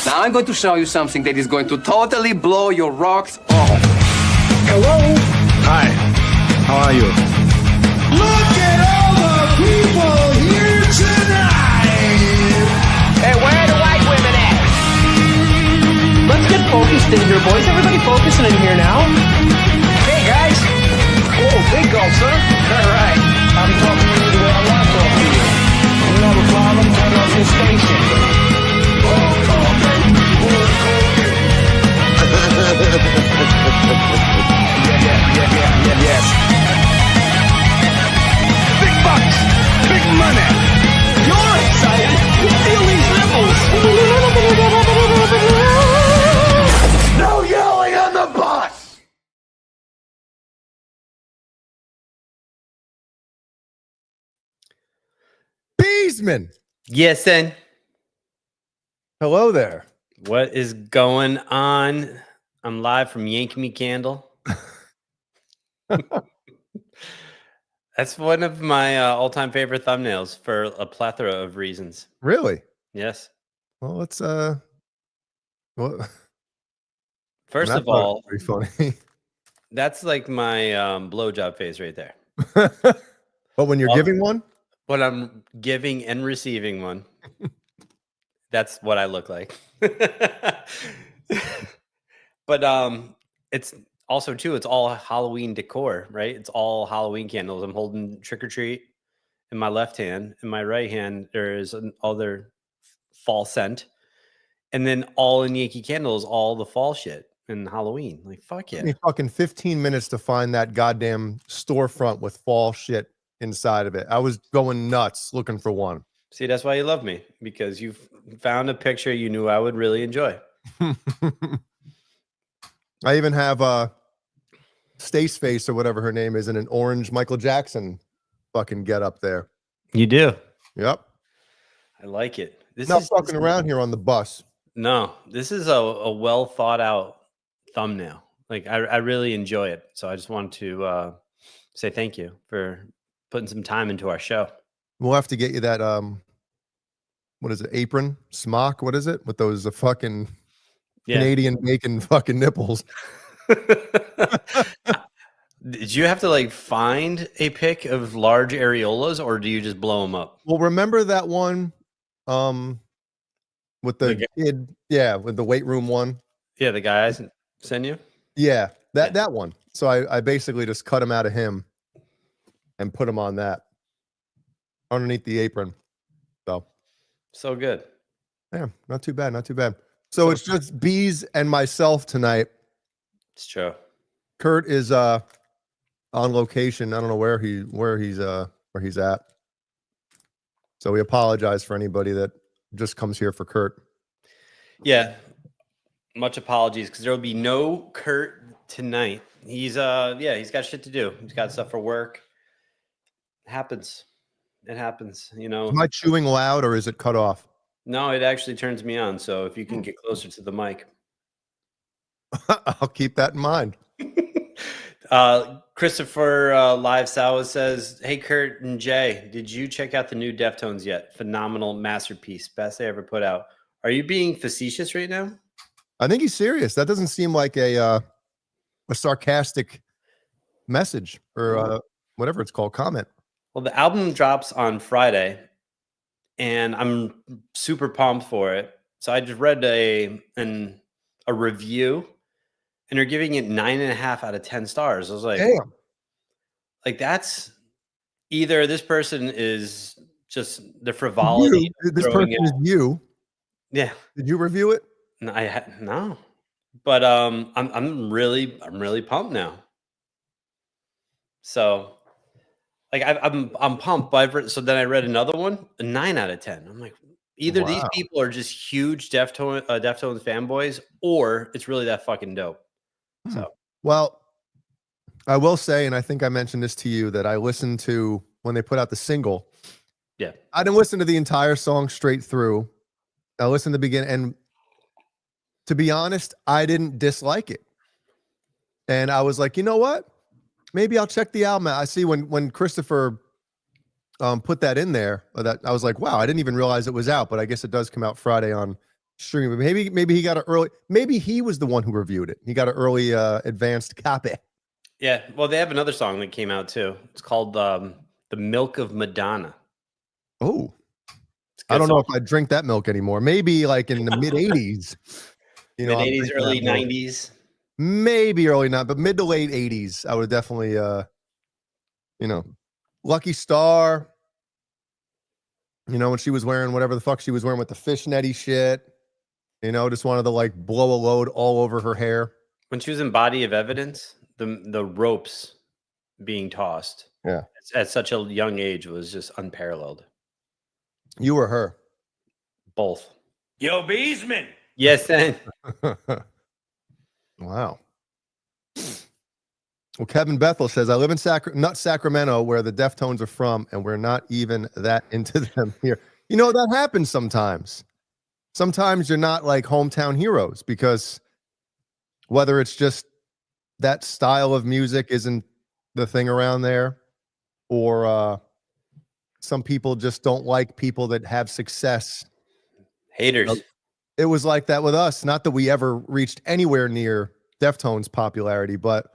Now I'm going to show you something that is going to totally blow your rocks off. Hello? Hi, how are you? Look at all the people here tonight! Hey, where are the white women at? Let's get focused in here, boys. Everybody focusing in here now. Hey, guys. Oh, big gulp, sir. All right. I'm talking to you the way I want to talk to you. You have a problem, turn off your station. Yes. Big bucks, big money. You're excited. Feel these nipples. No yelling on the bus. Beesman, Yes, then. hello there. What is going on? I'm live from Yank Me Candle. That's one of my all-time favorite thumbnails for a plethora of reasons. Really? Yes. Well, let's well, First that of part all, was pretty funny. that's like my blowjob face right there. But when you're Well- giving one, When I'm giving and receiving one, that's what I look like. But it's also too, it's all Halloween decor, right? It's all Halloween candles. I'm holding trick or treat in my left hand. In my right hand, there is another fall scent. And then all in Yankee Candle is all the fall shit and Halloween. Like, fuck it yeah. took me fucking 15 minutes to find that goddamn storefront with fall shit inside of it. I was going nuts looking for one. See, that's why you love me, because you found a picture you knew I would really enjoy. I even have Stace Face or whatever her name is in an orange Michael Jackson fucking get up there. You do. Yep. I like it. This Not is fucking around here on the bus. No, this is a well thought out thumbnail. Like I really enjoy it. So I just want to say thank you for putting some time into our show. We'll have to get you that what is it, apron, smock, what is it? With those fucking Yeah. Canadian bacon fucking nipples. Did you have to like find a pic of large areolas, or do you just blow them up? Well, remember that one with the The kid, yeah, with the weight room one? Yeah, the guy I send you. Yeah, Yeah. that one. So I basically just cut him out of him and put him on that underneath the apron. So good. Yeah, not too bad, not too bad. So it's just Bees and myself tonight. It's true. Kurt is on location. I don't know where he's at. So we apologize for anybody that just comes here for Kurt. Yeah. Much apologies, because there will be no Kurt tonight. He's he's got shit to do. He's got stuff for work. It happens. It happens, you know. Am I chewing loud or is it cut off? No, it actually turns me on. So if you can get closer to the mic. I'll keep that in mind. Christopher Live Sawa says, "Hey Kurt and Jay, did you check out the new Deftones yet? Phenomenal masterpiece, best they ever put out." Are you being facetious right now? I think he's serious. That doesn't seem like a sarcastic message or whatever it's called, comment. Well, the album drops on Friday, and I'm super pumped for it. So I just read a review, and they're giving it 9.5 out of 10 stars. I was like, Damn. like that's either this person is just the frivolity. This person is you. Yeah. Did you review it? No, no. But I'm really pumped now. So like I'm pumped. But so then I read another one, a 9 out of 10. I'm like, either these Wow. people are just huge Deftones fanboys, or it's really that fucking dope. So Well, I will say, and I think I mentioned this to you, that I listened to when they put out the single. yeah. I didn't listen to the entire song straight through. I listened to the beginning, and to be honest, I didn't dislike it. And I was like, you know what? maybe I'll check the album out. I see when Christopher put that in there, that I was like, wow, I didn't even realize it was out, but I guess it does come out Friday on streaming. Maybe he got an early, maybe he was the one who reviewed it. He got an early advanced copy. Yeah. Well, they have another song that came out too. It's called The Milk of Madonna. Oh, It's a I good don't know song. if I drink that milk anymore. Maybe like in the mid 80s. You know, Mid I'm 80s, drinking early that milk. 90s. Maybe early not, but mid to late 80s. I would definitely you know, Lucky Star. You know, when she was wearing whatever the fuck she was wearing with the fishnetty shit. You know, just wanted to like blow a load all over her hair. When she was in Body of Evidence, the ropes being tossed Yeah. at such a young age was just unparalleled. You or her? Both. Yo, Beesman. Yes, and Wow. Well, Kevin Bethel says, I live in Sacramento, where the Deftones are from, and we're not even that into them here. You know, that happens sometimes. Sometimes you're not like hometown heroes because whether it's just that style of music isn't the thing around there, or some people just don't like people that have success. haters. It was like that with us. Not that we ever reached anywhere near Deftones popularity, but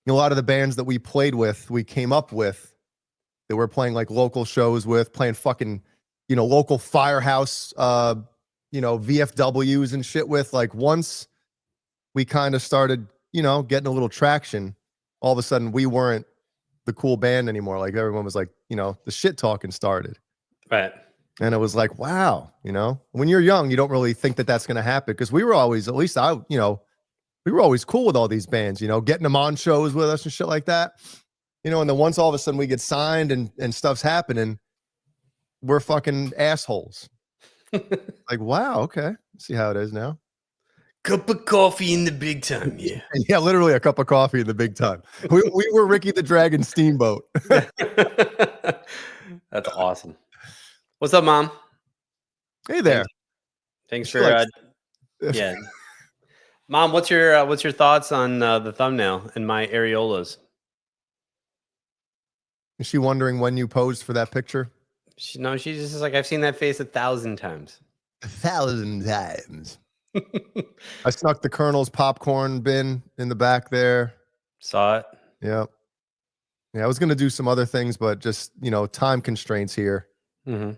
a lot of the bands that we played with, we came up with, that we're playing like local shows with, playing fucking, you know, local firehouse, you know, VFWs and shit with. Like once we kind of started, you know, getting a little traction, all of a sudden we weren't the cool band anymore. Like everyone was like, you know, the shit talking started. Right. And it was like, wow, you know, when you're young, you don't really think that that's going to happen because we were always, at least I, you know, we were always cool with all these bands, you know, getting them on shows with us and shit like that, you know, and then once all of a sudden we get signed and stuff's happening, we're fucking assholes. Like, wow, okay. See how it is now. Cup of coffee in the big time, yeah. Yeah, literally a cup of coffee in the big time. We were Ricky the Dragon Steamboat. That's awesome. What's up, Mom? Hey there. Thanks She for likes- yeah. Mom, what's your thoughts on the thumbnail and my areolas? Is she wondering when you posed for that picture? She's just like, I've seen that face 1,000 times. 1,000 times. I snuck the Colonel's popcorn bin in the back there. Saw it. Yep. Yeah, I was going to do some other things, but just, you know, time constraints here. Mm-hmm.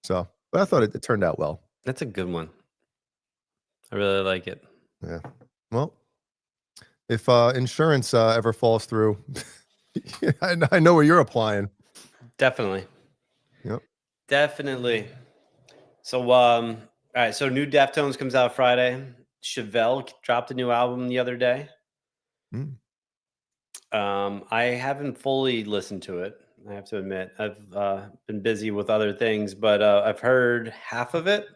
So, but I thought it turned out well. That's a good one. I really like it. Yeah. Well, if insurance ever falls through, I know where you're applying. Definitely. Yep. Definitely. So, all right. So, new Deftones comes out Friday. Chevelle dropped a new album the other day. Mm. I haven't fully listened to it. I have to admit, I've been busy with other things, but I've heard half of it.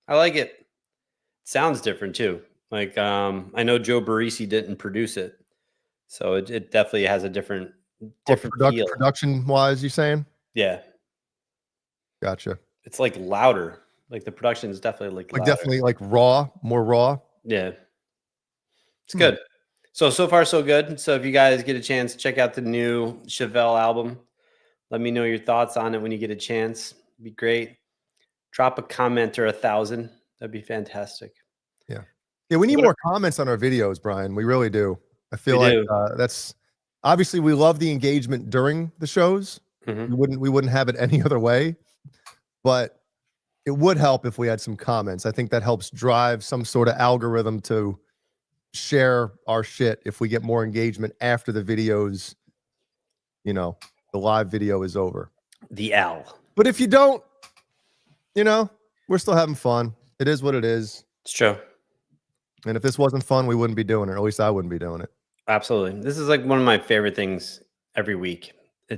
I like it. Sounds different too. Like I know Joe Barresi didn't produce it, so it definitely has a different feel. Production wise, you saying? Yeah, Gotcha. it's like louder. Like the production is definitely like louder. Definitely like raw, more raw. Yeah, it's good. So far so good. So if you guys get a chance, check out the new Chevelle album. Let me know your thoughts on it when you get a chance. It'd be great. Drop a comment or 1,000. That'd be fantastic. Yeah, we need more comments on our videos, Brian. We really do. I feel like that's obviously we love the engagement during the shows. Mhm. We wouldn't have it any other way, but it would help if we had some comments. I think that helps drive some sort of algorithm to share our shit if we get more engagement after the videos, you know, the live video is over. The L. But if you don't, you know, we're still having fun. It is what it is. It's true. And if this wasn't fun, we wouldn't be doing it. Or at least I wouldn't be doing it. Absolutely. This is like one of my favorite things every week. We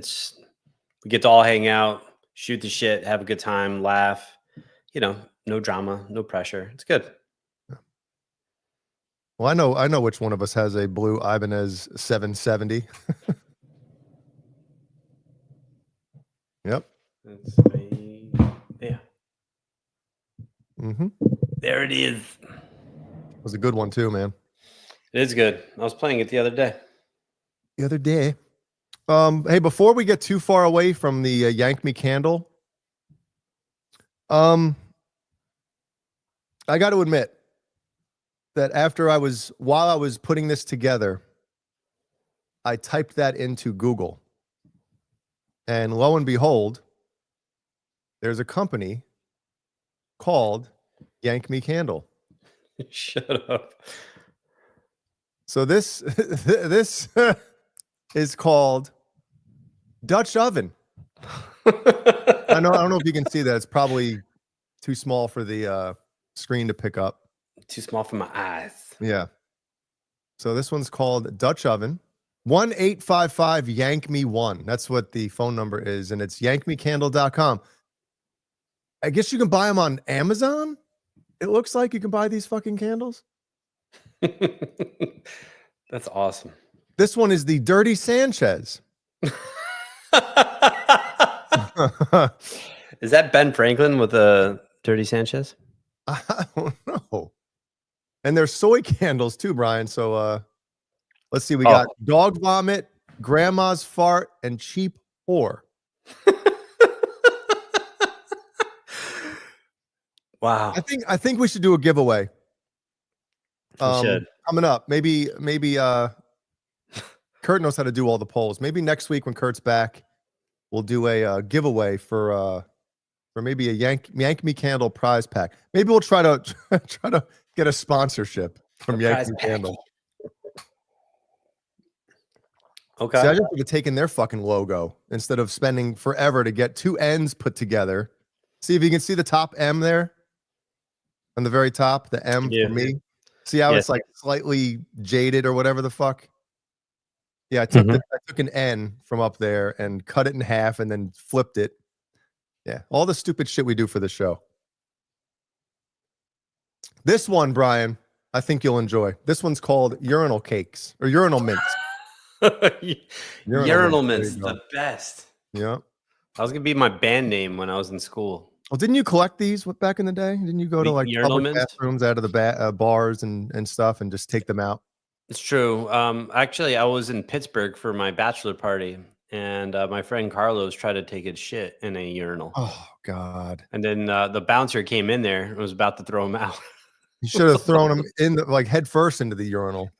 get to all hang out, shoot the shit, have a good time, laugh. You know, no drama, no pressure. It's good. Well, I know which one of us has a blue Ibanez 770. Yep. Yeah. Mm-hmm. There it is. It was a good one too, man. It is good. I was playing it the other day. the other day. Hey, before we get too far away from the Yank Me Candle, I got to admit that while I was putting this together, I typed that into Google, and lo and behold, there's a company called Yank Me Candle. Shut up. So this this is called Dutch oven. I don't know if you can see that. It's probably too small for the screen to pick up. Too small for my eyes. Yeah. So this one's called Dutch oven. 1-855 Yank Me 1. That's what the phone number is, and it's yankmecandle.com. I guess you can buy them on Amazon. It looks like you can buy these fucking candles. That's awesome. This one is the Dirty Sanchez. Is that Ben Franklin with a Dirty Sanchez? I don't know. And there's soy candles too, Brian. So let's see. We got dog vomit, grandma's fart, and cheap whore. Wow. I think we should do a giveaway. We should. Coming up. Maybe Kurt knows how to do all the polls. Maybe next week when Kurt's back, we'll do a giveaway for maybe a Yank Me Candle prize pack. Maybe we'll try to get a sponsorship from Yank Me Candle. Okay. See, I just would have taken their fucking logo instead of spending forever to get two N's put together. See if you can see the top M there on the very top, the M for me. See how it's like slightly jaded or whatever the fuck? Yeah, I took an N from up there and cut it in half and then flipped it. Yeah, all the stupid shit we do for the show. This one, Brian, I think you'll enjoy. This one's called Urinal Cakes or Urinal Mints. Urinal Mints, the best. Yeah. That was going to be my band name when I was in school. Well, didn't you collect these back in the day? Didn't you go to like public bathrooms out of the bars and stuff and just take them out? It's true. Actually, I was in Pittsburgh for my bachelor party, and my friend Carlos tried to take his shit in a urinal. Oh, God. And then the bouncer came in there and was about to throw him out. You should have thrown him in like head first into the urinal.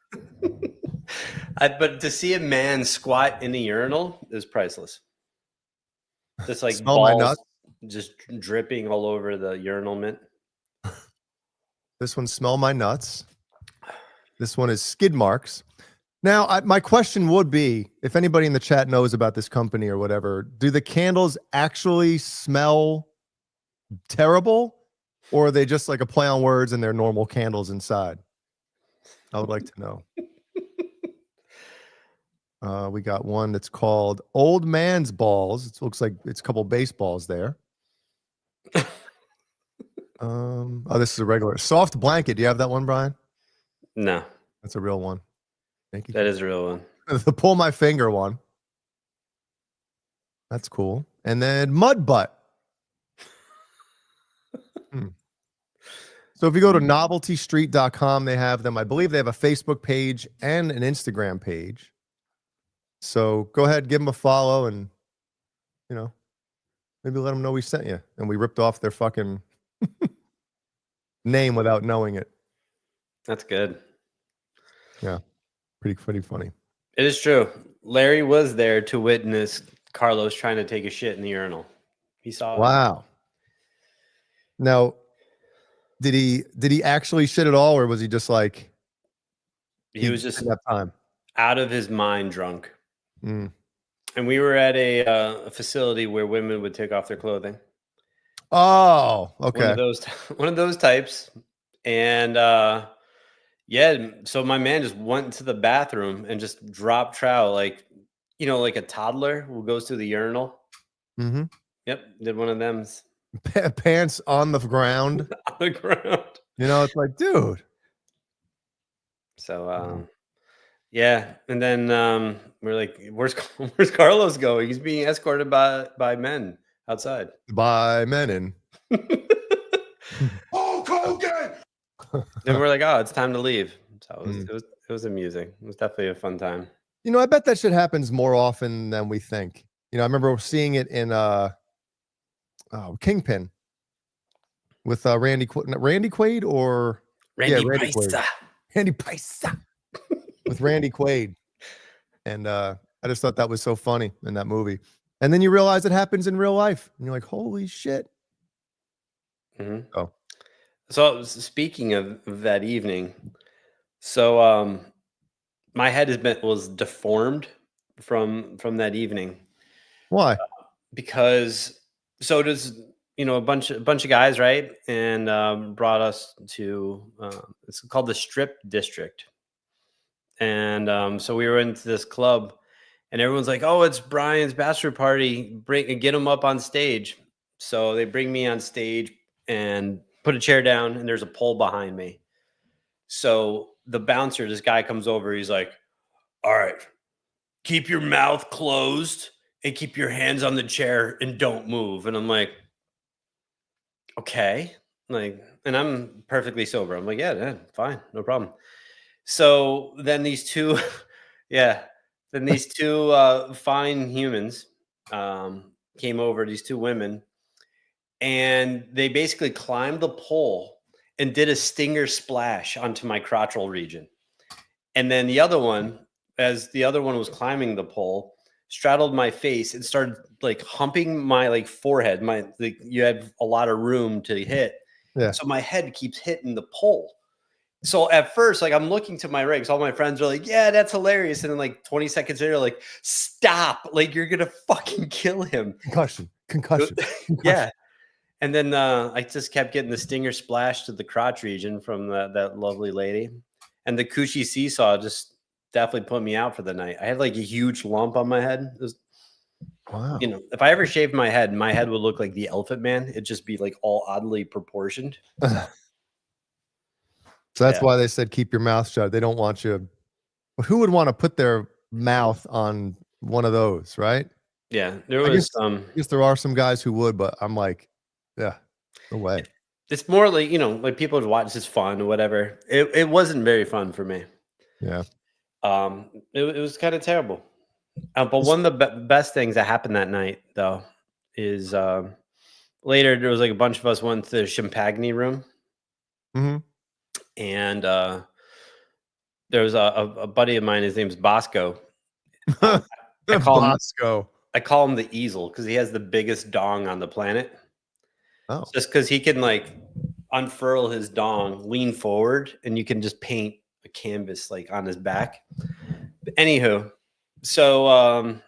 But to see a man squat in a urinal is priceless. Just like Smell my nuts. Just dripping all over the urinal mint. This one, Smell My Nuts. This one is Skid Marks. Now, my question would be, if anybody in the chat knows about this company or whatever, do the candles actually smell terrible, or are they just like a play on words and they're normal candles inside? I would like to know. We got one that's called Old Man's Balls. It looks like it's a couple baseballs there. Oh, this is a regular soft blanket. Do you have that one, Brian? No, that's a real one. Thank you. That is a real one. The pull my finger one. That's cool. And then Mud Butt. So if you go to noveltystreet.com, they have them. I believe they have a Facebook page and an Instagram page. So go ahead, give them a follow, and maybe let them know we sent you and we ripped off their fucking name without knowing it. That's good. Yeah, pretty funny. It is true. Larry was there to witness Carlos trying to take a shit in the urinal. He saw it. Wow. Now, did he actually shit at all, or was he just like he was just that time out of his mind drunk? And we were at a facility where women would take off their clothing. Oh, okay. One of those types. And so my man just went to the bathroom and just dropped trow, like a toddler who goes to the urinal. Mm-hmm. Yep, did one of them. Pants on the ground. On the ground. It's like, dude. So yeah, and then we're like, where's Carlos going? He's being escorted by men outside. By men. Hulk Hogan! And we're like, oh, it's time to leave. So it was amusing. It was definitely a fun time. You know, I bet that shit happens more often than we think. You know, I remember seeing it in Kingpin with Randy Quaid or Randy Randy Quaid. Paisa. Randy Paisa with Randy Quaid. And I just thought that was so funny in that movie. And then you realize it happens in real life. And you're like, holy shit. Mhm. Oh. So speaking of that evening, so my head was deformed from that evening Why? because so does a bunch of guys, right? And brought us to it's called the Strip District. And so we were into this club, and everyone's like, "Oh, it's Brian's bachelor party! Get him up on stage." So they bring me on stage and put a chair down, and there's a pole behind me. So the bouncer, this guy comes over. He's like, "All right, keep your mouth closed and keep your hands on the chair and don't move." And I'm like, "Okay," and I'm perfectly sober. I'm like, "Yeah, fine, no problem." So then these two, yeah, then these two fine humans came over, these two women, and they basically climbed the pole and did a stinger splash onto my crotchal region. And then the other one, as the other one was climbing the pole, straddled my face and started like humping my like forehead. You had a lot of room to hit. Yeah. So my head keeps hitting the pole. So at first, like I'm looking to my right, because all my friends are like, "Yeah, that's hilarious." And then like 20 seconds later, like, "Stop! Like you're gonna fucking kill him." Concussion. Yeah. And then I just kept getting the stinger splash to the crotch region from that lovely lady. And the coochie seesaw just definitely put me out for the night. I had like a huge lump on my head. It was, Wow. if I ever shaved my head would look like the Elephant Man. It'd just be like all oddly proportioned. So that's Yeah. why they said keep your mouth shut. They don't want you. Who would want to put their mouth on one of those, right? Yeah. There I was guess, I guess there are some guys who would, but I'm like, yeah, no way. it's more like, like people would watch this fun or whatever. It wasn't very fun for me. Yeah. It was kind of terrible. But one of the best things that happened that night, though, is later there was like a bunch of us went to the champagne room, Mm-hmm. and there was a buddy of mine. His name's Bosco. I call him Bosco. I call him the easel because he has the biggest dong on the planet. Oh. Just because he can like unfurl his dong, lean forward, and you can just paint a canvas like on his back. But anywho, so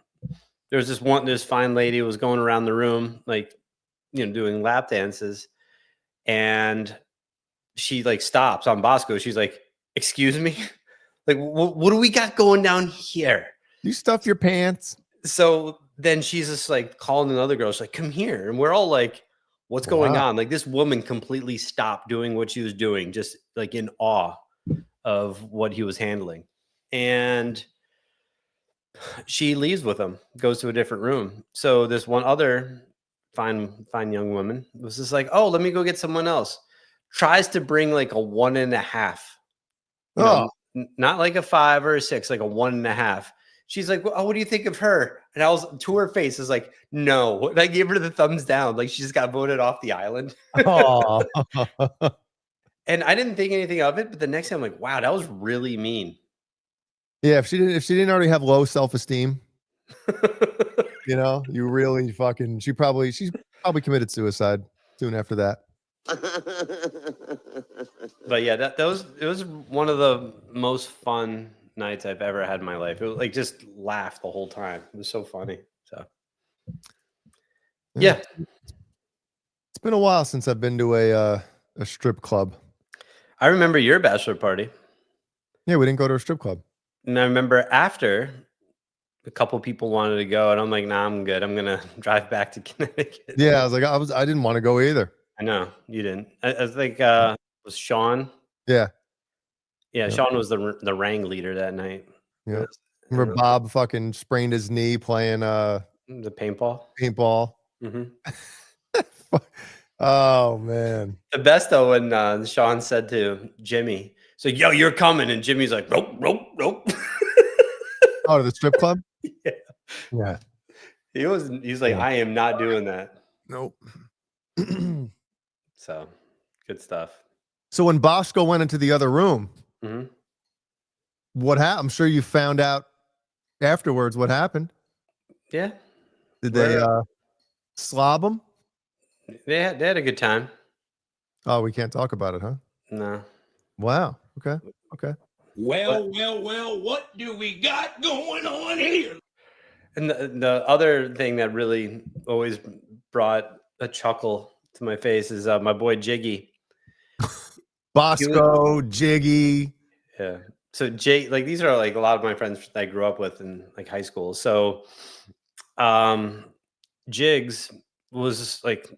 there's this fine lady who was going around the room, like, doing lap dances, and she like stops on Bosco. She's like, "Excuse me, like, what do we got going down here?" You stuff your pants. So then she's just like calling another girl. She's like, "Come here," and we're all like, "What's going Wow. on?" Like this woman completely stopped doing what she was doing, just like in awe of what he was handling, and she leaves with him, goes to a different room. So this one other fine young woman was just like, "Oh, let me go get someone else." Tries to bring like a 1.5, Oh, not like a 5 or a 6, like a 1.5. She's like, "Oh, what do you think of her?" And I was to her face is like, "No." And I gave her the thumbs down, like she just got voted off the island. oh. And I didn't think anything of it, but the next time I'm like, "Wow, that was really mean." Yeah, if she didn't already have low self-esteem, you really fucking she's probably committed suicide soon after that. But yeah, it was one of the most fun nights I've ever had in my life. It was like just laugh the whole time. It was so funny. So yeah. It's been a while since I've been to a strip club. I remember your bachelor party. Yeah, we didn't go to a strip club. And I remember after a couple people wanted to go, and I'm like, "Nah, I'm good. I'm gonna drive back to Connecticut." Yeah, I was like, I didn't want to go either. I know you didn't. I think was Sean. Yeah. Yeah, Yep. Sean was the rang leader that night. Yeah. Remember Bob fucking sprained his knee playing The paintball. paintball. Hmm. Oh man. The best though when Sean said to Jimmy, "So yo, you're coming," and Jimmy's like, "Nope, nope, nope." Oh, to the strip club? Yeah. Yeah. He's like, Yeah. I am not doing that. Nope. So good stuff. So when Bosco went into the other room, Mhm. what happened? I'm sure you found out afterwards what happened. Yeah. Did they We're- slob him? They had a good time. Oh, we can't talk about it, huh? No. Wow. Okay. Okay. Well, what do we got going on here? And the other thing that really always brought a chuckle to my face is my boy Jiggy. Bosco, Jiggy. Yeah. So Jake, like these are like a lot of my friends that I grew up with in like high school. So Jigs was like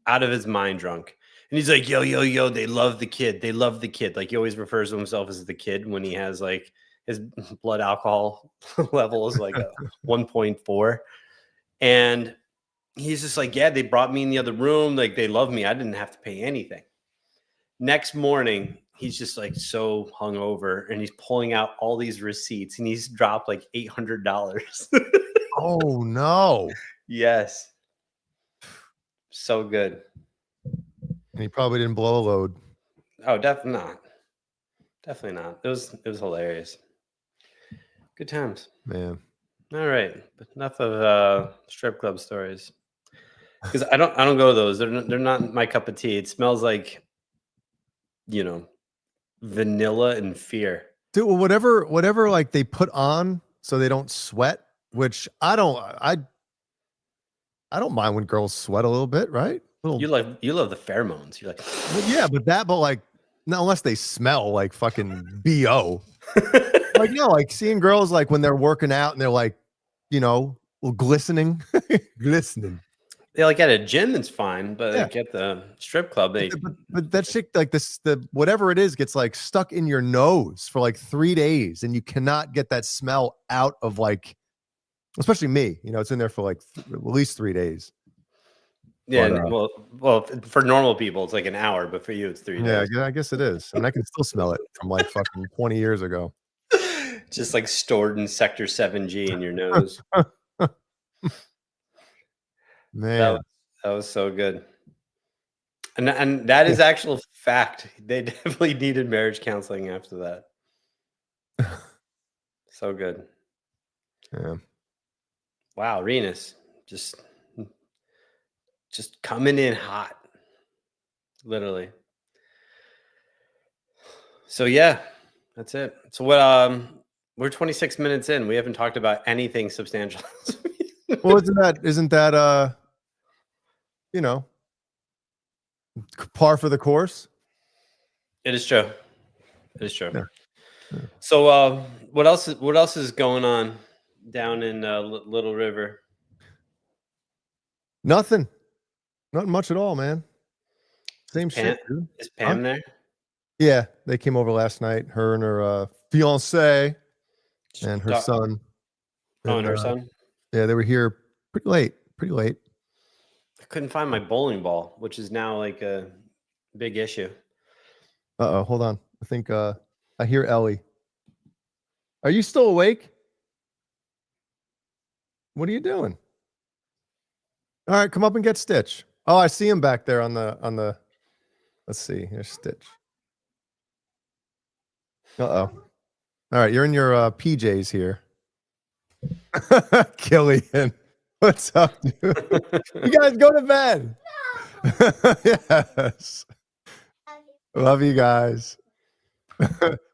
out of his mind drunk. And he's like, yo, they love the kid. They love the kid. Like he always refers to himself as the kid when he has like his blood alcohol level is like a 1.4. And he's just like, yeah, they brought me in the other room. Like they love me. I didn't have to pay anything. Next morning, he's just like so hungover and he's pulling out all these receipts and he's dropped like $800. Oh no. Yes. So good. And he probably didn't blow a load. Oh, definitely not. Definitely not. It was hilarious. Good times. Man. All right. But enough of strip club stories. Because I don't go to those. They're not my cup of tea. It smells like, you know, vanilla and fear. Dude, well, whatever like they put on so they don't sweat, which I don't mind when girls sweat a little bit, right? You love the pheromones. You're like, but like not unless they smell like fucking BO. Like no, like seeing girls like when they're working out and they're like, glistening. Glistening. yeah, like at a gym, it's fine, but Yeah. like at the strip club, they But that shit, like the whatever it is, gets like stuck in your nose for like 3 days, and you cannot get that smell out of like, especially me. It's in there for like at least 3 days. yeah. But, Well, for normal people, it's like an hour, but for you, it's 3 Yeah, days. I guess it is. I mean, I can still smell it from like fucking 20 years ago. Just like stored in Sector 7G in your nose. Man, That was so good. And that is actual fact. They definitely needed marriage counseling after that. So good. yeah. Wow, Renus. Just coming in hot. Literally. So yeah, that's it. So what we're 26 minutes in. We haven't talked about anything substantial. Well, isn't that par for the course? It is true. It is true. Yeah. Yeah. So what else is going on down in Little River? Nothing much at all, man. Same Pam, shit, dude. is Pam there? Yeah, they came over last night. Her and her fiance and her son. Oh, and her son? Yeah, they were here pretty late. I couldn't find my bowling ball, which is now like a big issue. Uh-oh, hold on. I think I hear Ellie. Are you still awake? What are you doing? All right, come up and get Stitch. Oh, I see him back there on the let's see. Here's Stitch. Uh-oh. All right, you're in your PJs here. Killian. What's up, dude? You guys go to bed. Yes. Love you guys.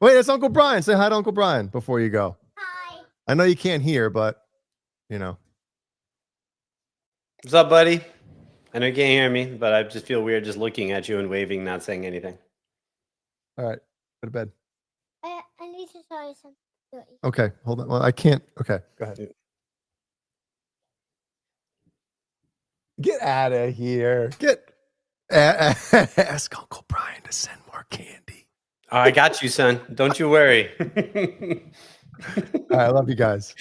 Wait, it's Uncle Brian. Say hi to Uncle Brian before you go. Hi. I know you can't hear, but What's up, buddy? I know you can't hear me, but I just feel weird just looking at you and waving, not saying anything. All right, go to bed. I need to show you something. Okay, hold on. Well, I can't. Okay, go ahead. Get out of here. Ask Uncle Brian to send more candy. Oh, I got you, son. Don't you worry. All right, I love you guys.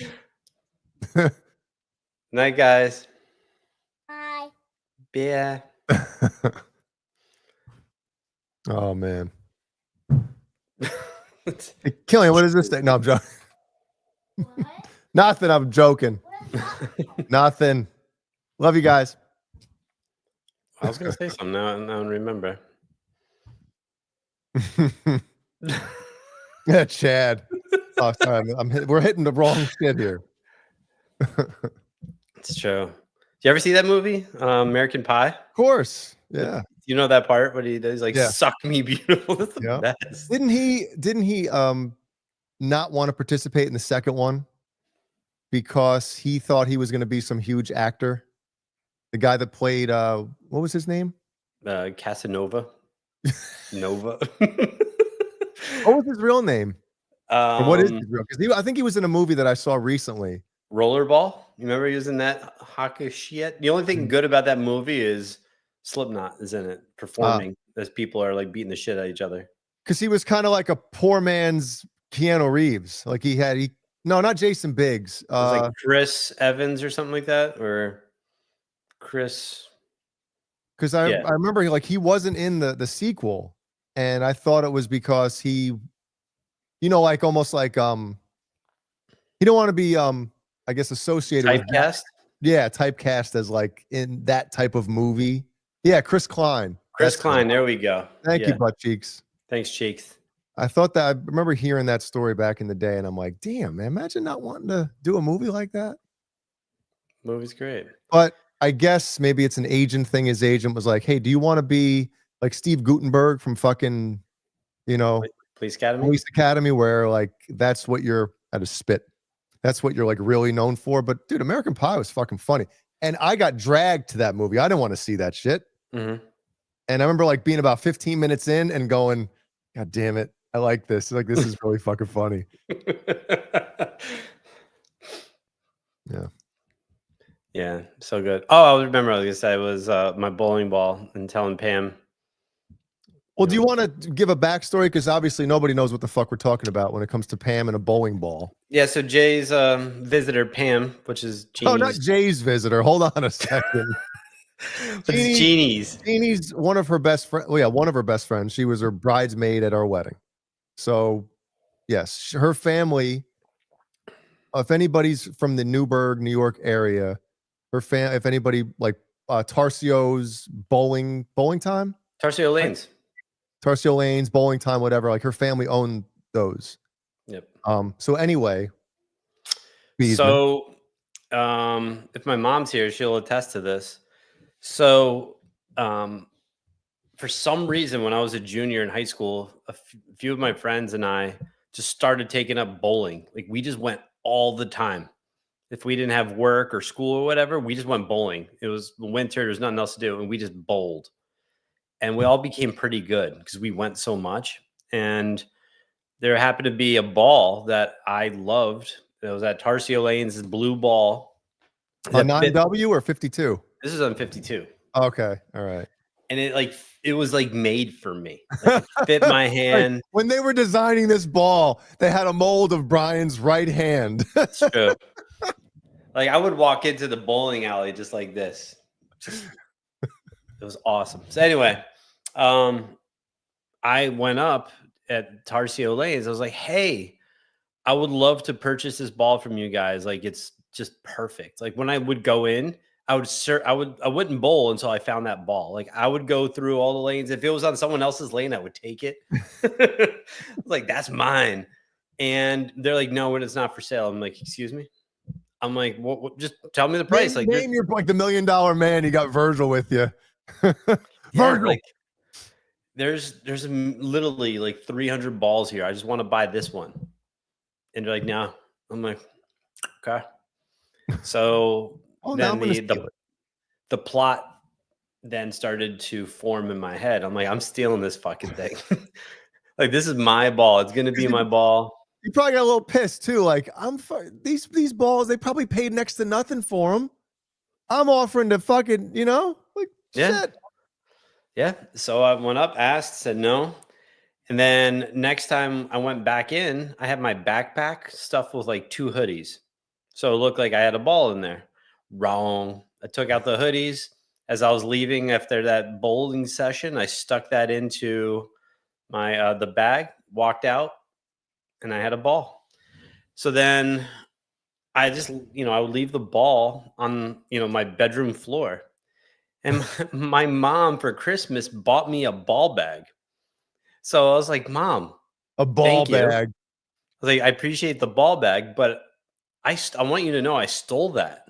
Night, guys. Hi. Yeah. Oh man. Hey, Killian, what is this thing? No, I'm joking. What? Nothing. I'm joking. Nothing. Love you guys. I was gonna say something now. I don't remember. Yeah, Chad. Oh, sorry. We're hitting the wrong shit here. It's true. Did you ever see that movie, American Pie? Of course. Yeah. You know that part when he does like Yeah. "suck me beautiful"? That's the Yeah. best. Didn't he not want to participate in the second one because he thought he was going to be some huge actor? The guy that played what was his name? Casanova. Nova. What was his real name? Or what is his um, real? Because I think he was in a movie that I saw recently. Rollerball. You remember using that hockey shit? The only thing good about that movie is Slipknot is in it performing as people are like beating the shit out of each other. Because he was kind of like a poor man's Keanu Reeves. Like no, not Jason Biggs. It was like Chris Evans or something like that, or Chris. Because I remember he wasn't in the sequel, and I thought it was because he, like almost like he don't want to be I guess associated with that. Typecast. Yeah, typecast as like in that type of movie. Yeah, Chris Klein. Chris Klein. There we go. Thank you, butt cheeks. Thanks, cheeks. I thought that I remember hearing that story back in the day, and I'm like, damn, man, imagine not wanting to do a movie like that. Movie's great. But I guess maybe it's an agent thing. His agent was like, hey, do you want to be like Steve Guttenberg from fucking, Police Academy? Police Academy, where like that's what you're at a spit. That's what you're like really known for. But dude, American Pie was fucking funny. And I got dragged to that movie. I didn't want to see that shit. Mm-hmm. And I remember like being about 15 minutes in and going, God damn it. I like this. Like, this is really fucking funny. Yeah. Yeah. So good. Oh, I remember I was gonna say it was my bowling ball and telling Pam. Well, do you want to give a backstory? Because obviously nobody knows what the fuck we're talking about when it comes to Pam and a bowling ball. Yeah, so Jay's visitor, Pam, which is Jeannie's. Oh, not Jay's visitor. Hold on a second. It's Jeannie's. Jeannie's one of her best friends. Well, yeah, one of her best friends. She was her bridesmaid at our wedding. So, yes, her family. If anybody's from the Newburgh, New York area, if anybody like Tarsio's bowling time, Tarsio Lanes. Tarsio Lanes, bowling time, whatever. Like her family owned those. Yep. So anyway. So if my mom's here, she'll attest to this. So for some reason, when I was a junior in high school, a few of my friends and I just started taking up bowling. Like we just went all the time. If we didn't have work or school or whatever, we just went bowling. It was winter, there was nothing else to do, and we just bowled. And we all became pretty good because we went so much. And there happened to be a ball that I loved. It was at Tarsio Lane's blue ball. A 9W or 52? This is on 52. Okay. All right. And it was like made for me. Like it fit my hand. Like, when they were designing this ball, they had a mold of Brian's right hand. It's true. Like I would walk into the bowling alley just like this. It was awesome. So anyway, I went up at Tarsio Lanes. I was like, hey, I would love to purchase this ball from you guys. Like it's just perfect. Like when I would go in, I wouldn't bowl until I found that ball. Like I would go through all the lanes. If it was on someone else's lane, I would take it. Like that's mine. And they're like, no, it's not for sale. I'm like, excuse me. I'm like, what just tell me the price. Name you're like the $1 million man. You got Virgil with you. Virgil. Like, there's literally like 300 balls here. I just want to buy this one. And they're like, no. I'm like, okay. So then the plot then started to form in my head. I'm like, I'm stealing this fucking thing. Like this is my ball. It's gonna be my ball. You probably got a little pissed too. Like these balls, they probably paid next to nothing for them. I'm offering to fucking, like shit. Yeah. So I went up, asked, said no. And then next time I went back in, I had my backpack stuffed with like 2 hoodies. So it looked like I had a ball in there. Wrong. I took out the hoodies. As I was leaving after that bowling session, I stuck that into my the bag, walked out, and I had a ball. So then I just, I would leave the ball on, my bedroom floor. And my mom for Christmas bought me a ball bag. So I was like, Mom, A ball thank you. bag. I was like, I appreciate the ball bag, but I want you to know I stole that.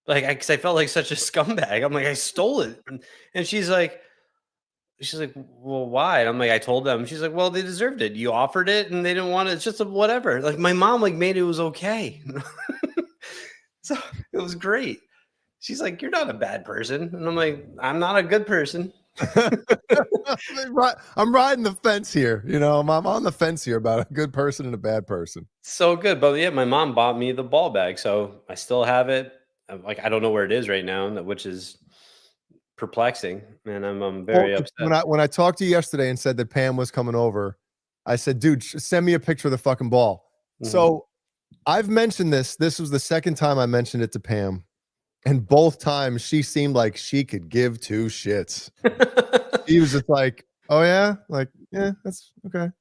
Like, because I felt like such a scumbag. I'm like, I stole it. And she's like, well, why? And I'm like, I told them. She's like, well, they deserved it. You offered it and they didn't want it. It's just a whatever. Like, my mom like made it was okay. So it was great. She's like, you're not a bad person. And I'm like, I'm not a good person. I'm riding the fence here. I'm on the fence here about a good person and a bad person. So good. But yeah, my mom bought me the ball bag. So I still have it. Like, I don't know where it is right now, which is perplexing. And I'm very Well, upset. when I talked to you yesterday and said that Pam was coming over, I said, dude, send me a picture of the fucking ball. Mhm. So I've mentioned this. This was the second time I mentioned it to Pam. And both times she seemed like she could give two shits. He was just like, oh yeah? Like, yeah, that's okay.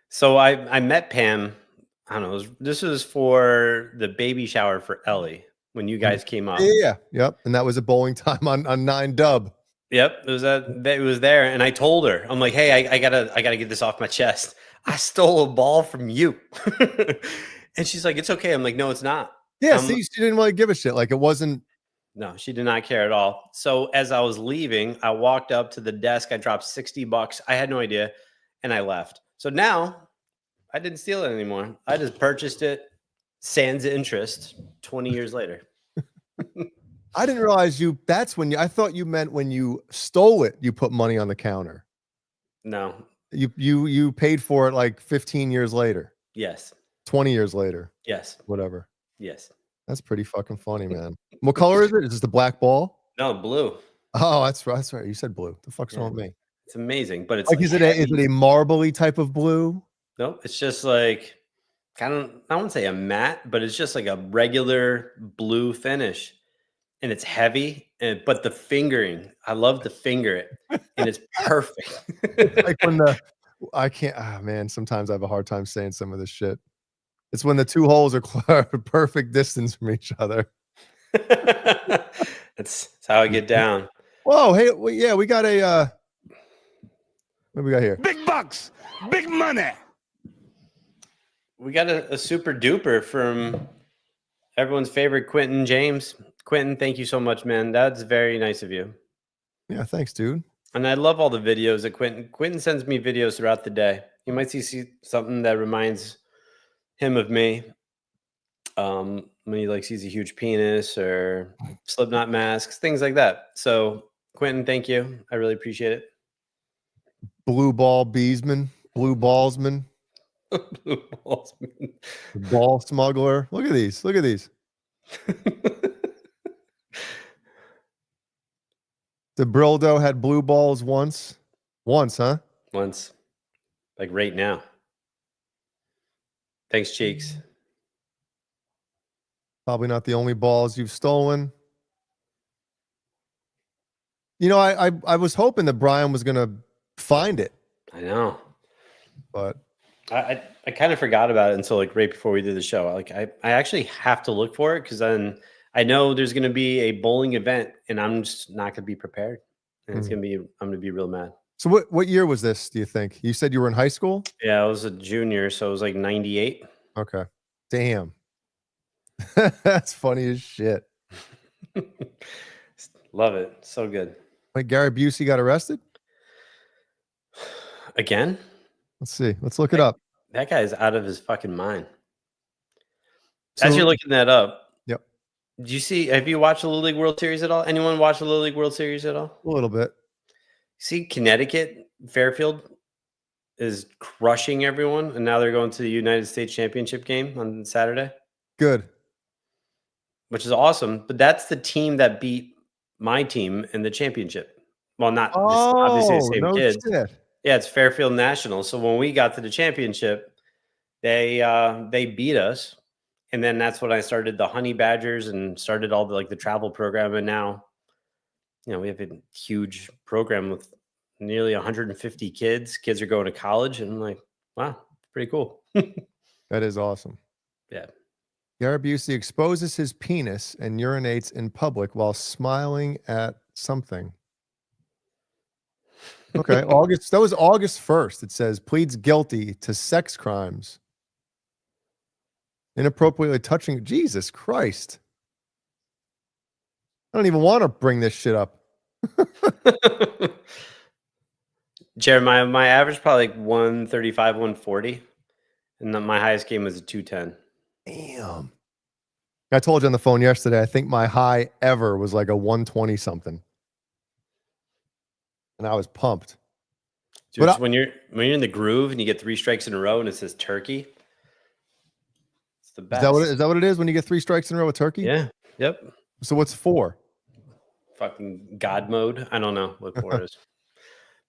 So I met Pam. I don't know. This was for the baby shower for Ellie when you guys came up. Yeah. Yep. And that was a bowling time on 9 dub. Yep, it was there, and I told her, I'm like, hey, I gotta get this off my chest. I stole a ball from you, and she's like, it's okay. I'm like, no, it's not. Yeah, see, she didn't really give a shit. Like it wasn't. No, she did not care at all. So as I was leaving, I walked up to the desk. I dropped $60. I had no idea, and I left. So now I didn't steal it anymore. I just purchased it, sans interest, 20 years later. I didn't realize that's when I thought you meant when you stole it, you put money on the counter. No. You paid for it like 15 years later. Yes. 20 years later. Yes. Whatever. Yes. That's pretty fucking funny, man. What color is it? Is this the black ball? No, blue. Oh, that's right. That's right. You said blue. The fuck's wrong with me? It's amazing, but it's Like, is it a marbly type of blue? Nope, it's just like I wouldn't say a matte, but it's just like a regular blue finish. And it's heavy, but the fingering, I love to finger it, and it's perfect. Like when I can't, man, sometimes I have a hard time saying some of this shit. It's when the two holes are perfect distance from each other. That's how I get down. Whoa, hey, yeah, we got a what do we got here? Big bucks, big money. We got a super duper from everyone's favorite Quentin James. Quentin, thank you so much, man. That's very nice of you. Yeah, thanks, dude. And I love all the videos that Quentin sends me videos throughout the day. You might see something that reminds him of me. When he like sees a huge penis or Slipknot masks, things like that. So Quentin, thank you. I really appreciate it. Blue ball beesman, blue ballsman, Blue balls. ball smuggler. Look at these. Look at these. The Brildo had blue balls once. Once, huh? Once. Like right now. Thanks, Cheeks. Probably not the only balls you've stolen. I was hoping that Brian was gonna find it, I know. but I kind of forgot about it until like right before we did the show. Like I actually have to look for it because then I know there's going to be a bowling event and I'm just not going to be prepared. And I'm going to be real mad. So what year was this, do you think? You said you were in high school? Yeah, I was a junior, so it was like 98. Okay. Damn. That's funny as shit. Love it. So good. Wait, Gary Busey got arrested? Again? Let's see. Let's look it up. That guy is out of his fucking mind. So, As you're looking that up, yep, have you watched the Little League World Series at all? Anyone watch the Little League World Series at all? a little bit. See, Connecticut, Fairfield is crushing everyone, and now they're going to the United States Championship game on Saturday. Good. Which is awesome, but that's the team that beat my team in the championship. Well, not obviously the same kids. Shit. Yeah, it's Fairfield National. So when we got to the championship, they beat us, and then that's when I started the Honey Badgers and started all the travel program. And now, we have a huge program with nearly 150 kids. Kids are going to college, and I'm like, wow, pretty cool. That is awesome. Yeah. Gary Busey exposes his penis and urinates in public while smiling at something. Okay, August. That was August 1st. It says pleads guilty to sex crimes, inappropriately touching. Jesus Christ! I don't even want to bring this shit up. Jeremiah, my average probably like 135, 140. And then my highest game was a 210. Damn. I told you on the phone yesterday, I think my high ever was like a 120 something. And I was pumped. Dude, But when you're in the groove and you get 3 strikes in a row and it says turkey, it's the best. Is that what it is when you get 3 strikes in a row with turkey? Yeah. Yep. So what's 4? Fucking God mode. I don't know what 4 is.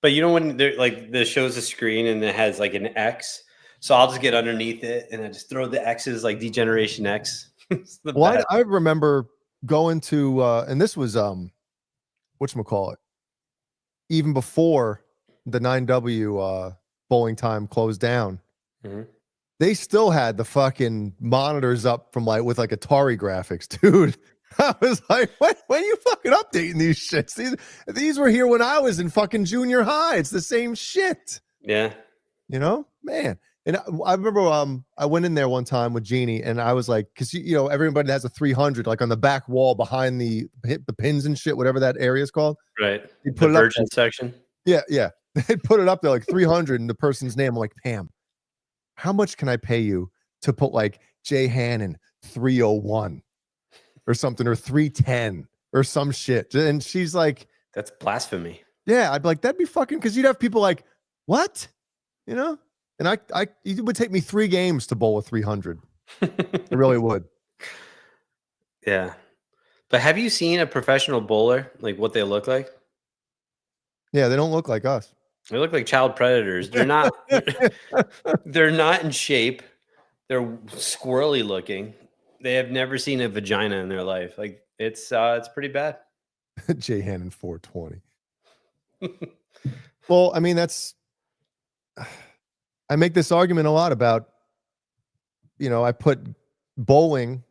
But you know when there like this shows a screen and it has like an X. So I'll just get underneath it and I just throw the X's like Degeneration X. Well, I remember going to and this was whatchamacallit, even before the 9W bowling time closed down. Mhm. They still had the fucking monitors up from like with like Atari graphics, dude. I was like, when are you fucking updating these shits? These were here when I was in fucking junior high. It's the same shit. Yeah. You know, man. And I remember I went in there one time with Jeannie and I was like, because you know, everybody has a 300 like on the back wall behind the pins and shit, whatever that area is called. Right. You put The it up virgin there. section. Yeah. They put it up there like 300 and the person's name. I'm like, Pam, how much can I pay you to put like Jay Hannon 301 or something, or 310 or some shit? And she's like, That's blasphemy. yeah. I'd be like, that'd be fucking, because you'd have people like, what? You know? And it would take me 3 games to bowl a 300. It really would. Yeah. But have you seen a professional bowler, like what they look like? Yeah, they don't look like us. They look like child predators. They're not they're not in shape. They're squirrely looking. They have never seen a vagina in their life. Like it's pretty bad. Jay Hannon 420. Well, I mean, I make this argument a lot about, you know, I put bowling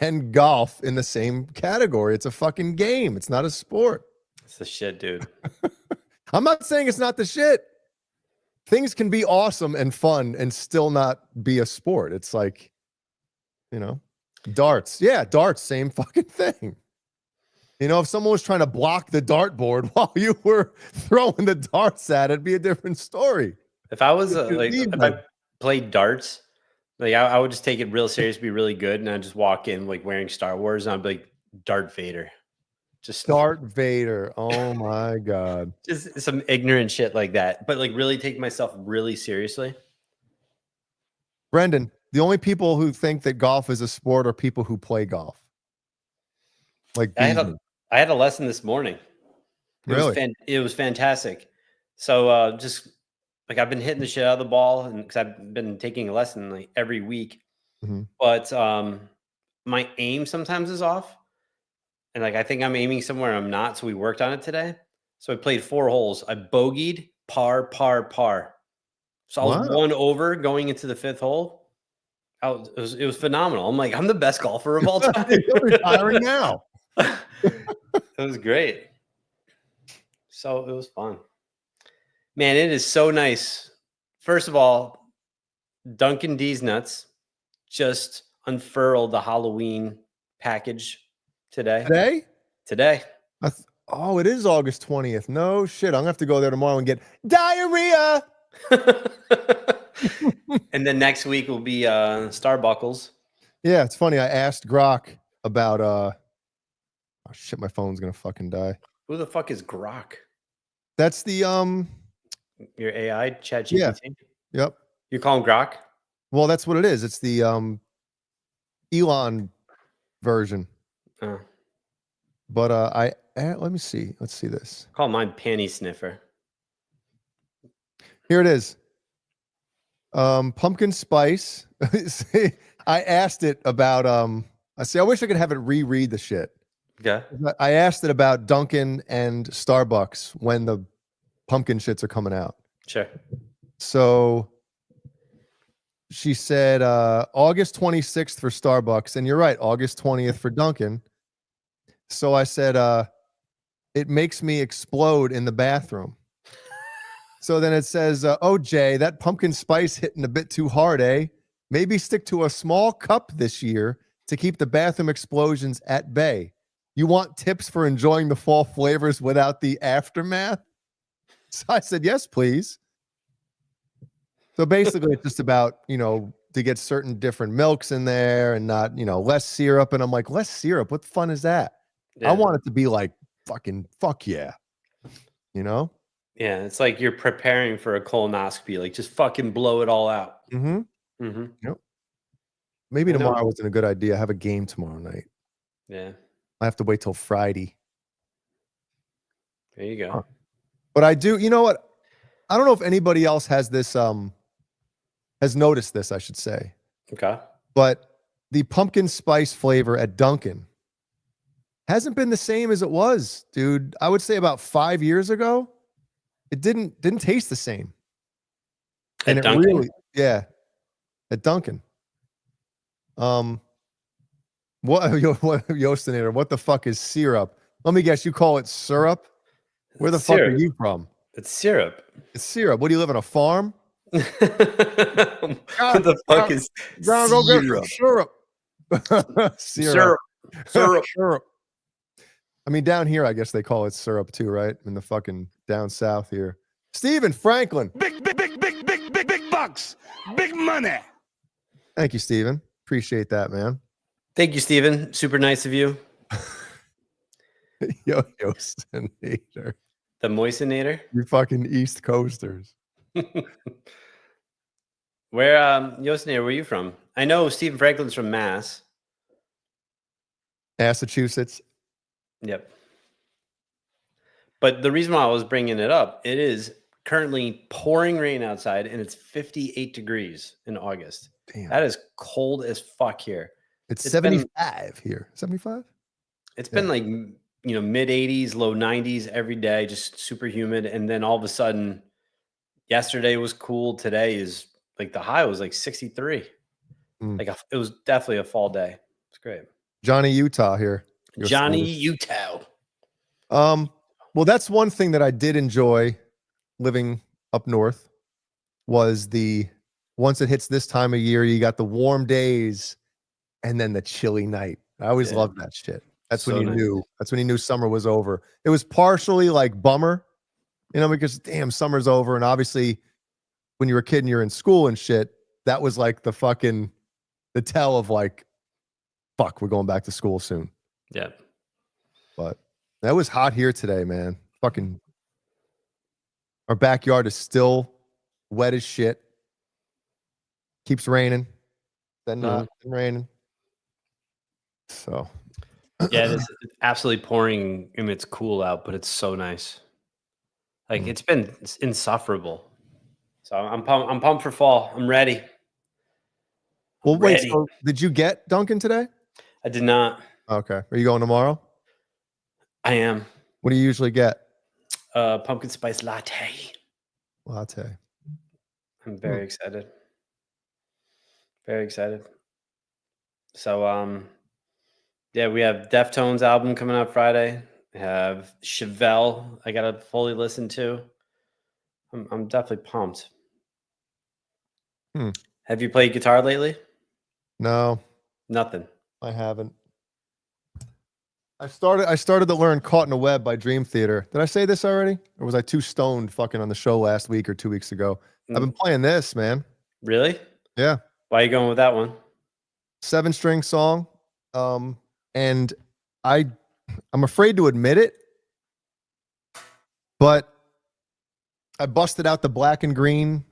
and golf in the same category. It's a fucking game. It's not a sport. It's the shit, dude. I'm not saying it's not the shit. Things can be awesome and fun and still not be a sport. It's like, you know, darts. Yeah, darts, same fucking thing. You know, if someone was trying to block the dartboard while you were throwing the darts at it, it'd be a different story. If I was if I played darts, like I would just take it real serious, be really good, and I'd just walk in like wearing Star Wars, and I'd be like Darth Vader. Just Darth Vader. Oh my God. just some ignorant shit like that. But like really take myself really seriously. Brendan, the only people who think that golf is a sport are people who play golf. Like I had a lesson this morning. Really? It was fantastic. So just like I've been hitting the shit out of the ball, and because I've been taking a lesson like every week, Mhm. but my aim sometimes is off, and like I think I'm aiming somewhere I'm not. So we worked on it today. So I played 4 holes. I bogeyed, par. So I was Wow. 1 over going into the 5th hole. It was phenomenal. I'm like, I'm the best golfer of all time. You're retiring now. It was great. So it was fun. Man, it is so nice. First of all, Dunkin' D's Nuts just unfurled the Halloween package today. Today? Oh, it is August 20th. No shit. I'm gonna have to go there tomorrow and get diarrhea. And then next week will be Starbuckles. Yeah, it's funny. I asked Grok about oh shit, my phone's gonna fucking die. Who the fuck is Grok? That's the Your AI, ChatGPT? Yeah. Yep. You call him Grok? Well, that's what it is. It's the Elon version. Oh. But let me see. Let's see this. Call mine Panty Sniffer. Here it is. Pumpkin spice. See, I asked it about I wish I could have it reread the shit. Yeah. I asked it about Dunkin' and Starbucks when the pumpkin shits are coming out. Sure. So she said August 26th for Starbucks. And you're right, August 20th for Dunkin'. So I said, it makes me explode in the bathroom. So then it says, oh, Jay, that pumpkin spice hitting a bit too hard, eh? Maybe stick to a small cup this year to keep the bathroom explosions at bay. You want tips for enjoying the fall flavors without the aftermath? So I said, yes, please. So basically, it's just about, to get certain different milks in there and not, less syrup. And I'm like, less syrup? What fun is that? Yeah. I want it to be like fucking fuck yeah. Yeah, it's like you're preparing for a colonoscopy. Like, just fucking blow it all out. Mm-hmm. Mm-hmm. Yep. Maybe I know. tomorrow wasn't a good idea. I have a game tomorrow night. Yeah, I have to wait till Friday. there you go. Huh. But I do, you know what? I don't know if anybody else has this, has noticed this, I should say. Okay. But the pumpkin spice flavor at Dunkin' hasn't been the same as it was, dude. I would say about 5 years ago, it didn't taste the same. And At Dunkin'? Yeah, at Dunkin'. What Yostinator, what the fuck is syrup? Let me guess, you call it syrup? Where the fuck are Syrup. you from? It's syrup. It's syrup. What do you live on a farm? What the fuck is Go get syrup? syrup. Syrup. Syrup. Syrup. I mean, down here, I guess they call it syrup too, right? In the fucking down south here. Stephen Franklin. Big bucks. Big money. Thank you, Stephen. Appreciate that, man. Thank you, Steven. Super nice of you. Yostinator. The moistenator. You fucking East Coasters. Where, Yostinator, where are you from? I know Stephen Franklin's from Mass. Massachusetts. Yep. But the reason why I was bringing it up, it is currently pouring rain outside, and it's 58 degrees in August. Damn. That is cold as fuck here. It's 75 here. 75? It's been like, mid 80s, low 90s every day, just super humid. And then all of a sudden, yesterday was cool. Today is like the high was like 63. It was definitely a fall day. It's great. Johnny Utah here. Johnny Utah. Well, that's one thing that I did enjoy living up north was once it hits this time of year, you got the warm days and then the chilly night. I always loved that shit. That's when you knew. That's when you knew summer was over. It was partially like bummer, because damn, summer's over. And obviously, when you were a kid and you're in school and shit, that was like the tell of like, fuck, we're going back to school soon. Yeah. But that was hot here today, man. Fucking, our backyard is still wet as shit. Keeps raining, then not raining. So, yeah, it's absolutely pouring and it's cool out, but it's so nice. Like it's insufferable. So I'm pumped for fall. I'm ready. Well, wait. So did you get Dunkin' today? I did not. Okay. Are you going tomorrow? I am. What do you usually get? Pumpkin spice latte. Latte. I'm very excited. Very excited. So, yeah, we have Deftones album coming out Friday. We have Chevelle I gotta fully listen to. I'm definitely pumped. Have you played guitar lately? No. Nothing. I haven't. I started to learn Caught in a Web by Dream Theater. Did I say this already? Or was I too stoned fucking on the show last week or 2 weeks ago? I've been playing this, man. Really? Yeah. Why are you going with that one? 7-string song. And I'm afraid to admit it, but I busted out the black and green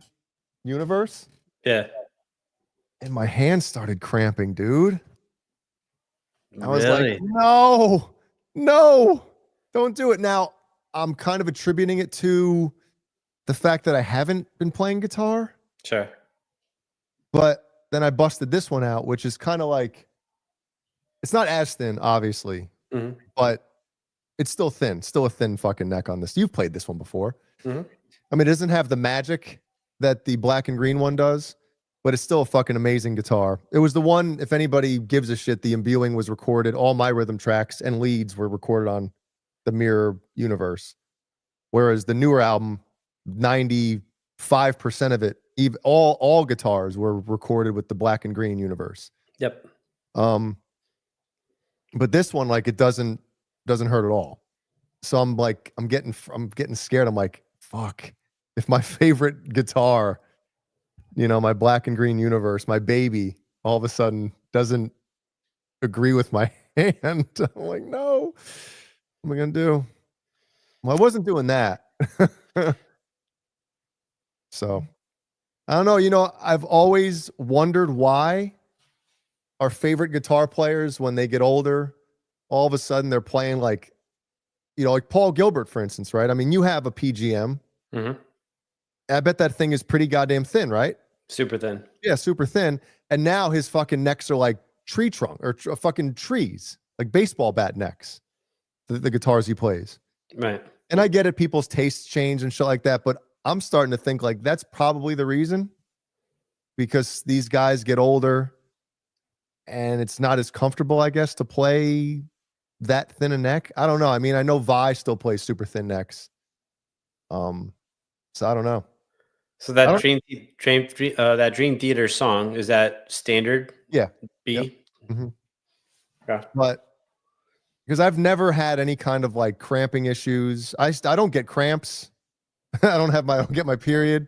universe. Yeah. And my hands started cramping, dude. I was Really? like, no, don't do it. Now, I'm kind of attributing it to the fact that I haven't been playing guitar. Sure. But then I busted this one out, which is kind of like, it's not as thin, obviously, but it's still thin. Still a thin fucking neck on this. You've played this one before. I mean, it doesn't have the magic that the black and green one does, but it's still a fucking amazing guitar. It was the one, if anybody gives a shit, the imbuing was recorded. All my rhythm tracks and leads were recorded on the Mirror Universe. Whereas the newer album, 95% of it, even all guitars were recorded with the Black and Green Universe. Yep. But this one, like, it doesn't hurt at all. So I'm getting scared. I'm like, fuck, if my favorite guitar, my Black and Green Universe, my baby, all of a sudden doesn't agree with my hand. I'm like, no, what am I gonna do? Well, I wasn't doing that. So I don't know. I've always wondered why our favorite guitar players, when they get older, all of a sudden they're playing like Paul Gilbert, for instance, right? I mean, you have a PGM. Mm-hmm. I bet that thing is pretty goddamn thin, right? Super thin. Yeah, super thin. And now his fucking necks are like tree trunk or fucking trees, like baseball bat necks, the guitars he plays. Right. And I get it, people's tastes change and shit like that, but I'm starting to think like that's probably the reason, because these guys get older and it's not as comfortable, I guess, to play that thin a neck. I don't know. I mean, I know Vi still plays super thin necks. So I don't know. So that Dream Theater song, is that standard? Yeah. B. Yep. Mm-hmm. Yeah. But because I've never had any kind of like cramping issues. I don't get cramps. I don't get my period.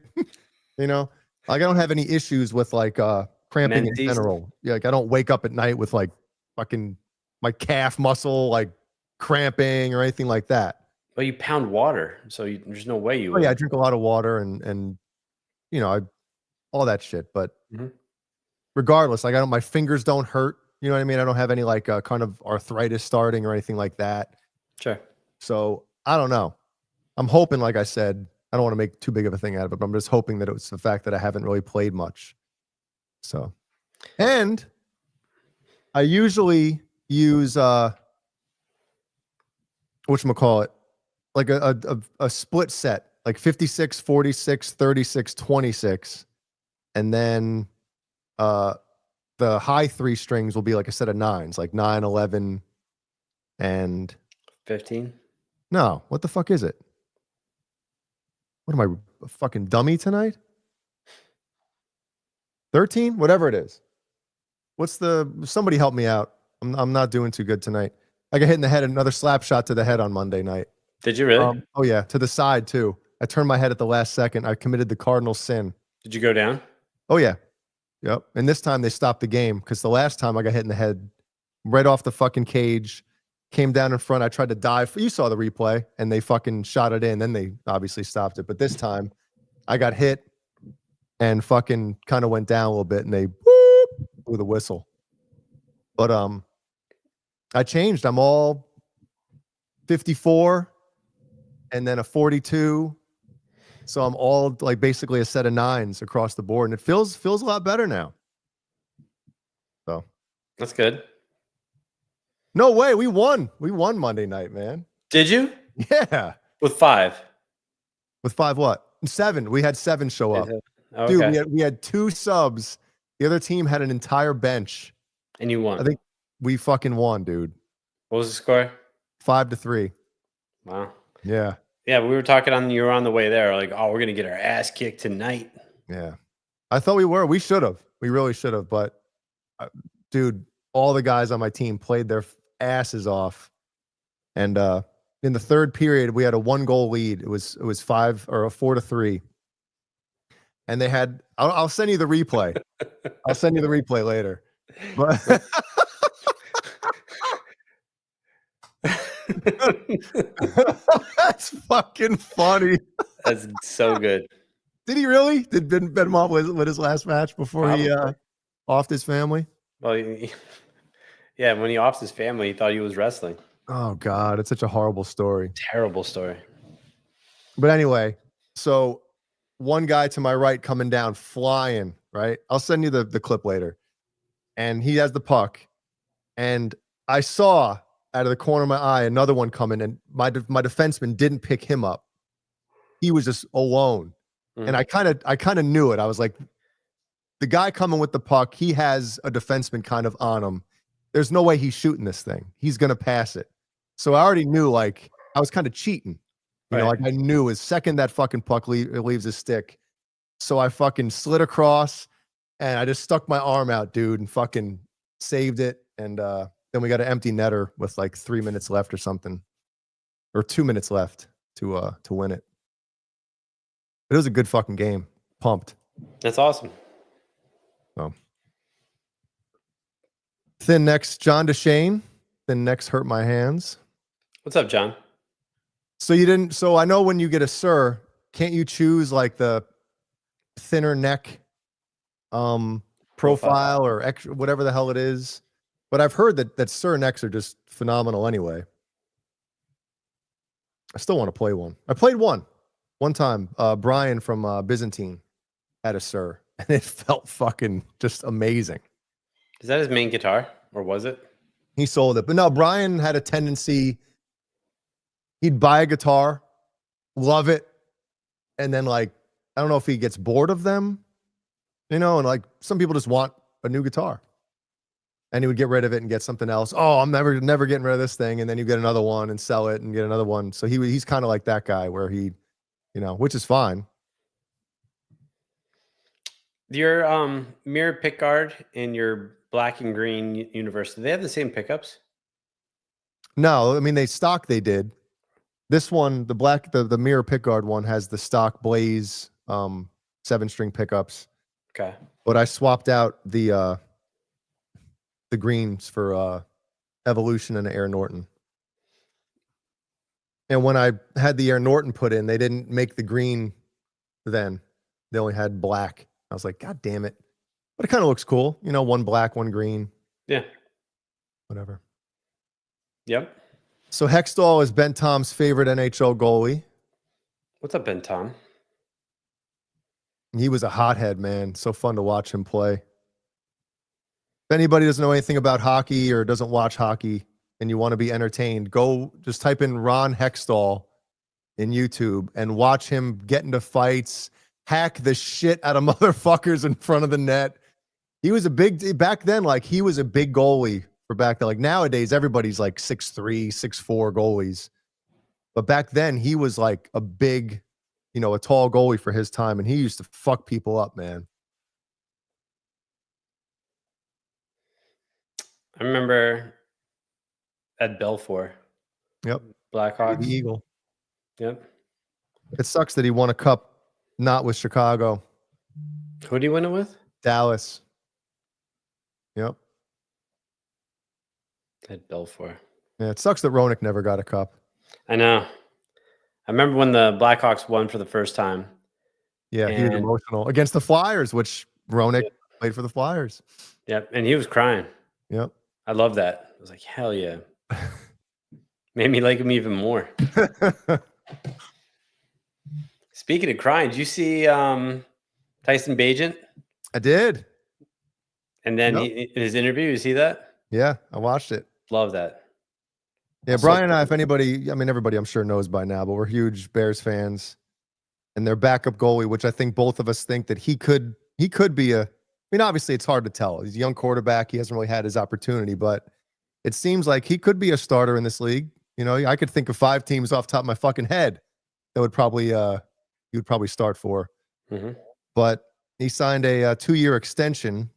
Like I don't have any issues with like cramping Menses. in general. Yeah, like I don't wake up at night with like fucking my calf muscle like cramping or anything like that. Well, you pound water, so there's no way you. Oh yeah, I drink a lot of water and all that shit. But regardless, like my fingers don't hurt. You know what I mean? I don't have any like kind of arthritis starting or anything like that. Sure. So I don't know. I'm hoping, like I said, I don't want to make too big of a thing out of it, but I'm just hoping that it was the fact that I haven't really played much. So, and I usually use whatchamacallit, like a split set, like 56, 46, 36, 26. And then the high three strings will be like a set of nines, like 9, 11, and 15. No, what the fuck is it? What am I, a fucking dummy tonight? 13? Whatever it is. Somebody help me out. I'm not doing too good tonight. I got hit in the head, another slap shot to the head on Monday night. Did you really? Oh yeah, to the side too. I turned my head at the last second. I committed the cardinal sin. Did you go down? Oh yeah. Yep. And this time they stopped the game because the last time I got hit in the head right off the fucking cage, came down in front. I tried to dive. You saw the replay and they fucking shot it in. Then they obviously stopped it. But this time I got hit and fucking kind of went down a little bit and they whoop, blew the whistle. But I changed. I'm all 54 and then a 42. So I'm all like basically a set of nines across the board, and it feels a lot better now. So that's good. No way, we won. We won Monday night, man. Did you? Yeah. With 5. With 5 what? 7. We had 7 show up. Okay. Dude, we had 2 subs. The other team had an entire bench. And you won. I think we fucking won, dude. What was the score? 5-3. Wow. Yeah. Yeah, we were talking you were on the way there, like, oh, we're gonna get our ass kicked tonight. Yeah. I thought we were. We should have. We really should have. But dude, all the guys on my team played their asses off. And in the third period, we had a 1-goal lead. It was 5 or a 4-3. And they had, I'll send you the replay. I'll send you the replay later. But that's fucking funny. That's so good. Did he really? Did Ben Mom with his last match before he offed his family? Well, yeah, when he offed his family, he thought he was wrestling. Oh God, it's such a horrible story. Terrible story. But anyway, so one guy to my right coming down, flying, right? I'll send you the clip later. And he has the puck. And I saw out of the corner of my eye another one coming, and my defenseman didn't pick him up. He was just alone. And I kind of knew it. I was like, the guy coming with the puck, he has a defenseman kind of on him. There's no way he's shooting this thing. He's gonna pass it. So I already knew, like, I was kind of cheating. You know, Right. like I knew as second that fucking puck leaves his stick. So I fucking slid across and I just stuck my arm out, dude, and fucking saved it. And then we got an empty netter with like 3 minutes left or something, or 2 minutes left to win it. It was a good fucking game. Pumped. That's awesome. So Thin Necks John DeShane. Thin Necks hurt my hands. What's up, John? So you didn't. So I know when you get a sir, can't you choose like the thinner neck profile or extra, whatever the hell it is? But I've heard that sir necks are just phenomenal anyway. I still want to play one. I played one time. Brian from Byzantine had a sir, and it felt fucking just amazing. Is that his main guitar, or was it? He sold it, but no. Brian had a tendency. He'd buy a guitar, love it, and then like I don't know if he gets bored of them, you know, and like some people just want a new guitar. And he would get rid of it and get something else. Oh, I'm never getting rid of this thing. And then you get another one and sell it and get another one. So he's kind of like that guy where he, you know, which is fine. Your mirror pickguard and your black and green universe, do they have the same pickups? No, I mean they did. This one, the mirror pickguard one has the stock Blaze 7-string pickups. Okay. But I swapped out the greens for Evolution and Air Norton. And when I had the Air Norton put in, they didn't make the green then. They only had black. I was like, God damn it. But it kind of looks cool. You know, one black, one green. Yeah. Whatever. Yep. So Hextall is Ben Tom's favorite NHL goalie. What's up, Ben Tom? He was a hothead, man. So fun to watch him play. If anybody doesn't know anything about hockey or doesn't watch hockey and you want to be entertained, go just type in Ron Hextall in YouTube and watch him get into fights, hack the shit out of motherfuckers in front of the net. He was back then, like he was a big goalie for back then. Like nowadays, everybody's like 6'3", 6'4" goalies. But back then, he was like a big, you know, a tall goalie for his time. And he used to fuck people up, man. I remember Ed Belfour. Yep. Blackhawks. The Eagle. Yep. It sucks that he won a cup not with Chicago. Who did he win it with? Dallas. Yep. Ed Belfour. Yeah, it sucks that Roenick never got a cup. I know. I remember when the Blackhawks won for the first time. Yeah, he was emotional against the Flyers, which Roenick played for the Flyers. Yep, and he was crying. Yep. I love that. I was like, hell yeah. Made me like him even more. Speaking of crying, did you see Tyson Bagent? I did. And then in his interview, you see that? Yeah, I watched it. Love that. Yeah, Brian and I, if anybody, I mean, everybody I'm sure knows by now, but we're huge Bears fans. And their backup goalie, which I think both of us think that he could be I mean, obviously it's hard to tell. He's a young quarterback. He hasn't really had his opportunity, but it seems like he could be a starter in this league. You know, I could think of 5 teams off the top of my fucking head that would probably, he would probably start for. Mm-hmm. But he signed a 2-year extension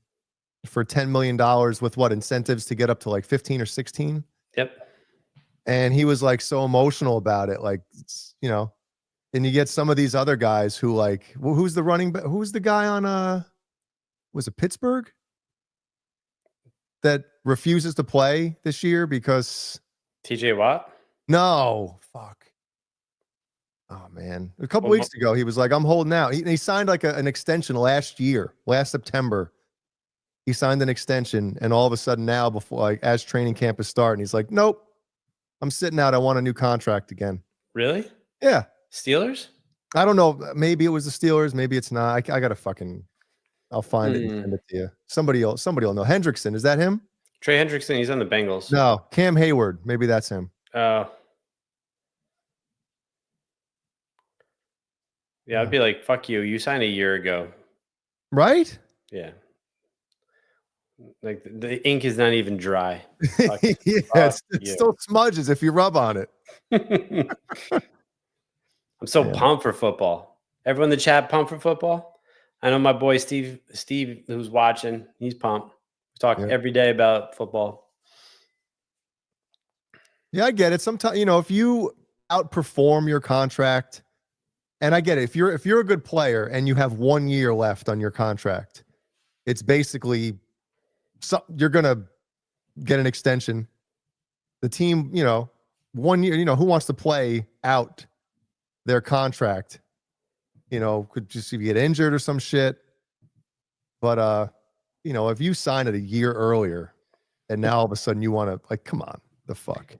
for $10 million with what incentives to get up to like 15 or 16. Yep. And he was like so emotional about it. Like, you know, and you get some of these other guys who like, well, who's the running back? Who's the guy on, was it Pittsburgh that refuses to play this year because TJ Watt? No, fuck. Oh man. A couple weeks ago, he was like, I'm holding out. He signed like an extension last September. He signed an extension, and all of a sudden now, before like as training camp is starting, he's like, nope, I'm sitting out. I want a new contract again. Really? Yeah. Steelers? I don't know. Maybe it was the Steelers. Maybe it's not. I gotta fucking. I'll find it and send it to you. Somebody will know. Hendrickson, is that him? Trey Hendrickson. He's on the Bengals. No, Cam Hayward. Maybe that's him. Oh. Yeah, I'd be like, fuck you. You signed a year ago. Right? Yeah. Like the ink is not even dry. Fuck, Yeah, fuck it you. still smudges if you rub on it. I'm so Yeah. pumped for football. Everyone in the chat pumped for football. I know my boy Steve, who's watching, he's pumped. We talk Yeah. every day about football. Yeah, I get it. Sometimes, if you outperform your contract, and I get it, if you're a good player and you have 1 year left on your contract, it's basically you're gonna get an extension. The team, 1 year, who wants to play out their contract? Could just if you get injured or some shit. But if you sign it a year earlier and now all of a sudden you want to come on, the fuck.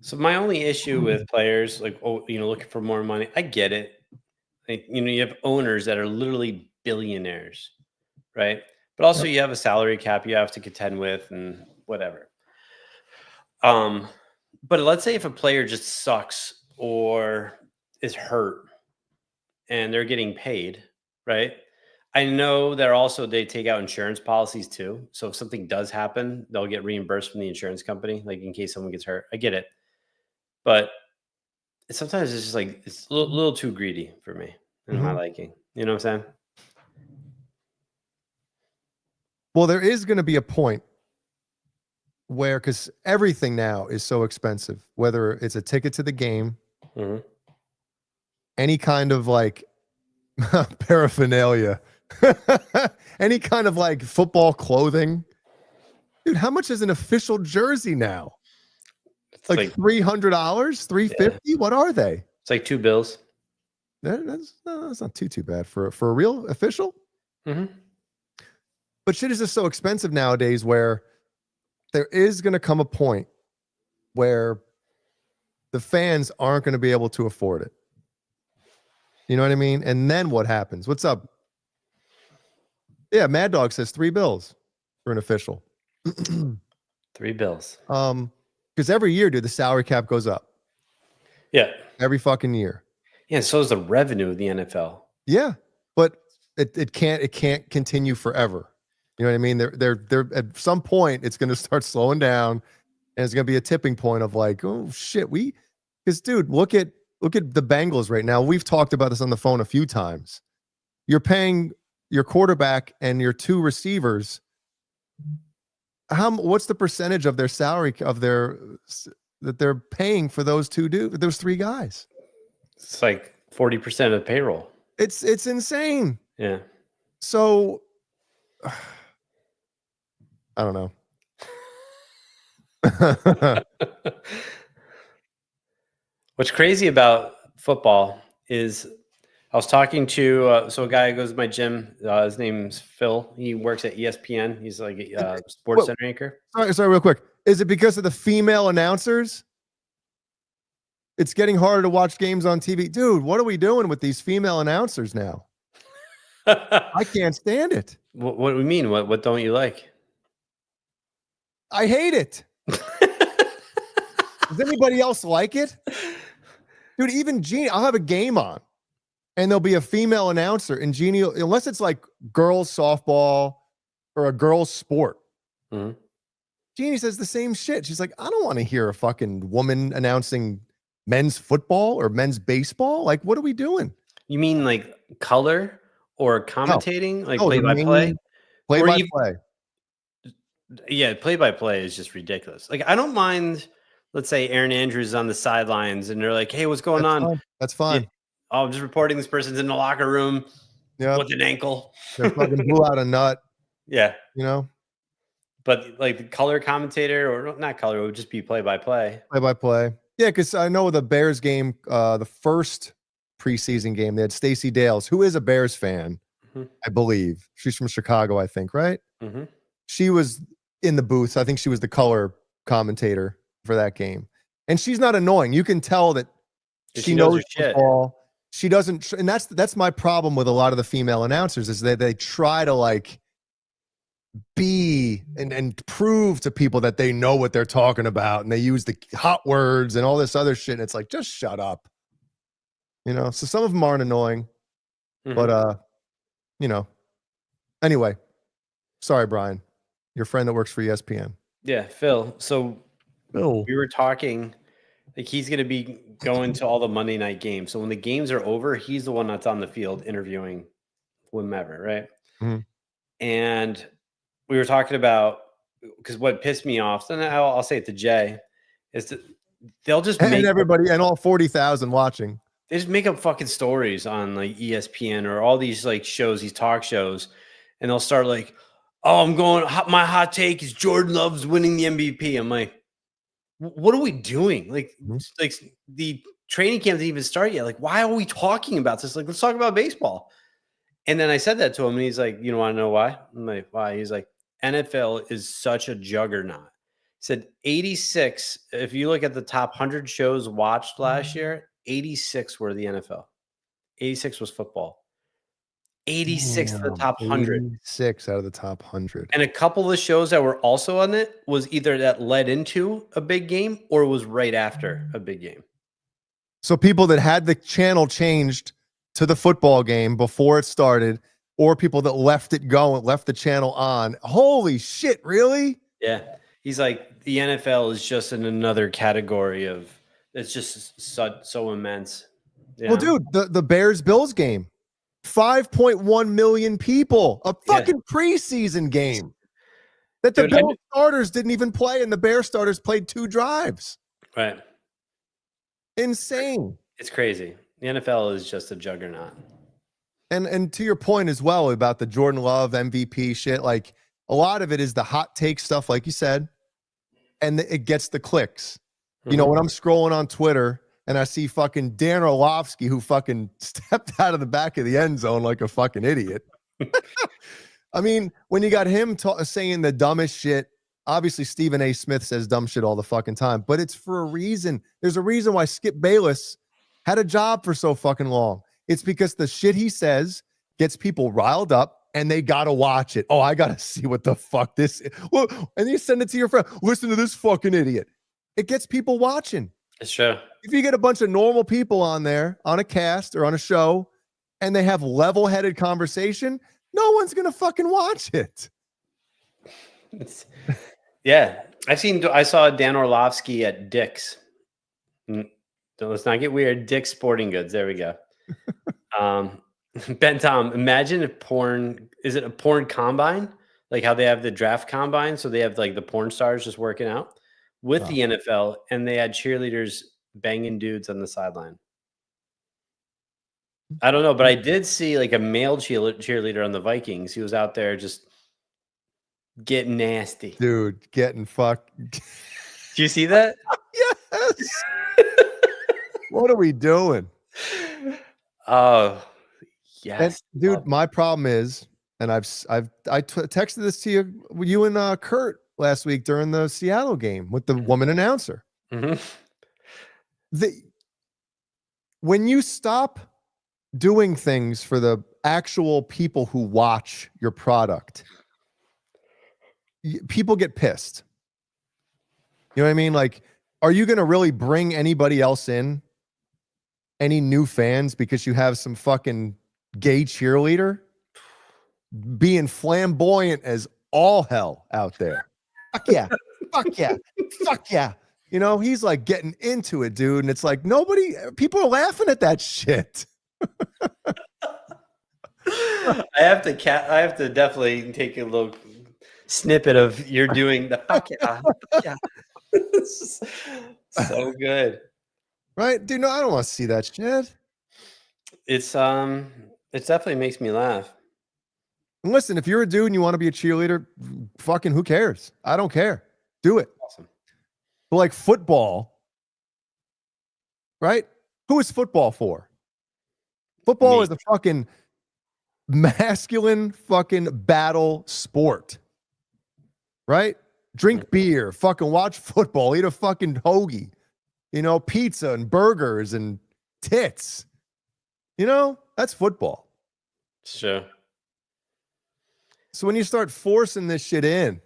So my only issue with players, looking for more money, I get it. Like, you have owners that are literally billionaires, right? But also you have a salary cap you have to contend with and whatever. But let's say if a player just sucks or is hurt and they're getting paid, right? I know they take out insurance policies too. So if something does happen, they'll get reimbursed from the insurance company, like in case someone gets hurt. I get it. But sometimes it's just like it's a little too greedy for me in my liking. You know what I'm saying? Well, there is going to be a point where, because everything now is so expensive, whether it's a ticket to the game, any kind of paraphernalia, any kind of football clothing. Dude, how much is an official jersey now? It's like $300, $350. Yeah. What are they? It's like $2. That's not too bad for a real official. But shit is just so expensive nowadays where there is going to come a point where the fans aren't going to be able to afford it. You know what I mean? And then what happens? What's up? Yeah, Mad Dog says $3 for an official. $3. Because every year, dude, the salary cap goes up. Yeah. Every fucking year. Yeah, so is the revenue of the NFL. Yeah, but it can't continue forever. You know what I mean? They're at some point it's going to start slowing down, and it's going to be a tipping point of oh shit, because dude, look at the Bengals right now. We've talked about this on the phone a few times. You're paying your quarterback and your two receivers. What's the percentage of their salary that they're paying for those those three guys? It's like 40% of the payroll. It's insane. Yeah. So I don't know. What's crazy about football is I was talking to a guy who goes to my gym. His name's Phil. He works at ESPN. He's like a sports center anchor. Sorry, real quick. Is it because of the female announcers? It's getting harder to watch games on TV. Dude, what are we doing with these female announcers now? I can't stand it. What do we mean? What don't you like? I hate it. Does anybody else like it? Dude, even Jeannie, I'll have a game on and there'll be a female announcer, and Jeannie, unless it's like girls softball or a girls sport, Jeannie says the same shit. She's like, I don't want to hear a fucking woman announcing men's football or men's baseball. What are we doing? You mean like color or commentating? Like No, play-by-play? Play-by-play. Yeah, play-by-play is just ridiculous. I don't mind, let's say Aaron Andrews is on the sidelines and they're like, hey, what's going on? That's fine. Yeah. Oh, I'm just reporting this person's in the locker room with an ankle. They fucking blew out a nut. Yeah. But the color commentator, or not color, it would just be play-by-play. Play-by-play. Yeah, because I know the Bears game, the first preseason game, they had Stacey Dales, who is a Bears fan, I believe. She's from Chicago, I think, right? She was in the booth. I think she was the color commentator for that game. And she's not annoying. You can tell that she knows football. She doesn't, and that's my problem with a lot of the female announcers, is that they try to be and prove to people that they know what they're talking about, and they use the hot words and all this other shit, and it's like, just shut up. So some of them aren't annoying, but anyway, Sorry, Brian, your friend that works for ESPN. Yeah, Phil. So Phil. we were talking, like he's going to be going to all the Monday night games. So when the games are over, he's the one that's on the field interviewing whomever, right? Mhm. And we were talking about, because what pissed me off, and I'll say it to Jay, is that they'll just And make everybody and all 40,000 watching. they just make up fucking stories on like ESPN or all these like shows, these talk shows, and they'll start like, "Oh, my hot take is Jordan Love's winning the MVP." I'm like, what are we doing? Like, like the training camp didn't even start yet. Like, why are we talking about this? Like, let's talk about baseball. And then I said that to him, and he's like, "You don't want to know why?" I'm like, "Why?" He's like, "NFL is such a juggernaut." He said 86. If you look at the top 100 shows watched last year, 86 were the NFL. 86 was football. 86 of the top 100. 86 out of the top 100. And a couple of the shows that were also on it was either that led into a big game or was right after a big game. So people that had the channel changed to the football game before it started, or people that left the channel on. Holy shit, really? Yeah. He's like, the NFL is just in another category of, it's just so immense. Yeah. Well, dude, the Bears-Bills game, 5.1 million people, a fucking preseason game that the Bills starters didn't even play, and the Bears starters played 2 drives. Right. Insane. It's crazy. The NFL is just a juggernaut. And to your point as well about the Jordan Love MVP shit, like a lot of it is the hot take stuff, like you said, and it gets the clicks. You know, when I'm scrolling on Twitter and I see fucking Dan Orlovsky who fucking stepped out of the back of the end zone like a fucking idiot. I mean, when you got him saying the dumbest shit, obviously Stephen A. Smith says dumb shit all the fucking time, but it's for a reason. There's a reason why Skip Bayless had a job for so fucking long. It's because the shit he says gets people riled up and they got to watch it. Oh, I got to see what the fuck this is. Well, and you send it to your friend. Listen to this fucking idiot. It gets people watching. It's true. If you get a bunch of normal people on there on a cast or on a show and they have level-headed conversation, no one's going to fucking watch it. Yeah. I saw Dan Orlovsky at Dick's. Let's not get weird. Dick's Sporting Goods. There we go. Ben Tom, imagine if is it a porn combine? Like how they have the draft combine. So they have like the porn stars just working out with the NFL, and they had cheerleaders banging dudes on the sideline. I don't know, but I did see like a male cheerleader on the Vikings. He was out there just getting nasty. Dude, getting fucked. Do you see that? Yes. What are we doing? Oh, yes. And, dude, my problem is, and I texted this to you and Kurt last week during the Seattle game with the woman announcer. Mm-hmm. When you stop doing things for the actual people who watch your product, people get pissed. You know what I mean? Like, are you going to really bring anybody else in? Any new fans because you have some fucking gay cheerleader being flamboyant as all hell out there? Fuck yeah. Fuck yeah. Fuck yeah. You know, he's like getting into it, dude. And it's like people are laughing at that shit. I have to definitely take a little snippet of you're doing the fuck yeah. Fuck yeah. So good. Right? Dude, no, I don't want to see that shit. It definitely makes me laugh. And listen, if you're a dude and you want to be a cheerleader, fucking who cares? I don't care. Do it. Awesome. But like football, right? Who is football for? Football is a fucking masculine fucking battle sport. Right? Drink beer, fucking watch football, eat a fucking hoagie. You know, pizza and burgers and tits. You know, that's football. Sure. So when you start forcing this shit in,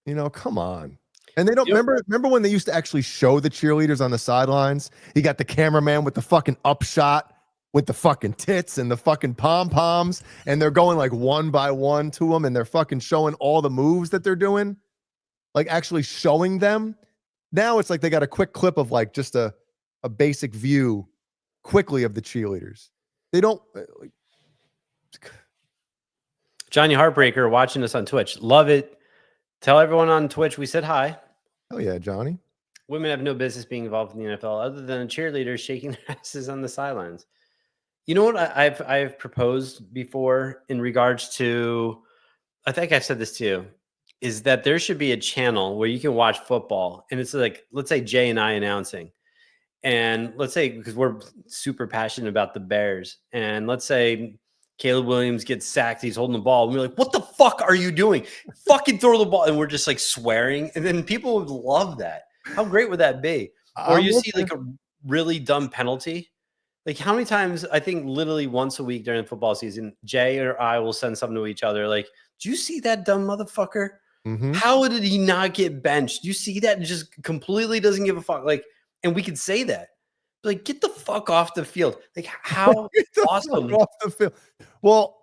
you know, come on. And they don't remember when they used to actually show the cheerleaders on the sidelines? You got the cameraman with the fucking upshot with the fucking tits and the fucking pom-poms, and they're going like one by one to them, and they're fucking showing all the moves that they're doing, like actually showing them. Now it's like they got a quick clip of like just a basic view quickly of the cheerleaders. They don't like, Johnny Heartbreaker watching us on Twitch. Love it. Tell everyone on Twitch we said hi. oh yeah, Johnny. Women have no business being involved in the NFL other than cheerleaders shaking their asses on the sidelines. You know what I've proposed before in regards to, I think I've said this too, is that there should be a channel where you can watch football, and it's like, let's say Jay and I announcing, and let's say, because we're super passionate about the Bears, and let's say Caleb Williams gets sacked, he's holding the ball, and we're like, what the fuck are you doing? Fucking throw the ball. And we're just like swearing, and then people would love that. How great would that be? Or you see like a really dumb penalty. Like how many times, I think literally once a week during the football season, Jay or I will send something to each other like, do you see that dumb motherfucker? Mm-hmm. How did he not get benched? Do you see that? It just completely doesn't give a fuck. Like, and we could say that. Like, get the fuck off the field. Like, how awesome. Off the field. Well,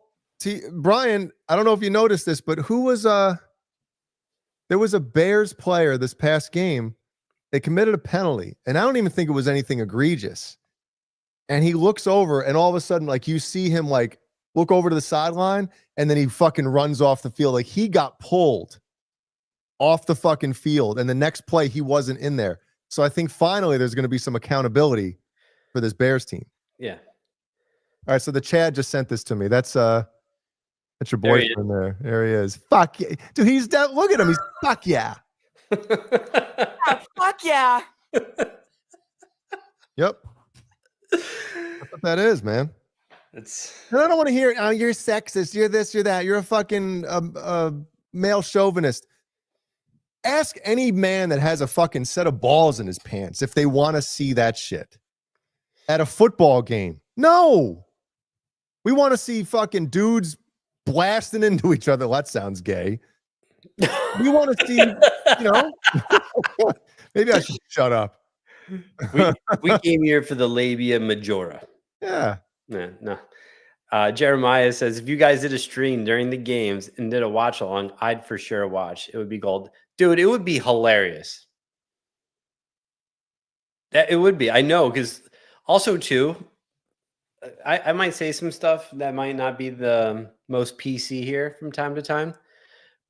Brian, I don't know if you noticed this, but who was there was a Bears player this past game. They committed a penalty, and I don't even think it was anything egregious. And he looks over, and all of a sudden, like you see him like look over to the sideline, and then he fucking runs off the field. Like he got pulled off the fucking field, and the next play he wasn't in there. So I think finally there's going to be some accountability for this Bears team. Yeah. All right, so the Chad just sent this to me. That's your boyfriend there. There he is. Fuck yeah. Dude, he's dead. Look at him. He's fuck yeah. Fuck yeah. Yep. That's what that is, man. It's And I don't want to hear you're sexist, you're this, you're that, you're a fucking male chauvinist. Ask any man that has a fucking set of balls in his pants if they want to see that shit at a football game. No. We want to see fucking dudes blasting into each other. That sounds gay. We want to see, you know. Maybe I should shut up. we came here for the labia majora. Yeah. No. Jeremiah says, if you guys did a stream during the games and did a watch along, I'd for sure watch. It would be gold. Dude, it would be hilarious. That it would be. I know, because also too, I might say some stuff that might not be the most PC here from time to time,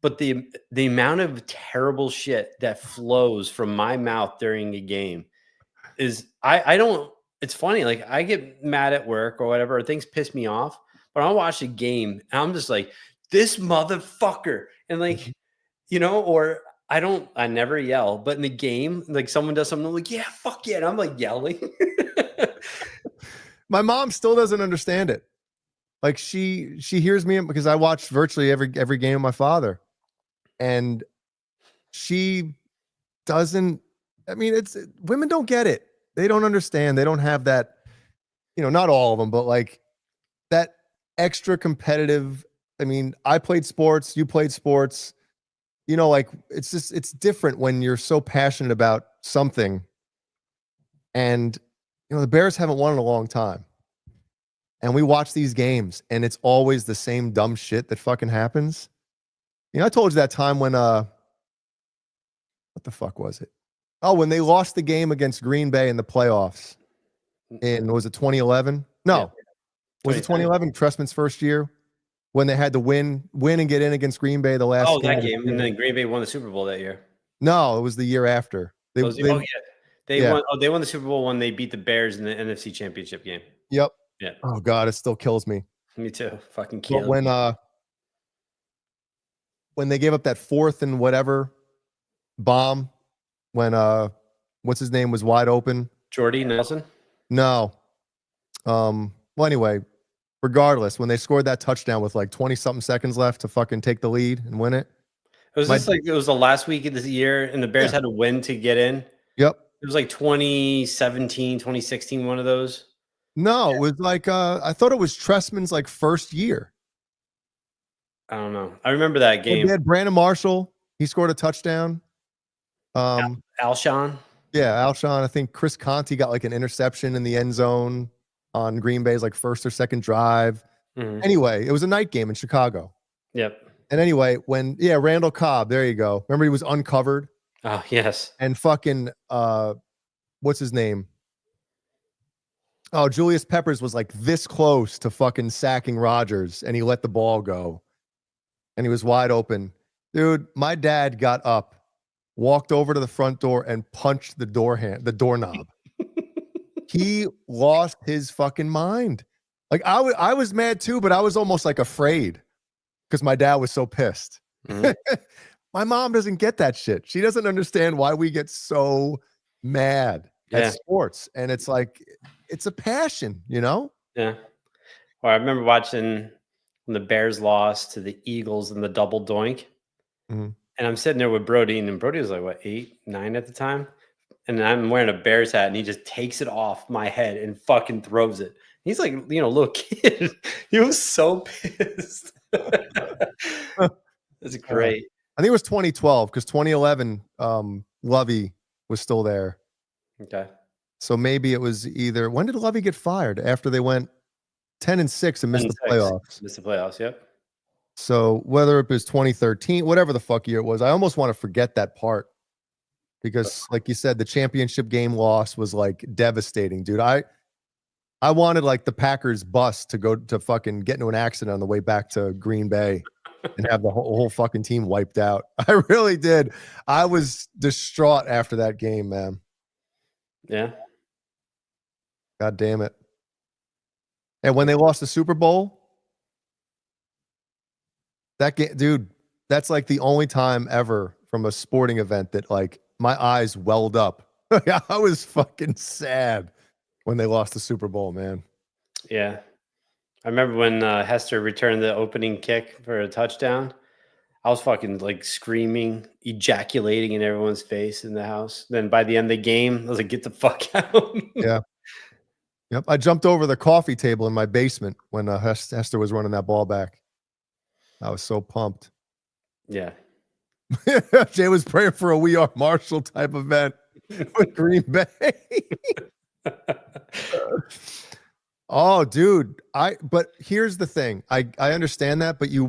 but the amount of terrible shit that flows from my mouth during a game is I don't. It's funny. Like I get mad at work or whatever, or things piss me off, but I'll watch a game and I'm just like, this motherfucker, and like, you know, or I never yell, but in the game, like someone does something, I'm like, yeah, fuck yeah, and I'm like yelling. My mom still doesn't understand it. Like she hears me because I watch virtually every game of my father, and she doesn't. I mean, women don't get it. They don't understand. They don't have that. You know, not all of them, but like that extra competitive. I mean, I played sports. You played sports. You know, like it's different when you're so passionate about something, and you know, the Bears haven't won in a long time. And we watch these games and it's always the same dumb shit that fucking happens. You know, I told you that time when what the fuck was it? Oh, when they lost the game against Green Bay in the playoffs was it 2011? No. Yeah. Was it 2011? Tressman's first year when they had to win and get in against Green Bay the last game. Oh, that game. And then Green Bay won the Super Bowl that year. No, it was the year after. They won the Super Bowl when they beat the Bears in the NFC Championship game. Yep. Yeah. Oh God, it still kills me. Me too. Fucking But kill. when they gave up that fourth and whatever bomb, when what's his name was wide open. Jordy Nelson? No. Well, anyway, regardless, when they scored that touchdown with like 20 something seconds left to fucking take the lead and win it. It was just like it was the last week of the year, and the Bears had to win to get in. Yep. It was like 2017, 2016, one of those. No, it was like I thought it was Tressman's like first year. I don't know. I remember that game. They had Brandon Marshall. He scored a touchdown. Alshon. Yeah, Alshon. I think Chris Conti got like an interception in the end zone. on Green Bay's like first or second drive. Mhm. Anyway, it was a night game in Chicago. Yep. And anyway, Randall Cobb, there you go. Remember he was uncovered Oh, yes. and fucking what's his name? Oh, Julius Peppers was like this close to fucking sacking Rodgers, and he let the ball go. And he was wide open. Dude, my dad got up, walked over to the front door, and punched the doorknob. He lost his fucking mind. Like I was mad too, but I was almost like afraid because my dad was so pissed. Mhm. My mom doesn't get that shit. She doesn't understand why we get so mad Yeah. at sports. And it's like, it's a passion, you know? Yeah. Well, I remember watching when the Bears lost to the Eagles in the double doink. Mhm. And I'm sitting there with Brody, and Brody was like, what, 8, 9 at the time? And I'm wearing a Bears hat, and he just takes it off my head and fucking throws it. He's like, little kid. He was so pissed. That's great. I think it was 2012 because 2011, Lovey was still there. Okay. So maybe it was either when did Lovey get fired? After they went 10-6 and missed the 10-6. playoffs. Missed the playoffs, yep. So whether it was 2013, whatever the fuck year it was, I almost want to forget that part because, like you said, the championship game loss was like devastating, dude. I wanted like the Packers bus to go to fucking get into an accident on the way back to Green Bay and have the whole fucking team wiped out. I really did. I was distraught after that game, man. Yeah. God damn it. And when they lost the Super Bowl, that game, dude, that's like the only time ever from a sporting event that like my eyes welled up. I was fucking sad when they lost the Super Bowl, man. Yeah. I remember when Hester returned the opening kick for a touchdown. I was fucking like screaming, ejaculating in everyone's face in the house. Then by the end of the game, I was like, get the fuck out. Yeah. Yep. I jumped over the coffee table in my basement when Hester was running that ball back. I was so pumped. Yeah. Jay was praying for a We Are Marshall type event with Green Bay. Oh, dude. But here's the thing. I understand that, but you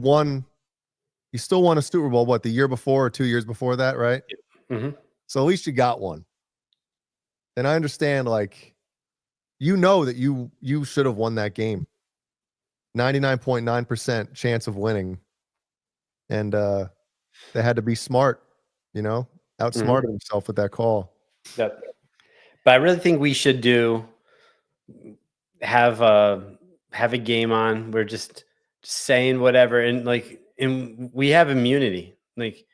still won a Super Bowl, what, the year before or 2 years before that, right? Mm-hmm. So at least you got one. And I understand, like, that you should have won that game. 99.9% chance of winning. And they had to be smart, outsmarted himself with that call. Yep. But I really think we should have a game on. We're just saying whatever, and we have immunity. Like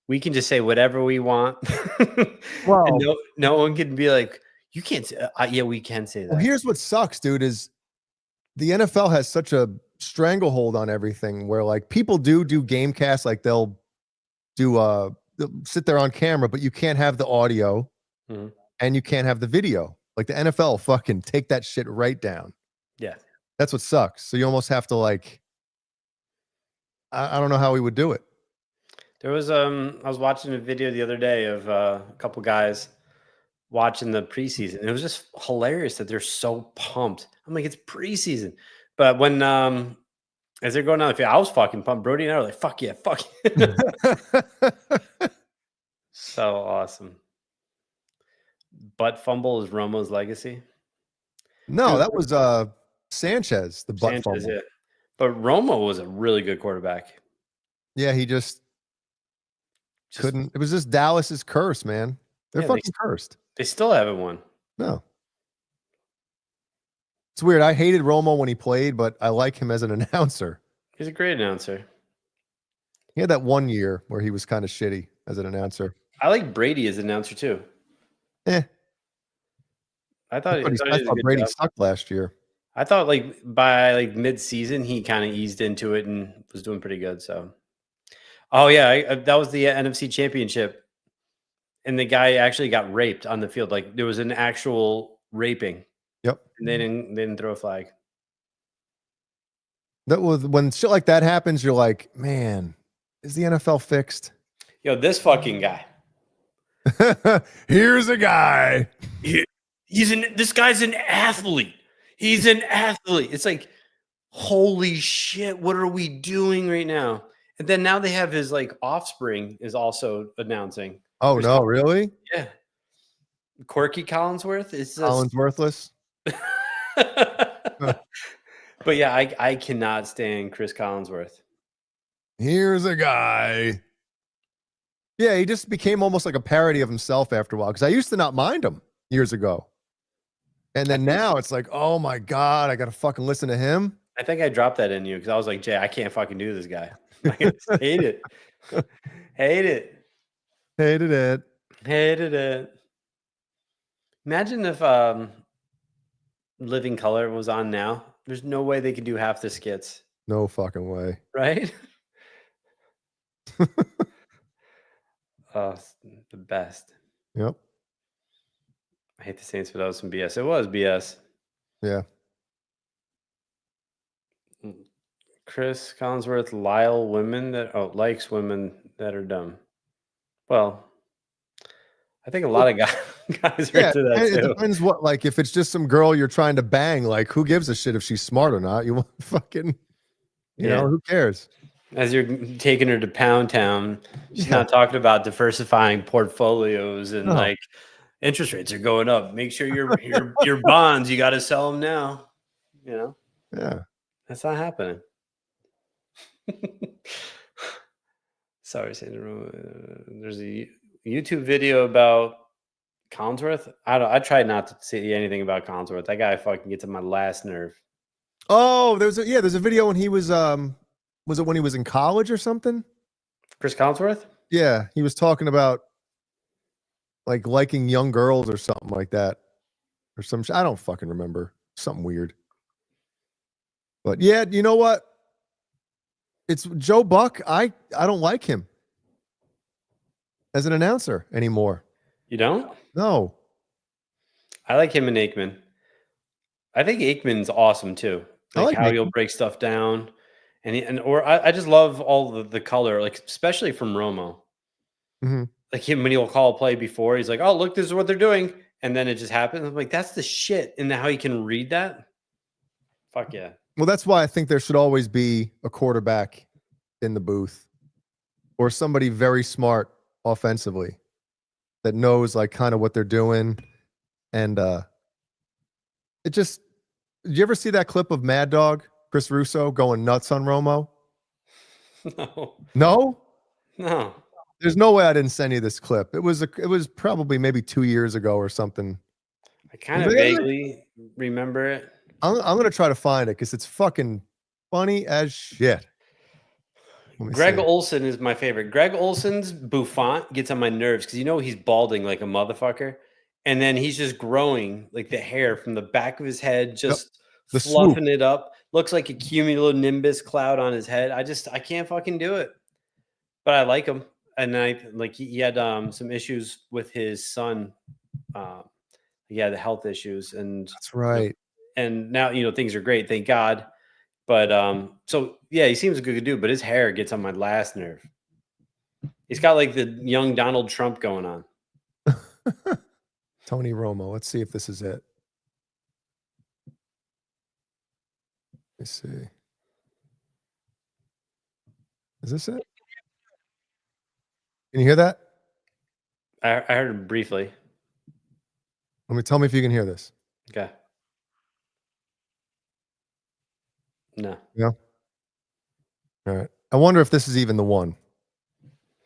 we can just say whatever we want. Well, and no one can be like, you can't say. Yeah, we can say that. Well, here's what sucks, dude, is the NFL has such a stranglehold on everything where like people do game casts, like they'll sit there on camera, but you can't have the audio and you can't have the video. Like the NFL fucking take that shit right down. Yeah. That's what sucks. So you almost have to like, I don't know how we would do it. There was I was watching a video the other day of a couple guys watching the preseason. It was just hilarious that they're so pumped. I'm like, it's preseason. But when as they're going down the field, I was fucking pumped. Brody and I were like, fuck yeah, fuck yeah. So awesome. Butt fumble is Romo's legacy. No, that was Sanchez, the butt fumble. Yeah. But Romo was a really good quarterback. Yeah, he just couldn't. It was just Dallas's curse, man. They're fucking cursed. They still haven't won. No. It's weird. I hated Romo when he played, but I like him as an announcer. He's a great announcer. He had that 1 year where he was kind of shitty as an announcer. I like Brady as an announcer too. I thought Brady sucked last year. I thought by mid-season he kind of eased into it and was doing pretty good. So, oh yeah, that was the NFC Championship, and the guy actually got raped on the field. Like there was an actual raping. Yep. And they didn't throw a flag. That was when shit like that happens. You're like, man, is the NFL fixed? Yo, this fucking guy. Here's a guy. This guy's an athlete. He's an athlete. It's like, holy shit, what are we doing right now? And then now they have his like offspring is also announcing. Oh Chris no, really? Yeah. Corky Collinsworth is just Colin's worthless. But yeah, I cannot stand Chris Collinsworth. Here's a guy. Yeah, he just became almost like a parody of himself after a while. Because I used to not mind him years ago. And then now it's like, oh my God, I gotta fucking listen to him. I think I dropped that in you because I was like, Jay, I can't fucking do this guy. I just hate it. Hate it. Hated it. Hated it. Imagine if Living Color was on now. There's no way they could do half the skits, No fucking way. right? Oh, it's the best. Yep. I hate the Saints, but that was some BS. It was BS. Yeah. Chris Collinsworth, Lyle likes women that are dumb. Well, I think a lot of guys are Yeah, into that it too. depends what, like, if it's just some girl you're trying to bang, like, who gives a shit if she's smart or not? You want fucking, you know, who cares? As you're taking her to Pound Town, she's not talking about diversifying portfolios and like interest rates are going up. Make sure your bonds, you got to sell them now. You know, Yeah. that's not happening. Sorry, there's a YouTube video about Collinsworth. I tried not to see anything about Collinsworth. That guy fucking gets on my last nerve. Oh, there's a video when he was it when he was in college or something? Chris Collinsworth? Yeah, he was talking about like liking young girls or something like that. Or some I don't fucking remember. Something weird. But yeah, you know what? It's Joe Buck. I don't like him as an announcer anymore. You don't? No. I like him and Aikman. I think Aikman's awesome too. I Like like how Aikman. he'll break stuff down. I just love all the color, like especially from Romo. Mhm. Like him when he'll call a play before, he's like, "Oh, look, this is what they're doing," and then it just happens. I'm like, "That's the shit!" And how he can read that. Fuck yeah! Well, that's why I think there should always be a quarterback in the booth or somebody very smart offensively that knows like kind of what they're doing. And it just, did you ever see that clip of Mad Dog, Chris Russo, going nuts on Romo? No, No? no. There's no way I didn't send you this clip. It was probably maybe 2 years ago or something. I kind of vaguely remember it. I'm gonna try to find it because it's fucking funny as shit. Greg Olson is my favorite. Greg Olson's bouffant gets on my nerves because he's balding like a motherfucker, and then he's just growing like the hair from the back of his head, just The fluffing swoop. it up. Looks like a cumulonimbus cloud on his head. I can't fucking do it, but I like him. And he had some issues with his son. He had health issues, and That's right. and now things are great, thank God. But so yeah, he seems a good dude, but his hair gets on my last nerve. He's got like the young Donald Trump going on. Tony Romo. Let's see if this is it. Let's see. Is this it? Can you hear that? I heard him briefly. Tell me if you can hear this. Okay. No. Yeah. All right. I wonder if this is even the one.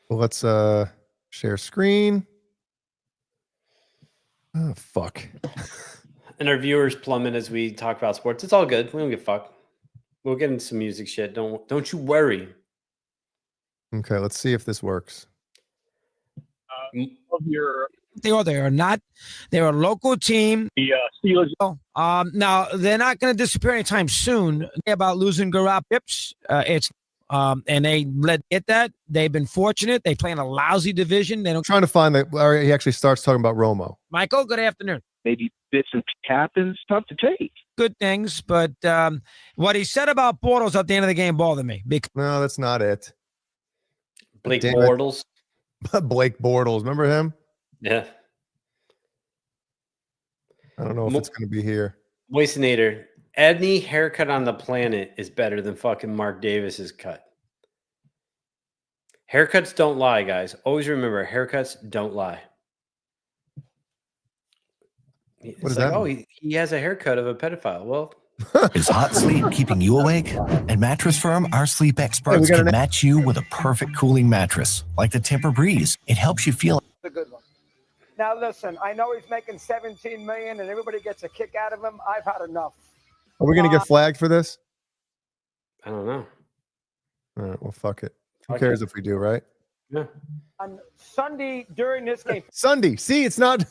Well, let's share screen. Oh, fuck. And our viewers plummet as we talk about sports. It's all good. We don't give a fuck. We'll get into some music shit. Don't you worry. Okay, let's see if this works. They are not. They're a local team. The Steelers. Now they're not going to disappear anytime soon. About losing Garab Pips, and they get that. They've been fortunate. They play in a lousy division. They don't. Trying to find that where he actually starts talking about Romo. Michael, good afternoon. Maybe bits and happens. Tough to take. Good things, but what he said about Bortles at the end of the game bothered me. No, that's not it. Blake Damn it. Bortles. Blake Bortles. Remember him? Yeah. I don't know if it's going to be here. Moistinator. Any haircut on the planet is better than fucking Mark Davis's cut. Haircuts don't lie, guys. Always remember, haircuts don't lie. It's does like, that oh, mean? he has a haircut of a pedophile. Well, Is hot sleep keeping you awake? At Mattress Firm, our sleep experts got can an- match you with a perfect cooling mattress, like the Tempur Breeze. It helps you feel A good one. Now listen, I know he's making 17 million and everybody gets a kick out of him. I've had enough. Are we gonna get flagged for this? I don't know. All right, well, fuck it. Who Fuck cares it. if we do, right? Yeah. On Sunday during this game, Sunday. See, it's not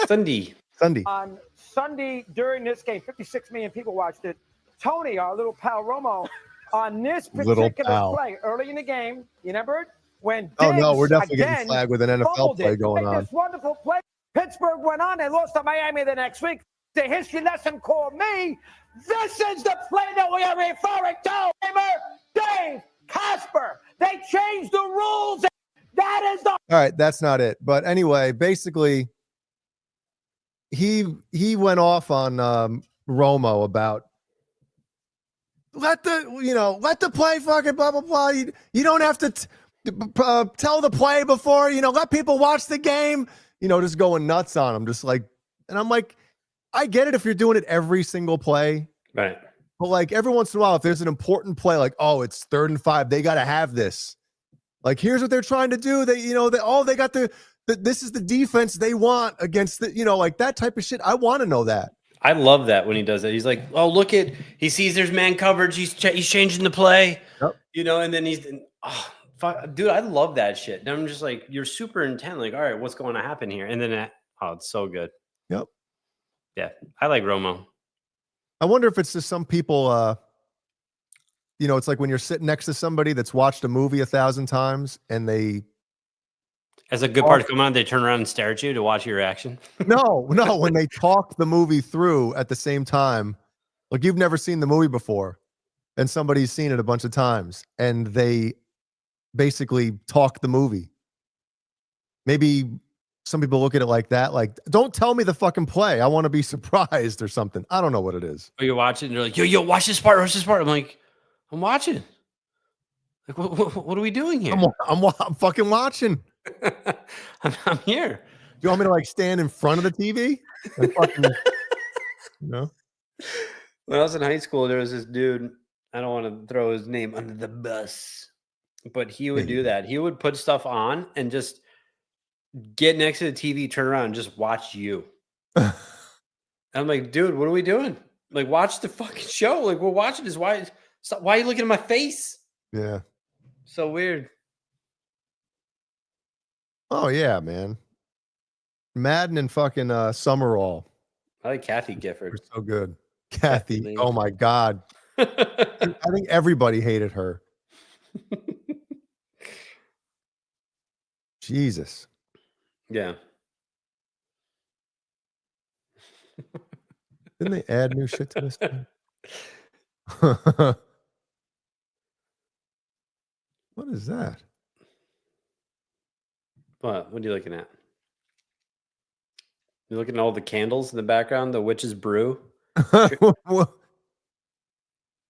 Sunday. Sunday. on Sunday during this game, 56 million people watched it. Tony, our little pal Romo, on this Little particular pal. play early in the game, you remember it? When Oh no, Diggs we're definitely again getting flagged with an NFL fumbled play it, going made on. This wonderful play. Pittsburgh went on. They lost to Miami the next week. The history lesson called me. This is the play that we are referring to. Dave Casper. They changed the rules. That is the All right, that's not it. But anyway, basically, he went off on Romo about let the play fucking blah blah blah. You don't have to tell the play before. Let people watch the game. Just going nuts on him, just like, and I'm like, I get it if you're doing it every single play, Right. but like every once in a while, if there's an important play, like, oh, it's 3rd and 5, they got to have this. Like, here's what they're trying to do. They got this is the defense they want against the, like that type of shit. I want to know that. I love that when he does that. He's like, oh, look at, he sees there's man coverage. He's changing the play, Yep. and then fuck, dude, I love that shit. And I'm just like, you're super intent. Like, all right, what's going to happen here? And then, it's so good. Yep. Yeah. I like Romo. I wonder if it's just some people, it's like when you're sitting next to somebody that's watched a movie 1,000 times and they, As a good part come on, they turn around and stare at you to watch your reaction. no, when they talk the movie through at the same time, like you've never seen the movie before and somebody's seen it a bunch of times and they basically talk the movie. Maybe some people look at it like that, like, don't tell me the fucking play. I want to be surprised or something. I don't know what it is. Or you're watching and you're like, yo, watch this part. I'm like, I'm watching. Like, what are we doing here? I'm fucking watching. I'm here. Do you want me to like stand in front of the TV? And fucking, When I was in high school, there was this dude. I don't want to throw his name under the bus, but he would do that. He would put stuff on and just get next to the TV, turn around, and just watch you. I'm like, dude, what are we doing? Like, watch the fucking show. Like, we're watching this. Why are you looking at my face? Yeah. So weird. Oh yeah, man. Madden and fucking Summerall. I like Kathy They're Gifford. so good. Kathy. Lee. Oh my God. I think everybody hated her. Jesus. Yeah. Didn't they add new shit to this thing? What is that? What are you looking at? You're looking at all the candles in the background, the witch's brew.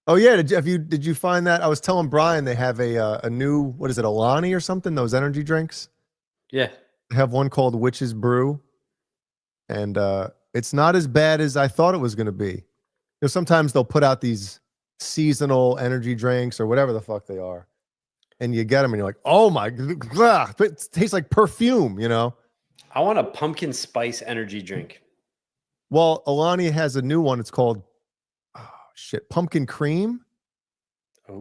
Oh yeah, did you find that? I was telling Brian they have a new, what is it, Alani or something? Those energy drinks. Yeah. They have one called Witch's Brew, and it's not as bad as I thought it was going to be. Sometimes they'll put out these seasonal energy drinks or whatever the fuck they are, and you get them and you're like, oh my God, it tastes like perfume, I want a pumpkin spice energy drink. Well, Alani has a new one. It's called pumpkin cream.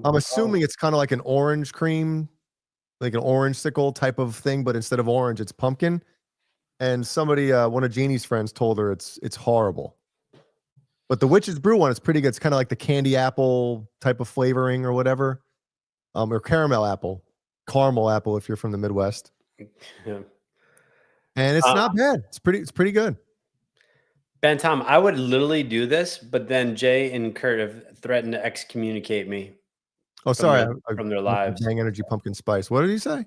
I'm assuming it's kind of like an orange cream, like an orange sickle type of thing, but instead of orange, it's pumpkin. And somebody, one of Jeannie's friends, told her it's horrible. But the Witch's Brew one is pretty good. It's kind of like the candy apple type of flavoring or whatever, or caramel apple if you're from the Midwest. Yeah. And it's not bad. It's pretty good. Ben Tom, I would literally do this, but then Jay and Kurt have threatened to excommunicate me. Oh, sorry. From their lives. Bang Energy Pumpkin Spice. What did he say?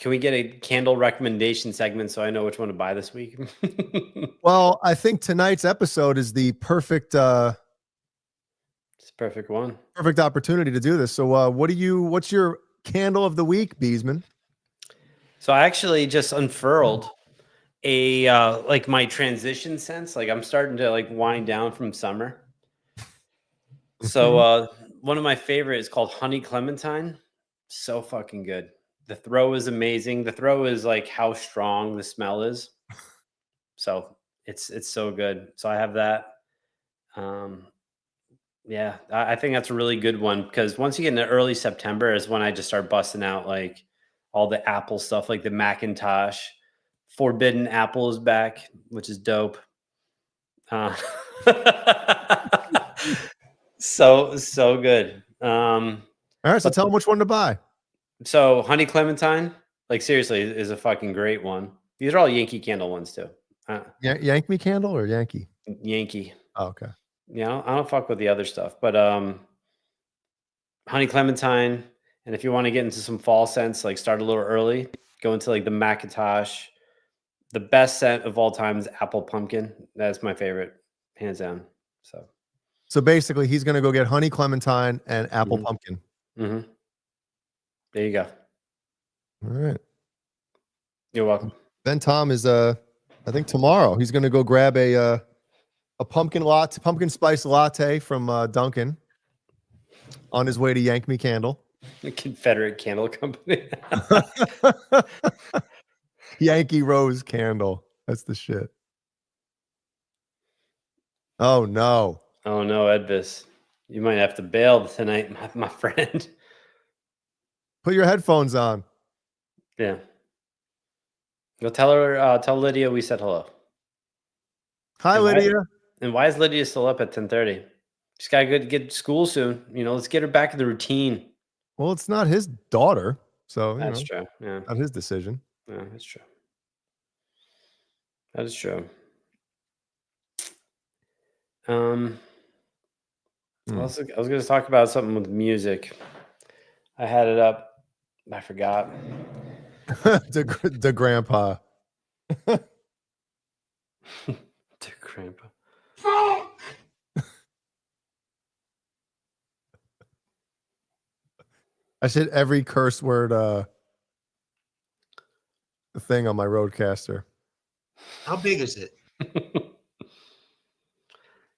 Can we get a candle recommendation segment so I know which one to buy this week? Well, I think tonight's episode is the perfect It's a perfect one. perfect opportunity to do this. So what's your candle of the week, Beesman? So I actually just unfurled a like my transition sense. Like I'm starting to like wind down from summer. So one of my favorite is called Honey Clementine. So fucking good. The throw is amazing. The throw is like how strong the smell is. So it's so good. So I have that. Yeah, I think that's a really good one because once you get into early September is when I just start busting out like all the Apple stuff, like the Macintosh. Forbidden Apple is back, which is dope. So good. All right, so tell them which one to buy. So Honey Clementine, like seriously, is a fucking great one. These are all Yankee Candle ones too. Yank Me Candle or Yankee? Yankee. Oh, okay. Yeah, I don't fuck with the other stuff, but Honey Clementine, and if you want to get into some fall scents, like start a little early, go into like the Macintosh. The best scent of all time is Apple Pumpkin. That's my favorite, hands down. So basically, he's going to go get Honey Clementine and Apple Pumpkin. Mm-hmm. There you go. All right. You're welcome. Then Tom is I think tomorrow he's going to go grab a pumpkin spice latte from Dunkin' on his way to Yank Me Candle. The Confederate Candle Company. Yankee Rose Candle. That's the shit. Oh no. Oh no, Edvis. You might have to bail tonight, my friend. Put your headphones on. Yeah. Go tell her, tell Lydia we said hello. Hi, Lydia. And why is Lydia still up at 10:30? She's got to get to school soon. You know, let's get her back in the routine. Well, it's not his daughter, so That's true. Yeah. not his decision. Yeah, that's true. That is true. I was going to talk about something with music. I had it up. I forgot. the grandpa. The grandpa. I said every curse word thing on my roadcaster. How big is it?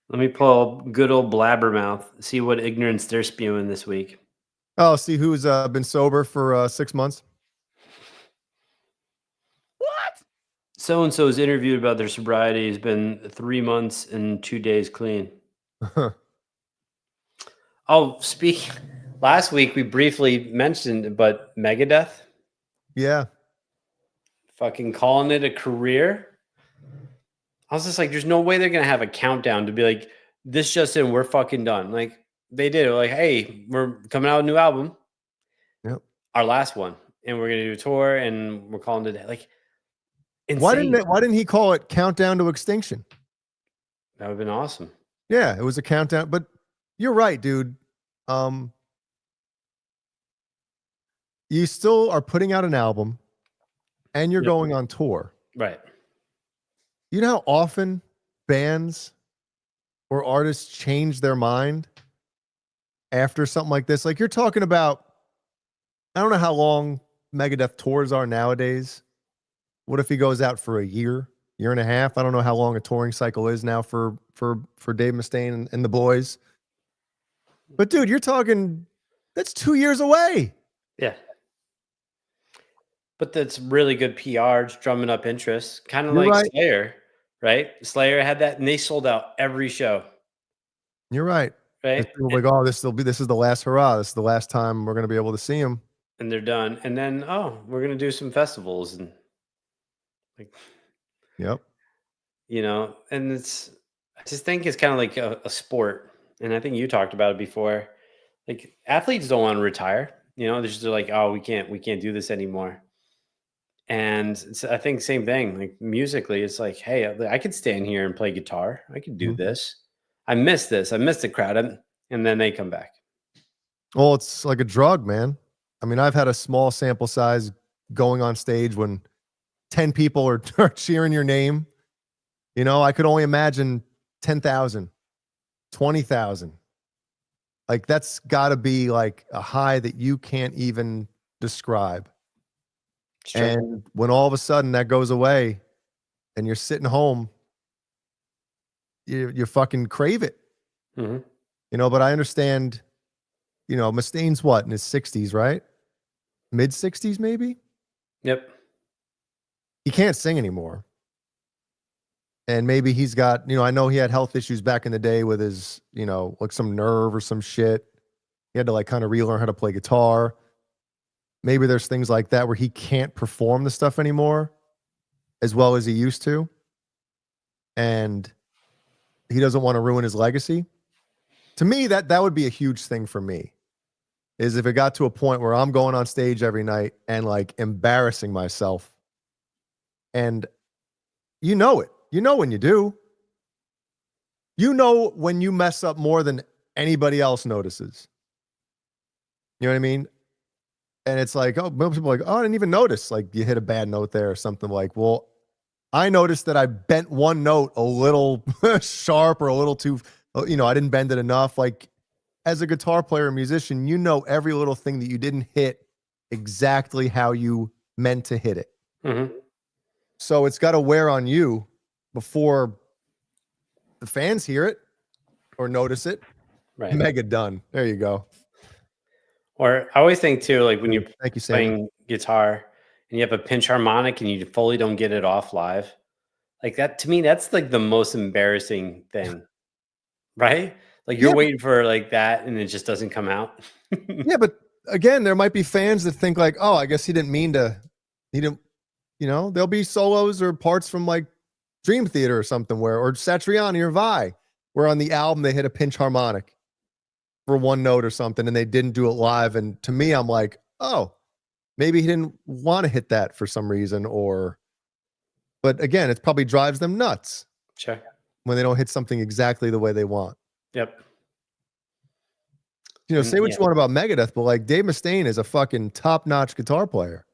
Let me pull good old blabbermouth, see what ignorance they're spewing this week. Oh, see who's been sober for 6 months? What? So-and-so is interviewed about their sobriety has been 3 months and 2 days clean. Oh, last week we briefly mentioned, but Megadeth. Yeah. Fucking calling it a career. I was just like, there's no way they're going to have a countdown to be like, this just in, we're fucking done. Like, they did it. Like, hey, we're coming out with a new album. Yep. Our last one. And we're going to do a tour and we're calling it like, insane. Why didn't he call it Countdown to Extinction? That would have been awesome. Yeah, it was a countdown. But you're right, dude. You still are putting out an album and you're going on tour. Right. You know how often bands or artists change their mind after something like this? Like you're talking about, I don't know how long Megadeth tours are nowadays. What if he goes out for a year and a half? I don't know how long a touring cycle is now for Dave Mustaine and the boys. But dude, you're talking, that's 2 years away. Yeah. But that's really good PR, it's drumming up interest. Kind of like right. Slayer, right? Slayer had that and they sold out every show. You're right. Right. Like, oh, this is the last hurrah. This is the last time we're going to be able to see him. And they're done. And then, oh, we're going to do some festivals and like, yep. You know, and I just think it's kind of like a sport. And I think you talked about it before. Like athletes don't want to retire. You know, they're just like, oh, we can't do this anymore. And I think same thing, like musically, it's like, hey, I could stand here and play guitar. I could do this. I miss this. I miss the crowd. And then they come back. Well, it's like a drug, man. I mean, I've had a small sample size going on stage when 10 people are cheering your name. You know, I could only imagine 10,000, 20,000. Like that's got to be like a high that you can't even describe. And when all of a sudden that goes away and you're sitting home, you fucking crave it. Mm-hmm. You know, but I understand, you know, Mustaine's what, in his 60s, right? Mid 60s, maybe? Yep. He can't sing anymore. And maybe he's got, you know, I know he had health issues back in the day with his, you know, like some nerve or some shit. He had to like kind of relearn how to play guitar. Maybe there's things like that where he can't perform the stuff anymore as well as he used to. And he doesn't want to ruin his legacy. To me, that would be a huge thing for me. Is if it got to a point where I'm going on stage every night and like embarrassing myself. And you know it. You know when you do. You know when you mess up more than anybody else notices. You know what I mean? And it's like, oh, most people are like, oh, I didn't even notice. Like you hit a bad note there or something. Like, well, I noticed that I bent one note a little sharp or a little too, you know, I didn't bend it enough. Like as a guitar player and musician, you know every little thing that you didn't hit exactly how you meant to hit it. Mm-hmm. So it's got to wear on you before the fans hear it or notice it. Right. Mega done. There you go. Or I always think too, like when you're Thank you, Sammy. playing guitar and you have a pinch harmonic and you fully don't get it off live, like that to me, that's like the most embarrassing thing, right? Like you're waiting for like that and it just doesn't come out. Yeah, but again, there might be fans that think like, oh, I guess he didn't mean to. He didn't. You know, there'll be solos or parts from like Dream Theater or something or Satriani or Vi, where on the album they hit a pinch harmonic for one note or something and they didn't do it live. And to me, I'm like, oh, maybe he didn't want to hit that for some reason but again, it probably drives them nuts. Sure. When they don't hit something exactly the way they want. Yep. You know, say what you want about Megadeth, but like Dave Mustaine is a fucking top-notch guitar player.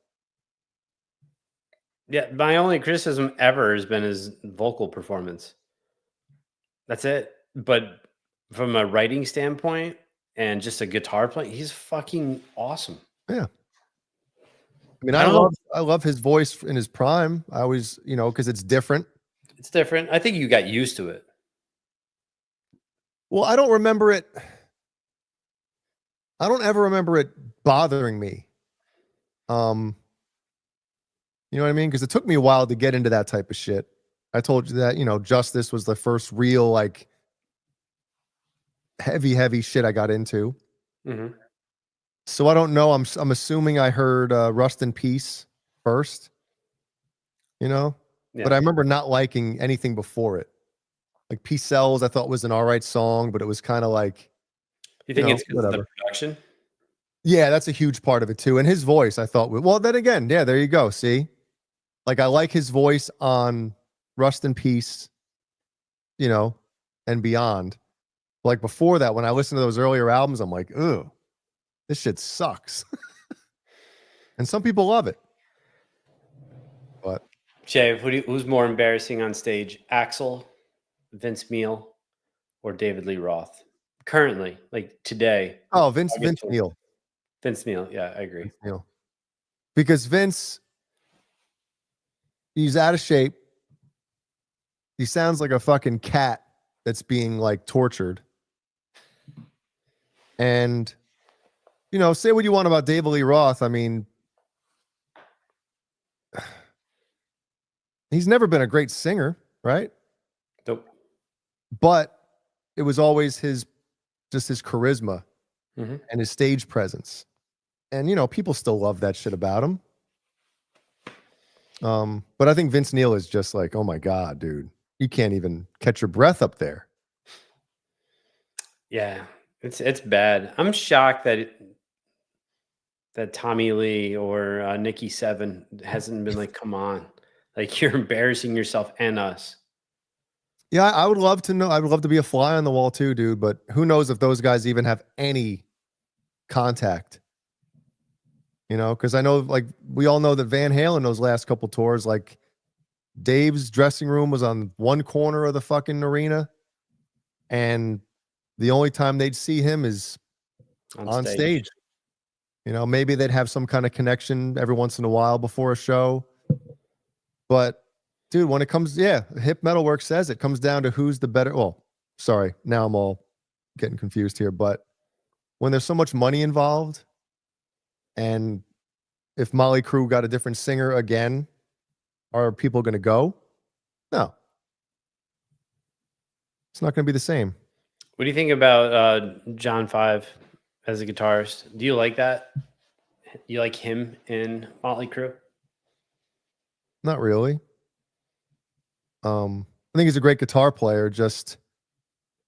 Yeah, my only criticism ever has been his vocal performance. That's it. But from a writing standpoint and just a guitar play, he's fucking awesome. Yeah. I mean, I love his voice in his prime. I always, you know, because it's different. It's different. I think you got used to it. Well, I don't remember it. I don't ever remember it bothering me. You know what I mean? Because it took me a while to get into that type of shit. I told you that, you know, Justice was the first real, like, heavy shit I got into. Mm-hmm. So I don't know. I'm assuming I heard Rust in Peace first, you know? Yeah. But I remember not liking anything before it. Like Peace Sells, I thought was an all right song, but it was kind of like, You think it's because of the production? Yeah, that's a huge part of it too. And his voice, I thought, well, then again, yeah, there you go. See? Like I like his voice on Rust in Peace, you know, and beyond. Like before that, when I listened to those earlier albums, I'm like, ugh, this shit sucks. And some people love it. But Jay, who's more embarrassing on stage? Axel, Vince Neil, or David Lee Roth? Currently, like today. Oh, Vince Neil. Vince Neil, yeah, I agree. Vince Neil. Because Vince, he's out of shape. He sounds like a fucking cat that's being like tortured. And, you know, say what you want about David Lee Roth. I mean, he's never been a great singer, right? Nope. But it was always his charisma and his stage presence. And, you know, people still love that shit about him. But I think Vince Neil is just like, oh my God, dude, you can't even catch your breath up there. Yeah, it's bad. I'm shocked that Tommy Lee or Nikki Seven hasn't been like, come on, like you're embarrassing yourself and us. Yeah, I would love to know. I would love to be a fly on the wall too, dude. But who knows if those guys even have any contact. You know, because I know, like, we all know that Van Halen, those last couple tours, like, Dave's dressing room was on one corner of the fucking arena, and the only time they'd see him is on stage. You know, maybe they'd have some kind of connection every once in a while before a show. But, dude, when it comes, Hip Metalwork says it comes down to who's the better. Well, sorry, now I'm all getting confused here. But when there's so much money involved, and if Molly Crew got a different singer again, are people going to go? No. It's not going to be the same. What do you think about John 5 as a guitarist? Do you like that? You like him in Motley Crue? Not really. I think he's a great guitar player. Just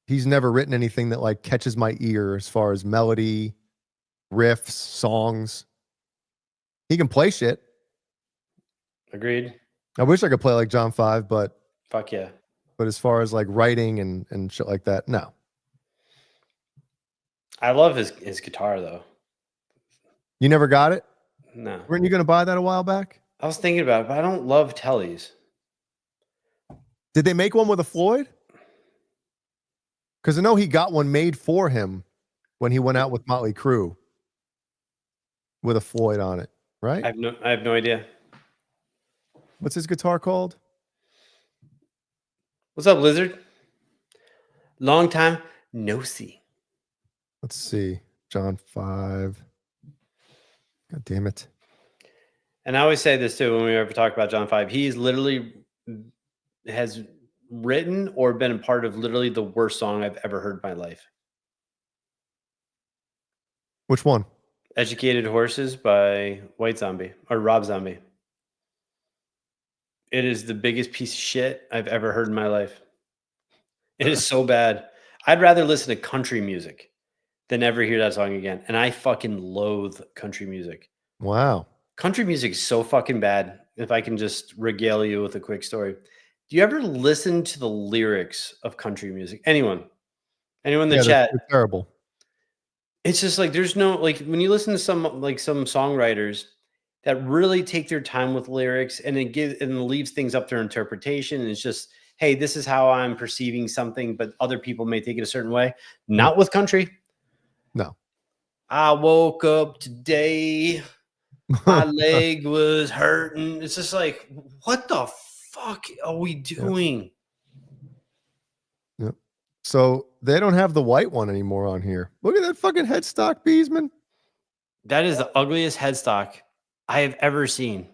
he's never written anything that like catches my ear as far as melody, riffs, songs. He can play shit. Agreed. I wish I could play like John 5, but fuck yeah. But as far as like writing and shit like that, no. I love his guitar though. You never got it? No. Weren't you going to buy that a while back? I was thinking about it, but I don't love Tellys. Did they make one with a Floyd? Because I know he got one made for him when he went out with Motley Crue with a Floyd on it, right? I have no idea. What's his guitar called? What's up, Lizard? Long time no see. Let's see. John 5. God damn it. And I always say this too when we ever talk about John 5. He's literally has written or been a part of literally the worst song I've ever heard in my life. Which one? Educated Horses by White Zombie or Rob Zombie. It is the biggest piece of shit I've ever heard in my life. It is so bad. I'd rather listen to country music than ever hear that song again. And I fucking loathe country music. Wow. Country music is so fucking bad. If I can just regale you with a quick story. Do you ever listen to the lyrics of country music? Anyone in the chat? They're terrible. It's just like there's no like when you listen to some songwriters that really take their time with lyrics and it leaves things up to their interpretation. And it's just, hey, this is how I'm perceiving something, but other people may take it a certain way. Not with country. No. I woke up today. My leg was hurting. It's just like, what the fuck are we doing? Yep. So they don't have the white one anymore on here. Look at that fucking headstock, Beesman. That is the ugliest headstock I have ever seen.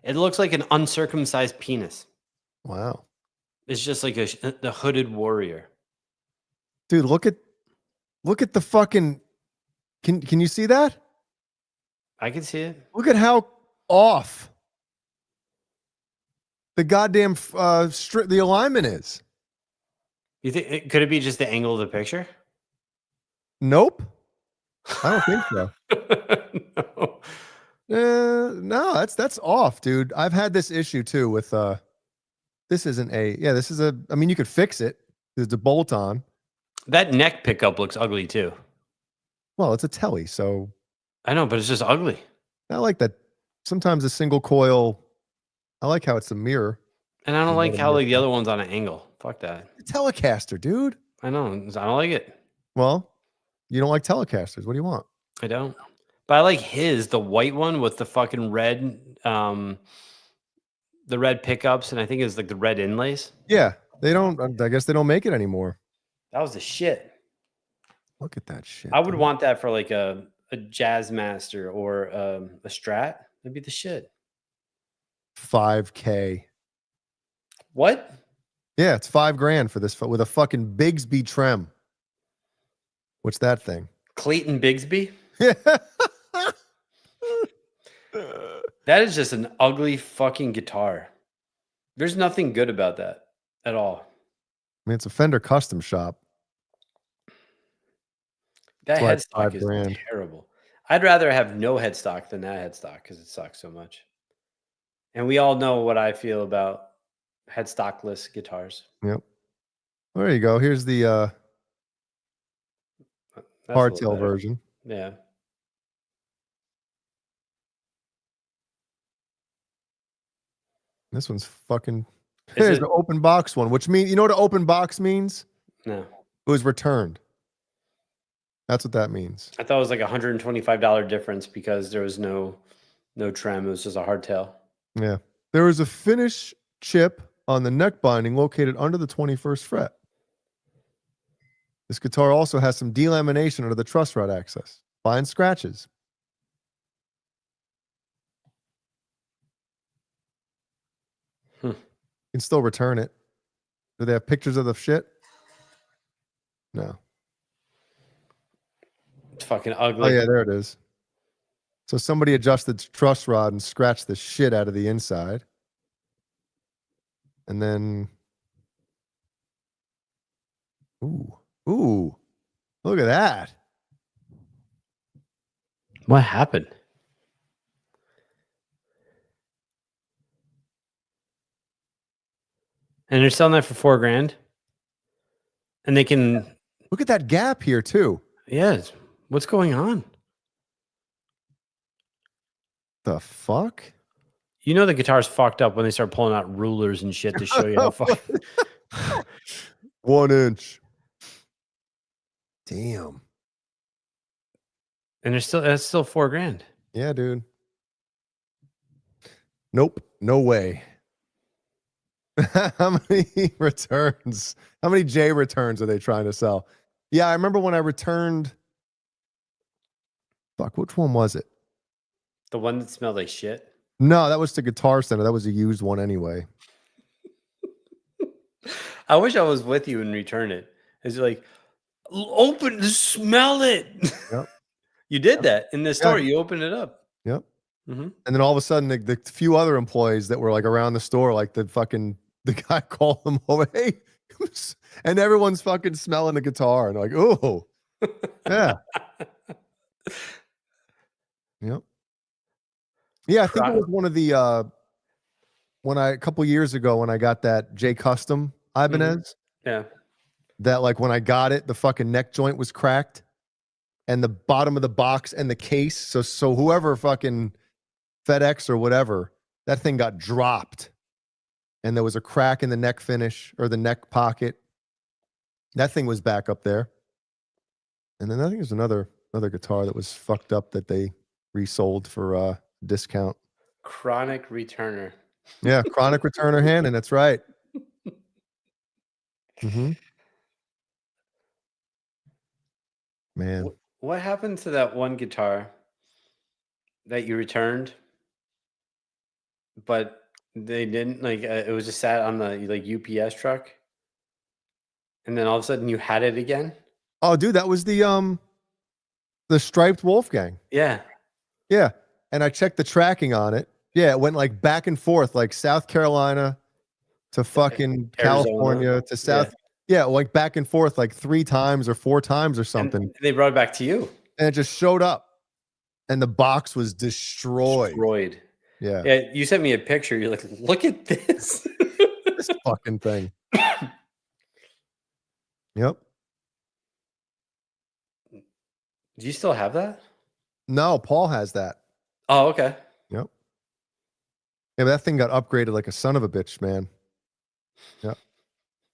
It looks like an uncircumcised penis. Wow. It's just like the hooded warrior. Dude, look at the fucking can you see that? I can see it. Look at how off the goddamn the alignment is. You think could it be just the angle of the picture? Nope. I don't think so. No. No, that's off, dude. I've had this issue too with this isn't this is I mean, you could fix it. There's a bolt on. That neck pickup looks ugly too. Well, it's a telly, so I know, but it's just ugly. I like that. Sometimes a single coil. I like how it's a mirror. And I don't like how like the other one's on an angle. Fuck that. A Telecaster, dude. I know. I don't like it. Well, you don't like Telecasters. What do you want? I don't. But I like the white one with the fucking red, the red pickups, and I think it's like the red inlays. Yeah, they don't. I guess they don't make it anymore. That was the shit. Look at that shit. I would want that for like a Jazz Master or a Strat. That'd be the shit. $5K. What? Yeah, it's $5,000 for this with a fucking Bigsby trem. What's that thing? Clayton Bigsby? Yeah. That is just an ugly fucking guitar. There's nothing good about that at all. I mean, it's a Fender custom shop. That headstock is terrible. I'd rather have no headstock than that headstock because it sucks so much. And we all know what I feel about headstockless guitars. Yep. There you go. Here's the hardtail version. Yeah. This one's fucking. Is Here's it? the open box one, which means, you know what an open box means? No. It was returned. That's what that means. I thought it was like $125 difference because there was no trim. It was just a hardtail. Yeah. There was a finish chip on the neck binding located under the 21st fret. This guitar also has some delamination under the truss rod access. Fine scratches. You can still return it. Do they have pictures of the shit? No. It's fucking ugly. Oh, yeah, there it is. So somebody adjusted the truss rod and scratched the shit out of the inside. And then, ooh, look at that. What happened? And they're selling that for $4,000. And they can look at that gap here too. Yes. What's going on? The fuck? You know the guitar's fucked up when they start pulling out rulers and shit to show you how fucking 1 inch. Damn. And that's still $4,000. Yeah, dude. Nope. No way. How many returns? How many J returns are they trying to sell? Yeah, I remember when I returned. Fuck, which one was it? The one that smelled like shit. No, that was the Guitar Center. That was a used one anyway. I wish I was with you and return it. It's like, open, smell it. Yep. You did that in the store. Yeah. You opened it up. Yep. Mm-hmm. And then all of a sudden, the few other employees that were like around the store, like the guy called them over, hey, and everyone's fucking smelling the guitar and like, oh, yeah. Yep. Yeah, I think it was one of the a couple years ago when I got that J Custom Ibanez. Yeah. That like when I got it, the fucking neck joint was cracked and the bottom of the box and the case. So whoever fucking FedEx or whatever, that thing got dropped. And there was a crack in the neck finish or the neck pocket. That thing was back up there. And then I think there's another guitar that was fucked up that they resold for discount. Chronic returner. Yeah, chronic returner hand, and that's right. Mm-hmm. Man. What happened to that one guitar that you returned, but they didn't it was just sat on the UPS truck, and then all of a sudden you had it again? Oh, dude, that was the striped Wolfgang. Yeah. Yeah. And I checked the tracking on it. Yeah, it went like back and forth, like South Carolina to fucking California to South. Yeah, like back and forth like 3 times or 4 times or something. And they brought it back to you. And it just showed up. And the box was destroyed. Yeah. Yeah, you sent me a picture. You're like, look at this. This fucking thing. Yep. Do you still have that? No, Paul has that. Oh, okay. Yep. Yeah, but that thing got upgraded like a son of a bitch, man. Yep.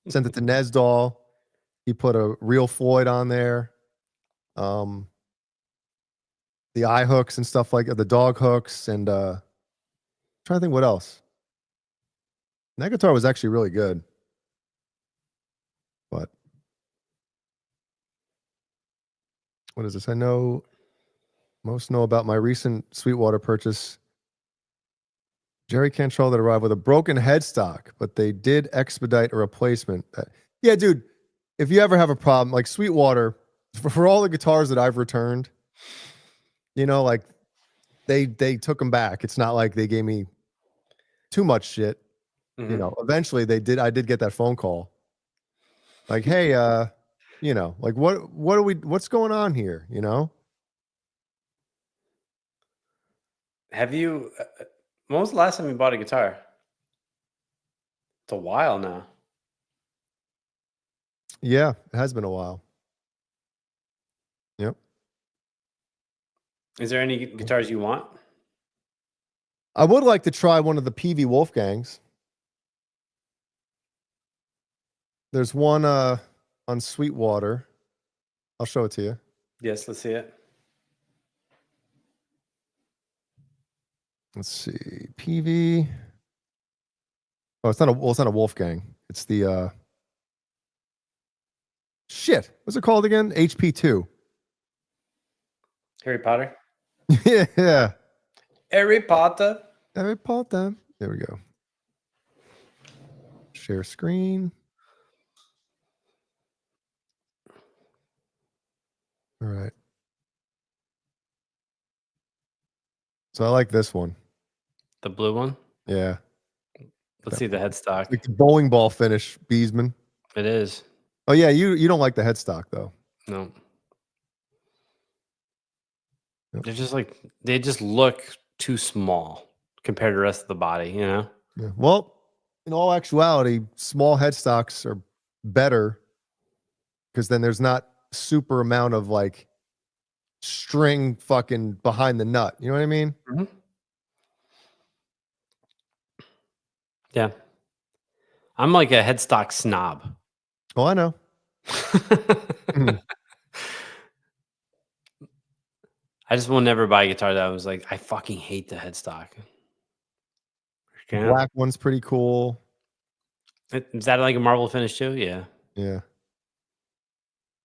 Sent it to Nesdall. He put a real Floyd on there. The eye hooks and stuff like the dog hooks and trying to think what else. And that guitar was actually really good. But what is this? I know most know about my recent Sweetwater purchase. Jerry Cantrell that arrived with a broken headstock, but they did expedite a replacement. Yeah, dude, if you ever have a problem, like Sweetwater, for all the guitars that I've returned, you know, like they took them back. It's not like they gave me too much shit. Mm-hmm. You know, eventually I did get that phone call. Like, hey, you know, like what's going on here, you know? Have you when was the last time you bought a guitar? It's a while now. Yeah, it has been a while. Yep. Is there any guitars you want? I would like to try one of the PV Wolfgangs. There's one on Sweetwater. I'll show it to you. Yes, let's see it. Let's see. PV. Oh, it's not a Wolfgang. It's the shit. What's it called again? HP2. Harry Potter. Yeah. Harry Potter. Harry Potter. There we go. Share screen. All right. So I like this one. The blue one. Yeah. Let's see the headstock. Like the bowling ball finish, Beesman. It is. Oh yeah, you don't like the headstock though. No. Yep. They're just like they just look too small compared to the rest of the body, you know? Yeah. Well, in all actuality, small headstocks are better because then there's not super amount of like string fucking behind the nut. You know what I mean? Mm-hmm. Yeah. I'm like a headstock snob. Oh, I know. I just will never buy a guitar that I was like, I fucking hate the headstock. The black one's pretty cool. Is that like a marble finish too? Yeah. Yeah.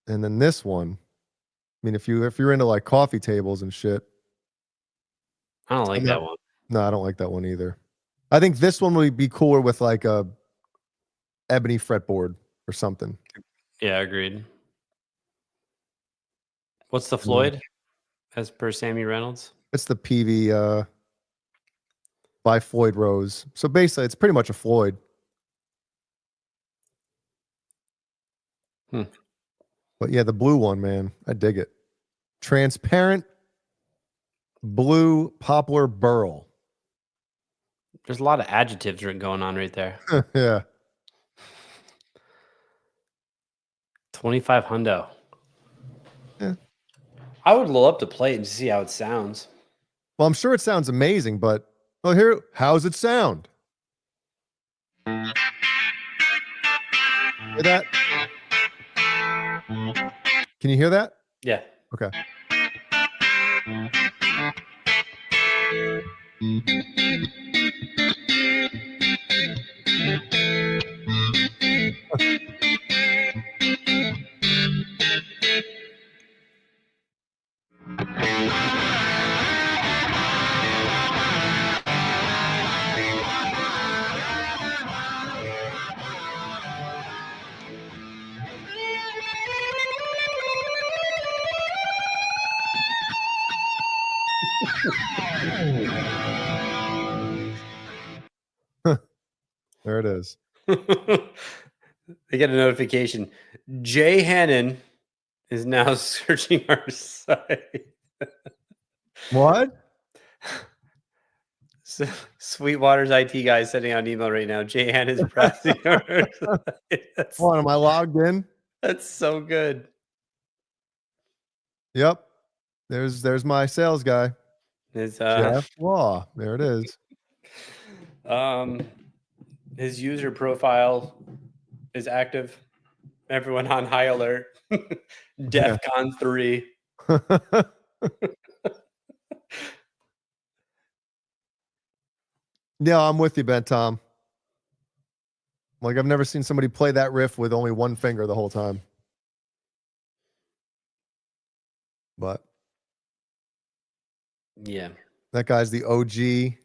And then this one, I mean, if you're into like coffee tables and shit. I don't like that one. No, I don't like that one either. I think this one would be cooler with like a ebony fretboard or something. Yeah, agreed. What's the Floyd as per Sammy Reynolds? It's the PV by Floyd Rose. So basically, it's pretty much a Floyd. But yeah, the blue one, man, I dig it. Transparent blue poplar burl. There's a lot of adjectives going on right there. Yeah. 25 hundo. Yeah. I would love to play it and see how it sounds. Well, I'm sure it sounds amazing, but how's it sound? Hear that? Can you hear that? Yeah. Okay. There it is. They get a notification. Jay Hannon is now searching our site. What? So, Sweetwater's IT guy is sending out an email right now. Jay Hannon's browsing our site. Hold on, am I logged in? That's so good. Yep. There's my sales guy. His Jeff Law. There it is. his user profile is active. Everyone on high alert. DEFCON 3. Yeah, I'm with you, Ben Tom. Like I've never seen somebody play that riff with only one finger the whole time. But yeah, that guy's the OG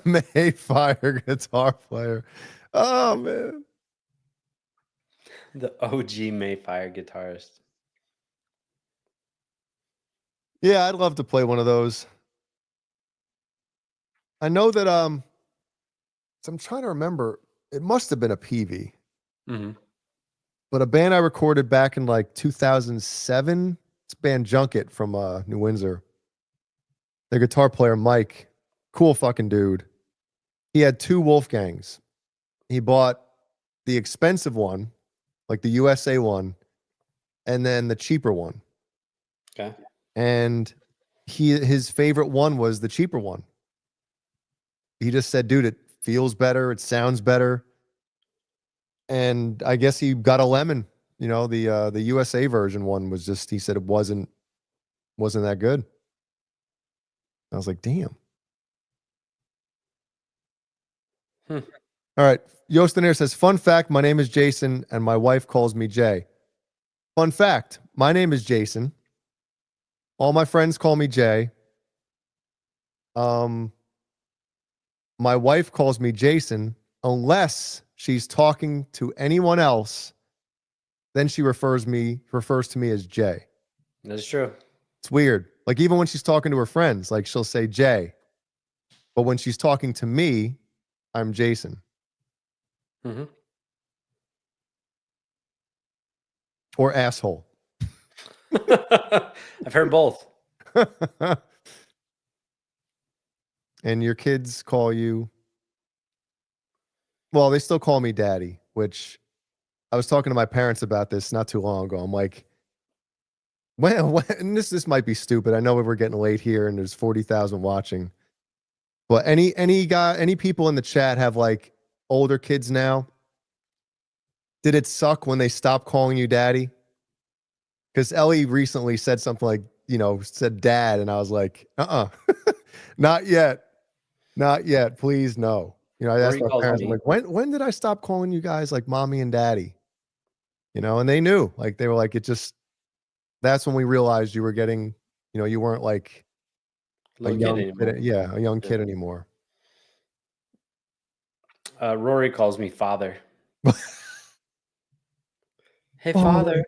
Mayfire guitar player. Oh man. the OG Mayfire guitarist. Yeah, I'd love to play one of those. I know that so I'm trying to remember. It must have been a PV. Mm-hmm. But a band I recorded back in like 2007, it's band Junket from New Windsor. Their guitar player, Mike, cool fucking dude. He had two Wolfgangs. He bought the expensive one, like the USA one, and then the cheaper one. Okay. And his favorite one was the cheaper one. He just said, dude, it feels better. It sounds better. And I guess he got a lemon. You know, the USA version one was just, he said it wasn't that good. I was like, damn. Hmm. All right. Yostaner says, fun fact, my name is Jason and my wife calls me Jay. Fun fact, my name is Jason. All my friends call me Jay. My wife calls me Jason unless she's talking to anyone else. Then she refers to me as Jay. That's true. It's weird. Like even when she's talking to her friends, like she'll say Jay. But when she's talking to me, I'm Jason. Mm-hmm. Or asshole. I've heard both. And your kids call you, well, they still call me daddy, which I was talking to my parents about this not too long ago. I'm like, when and this might be stupid. I know we're getting late here and there's 40,000 watching. But any people in the chat have like older kids now? Did it suck when they stopped calling you daddy? Because Ellie recently said something like, said dad, and I was like, not yet. Not yet. Please, no. I asked my parents, I'm like, when did I stop calling you guys like mommy and daddy? And they knew. Like they were like, that's when we realized you were getting, you weren't like a young kid, a young kid anymore. Rory calls me father. Hey, father.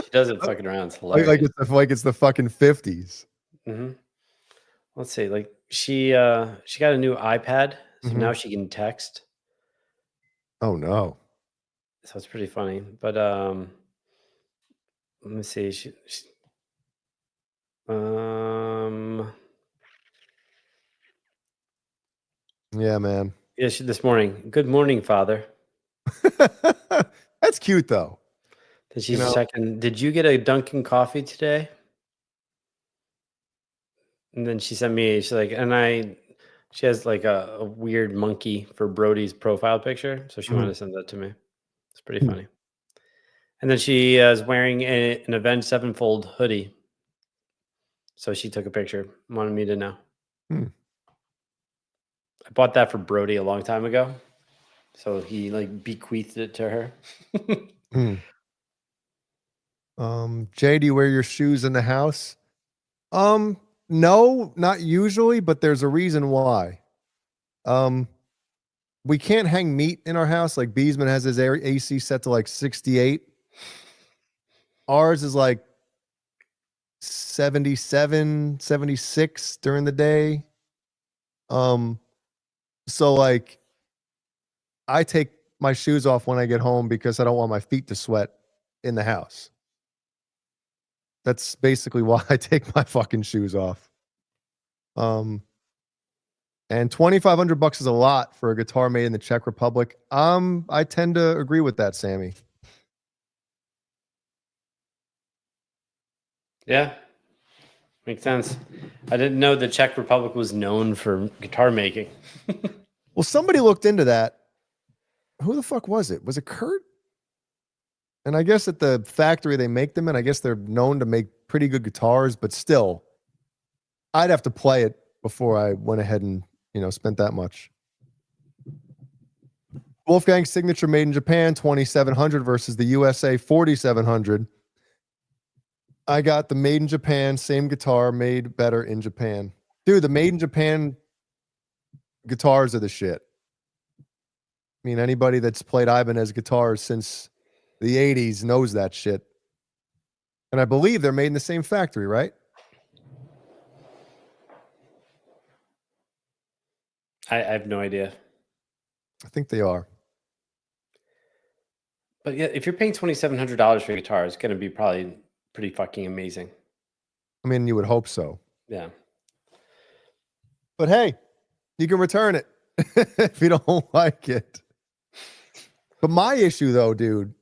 She does it fucking around. It's hilarious. Like it's the fucking 50s. Mm-hmm. Let's see. Like she got a new iPad, so now she can text. Oh no. So it's pretty funny. But let me see. Yeah, man. Yeah, this morning. Good morning, father. That's cute though. Then she's checking. Did you get a Dunkin' coffee today? And then she sent me. She's like, she has like a weird monkey for Brody's profile picture, so she wanted to send that to me. It's pretty funny. And then she is wearing an Avenged Sevenfold hoodie. So she took a picture, wanted me to know. I bought that for Brody a long time ago. So he like bequeathed it to her. Jay, do you wear your shoes in the house? No, not usually, but there's a reason why. We can't hang meat in our house. Like Beesman has his AC set to like 68. Ours is like 77, 76 during the day. So like I take my shoes off when I get home because I don't want my feet to sweat in the house. That's basically why I take my fucking shoes off. And $2,500 is a lot for a guitar made in the Czech Republic. I tend to agree with that, Sammy. Yeah, makes sense. I didn't know the Czech Republic was known for guitar making. Well, somebody looked into that. Who the fuck was it? Was it Kurt? And I guess at the factory they make them in, I guess they're known to make pretty good guitars, but still, I'd have to play it before I went ahead and, spent that much. Wolfgang's signature made in Japan, 2,700 versus the USA, 4,700. I got the made in Japan, same guitar, made better in Japan. Dude, the made in Japan guitars are the shit. I mean, anybody that's played Ibanez guitars since the 80s knows that shit. And I believe they're made in the same factory, right? I have no idea. I think they are. But yeah, if you're paying $2,700 for a guitar, it's going to be probably pretty fucking amazing. I mean, you would hope so. Yeah. But hey, you can return it if you don't like it. But my issue though, dude,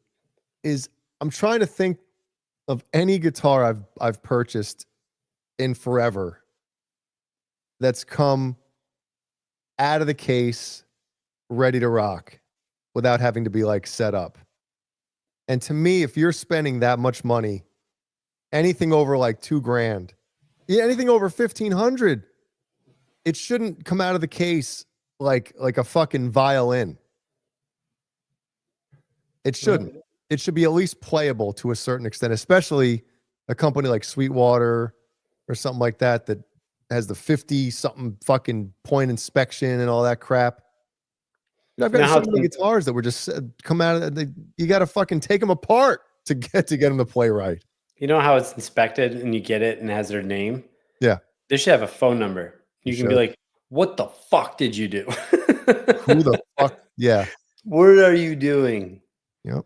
is I'm trying to think of any guitar I've purchased in forever that's come out of the case ready to rock. without having to be like set up. And to me, if you're spending that much money, anything over like $2,000, yeah, anything over 1,500, it shouldn't come out of the case like a fucking violin. It shouldn't. It should be at least playable to a certain extent, especially a company like Sweetwater or something like that that has the 50-something fucking point inspection and all that crap. I've got so many guitars that were just come out of you got to fucking take them apart to get them to play right. You know how it's inspected and you get it and it has their name? Yeah. They should have a phone number. You can be like, what the fuck did you do? Who the fuck? Yeah. What are you doing? Yep.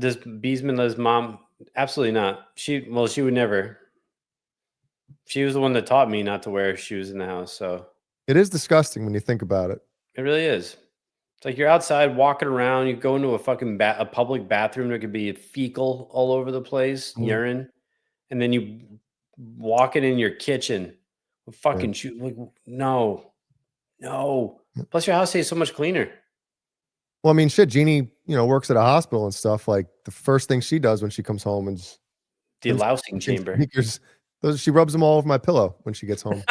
Does Beesman let his mom? Absolutely not. She would never. She was the one that taught me not to wear shoes in the house. So it is disgusting when you think about it. It really is. It's like you're outside walking around. You go into a fucking a public bathroom. There could be fecal all over the place, urine, and then you walking in your kitchen with fucking shoes. Like, no. Plus, your house stays so much cleaner. Well, I mean, shit. Jeannie, works at a hospital and stuff. Like the first thing she does when she comes home is the lousing chamber. She rubs them all over my pillow when she gets home.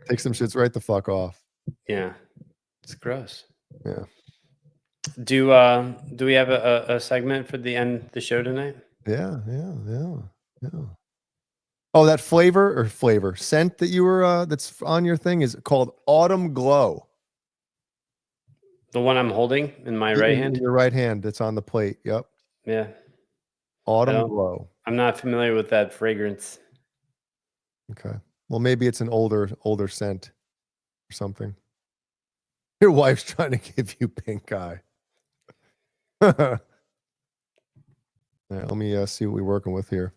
Take some shits right the fuck off. Yeah, it's gross. Yeah. Do we have a segment for the end of the show tonight? Yeah. Oh, that flavor scent that you were that's on your thing is called Autumn Glow. The one I'm holding in my right hand. Your right hand. That's on the plate. Yep. Yeah. Autumn Glow. I'm not familiar with that fragrance. Okay. Well, maybe it's an older scent or something. Your wife's trying to give you pink eye. Yeah, let me see what we're working with here.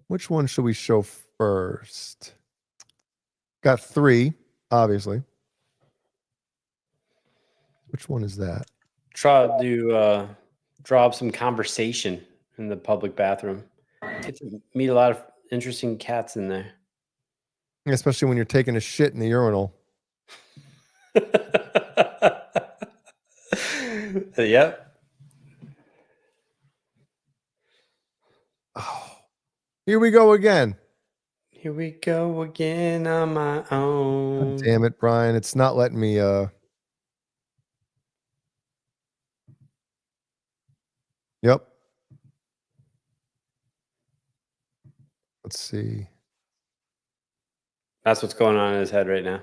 Which one should we show first? Got 3, obviously. Which one is that? Try to draw up some conversation in the public bathroom. Get to meet a lot of interesting cats in there. Especially when you're taking a shit in the urinal. Yep. Oh, here we go again. Here we go again on my own. God damn it, Brian. It's not letting me Yep. Let's see. That's what's going on in his head right now.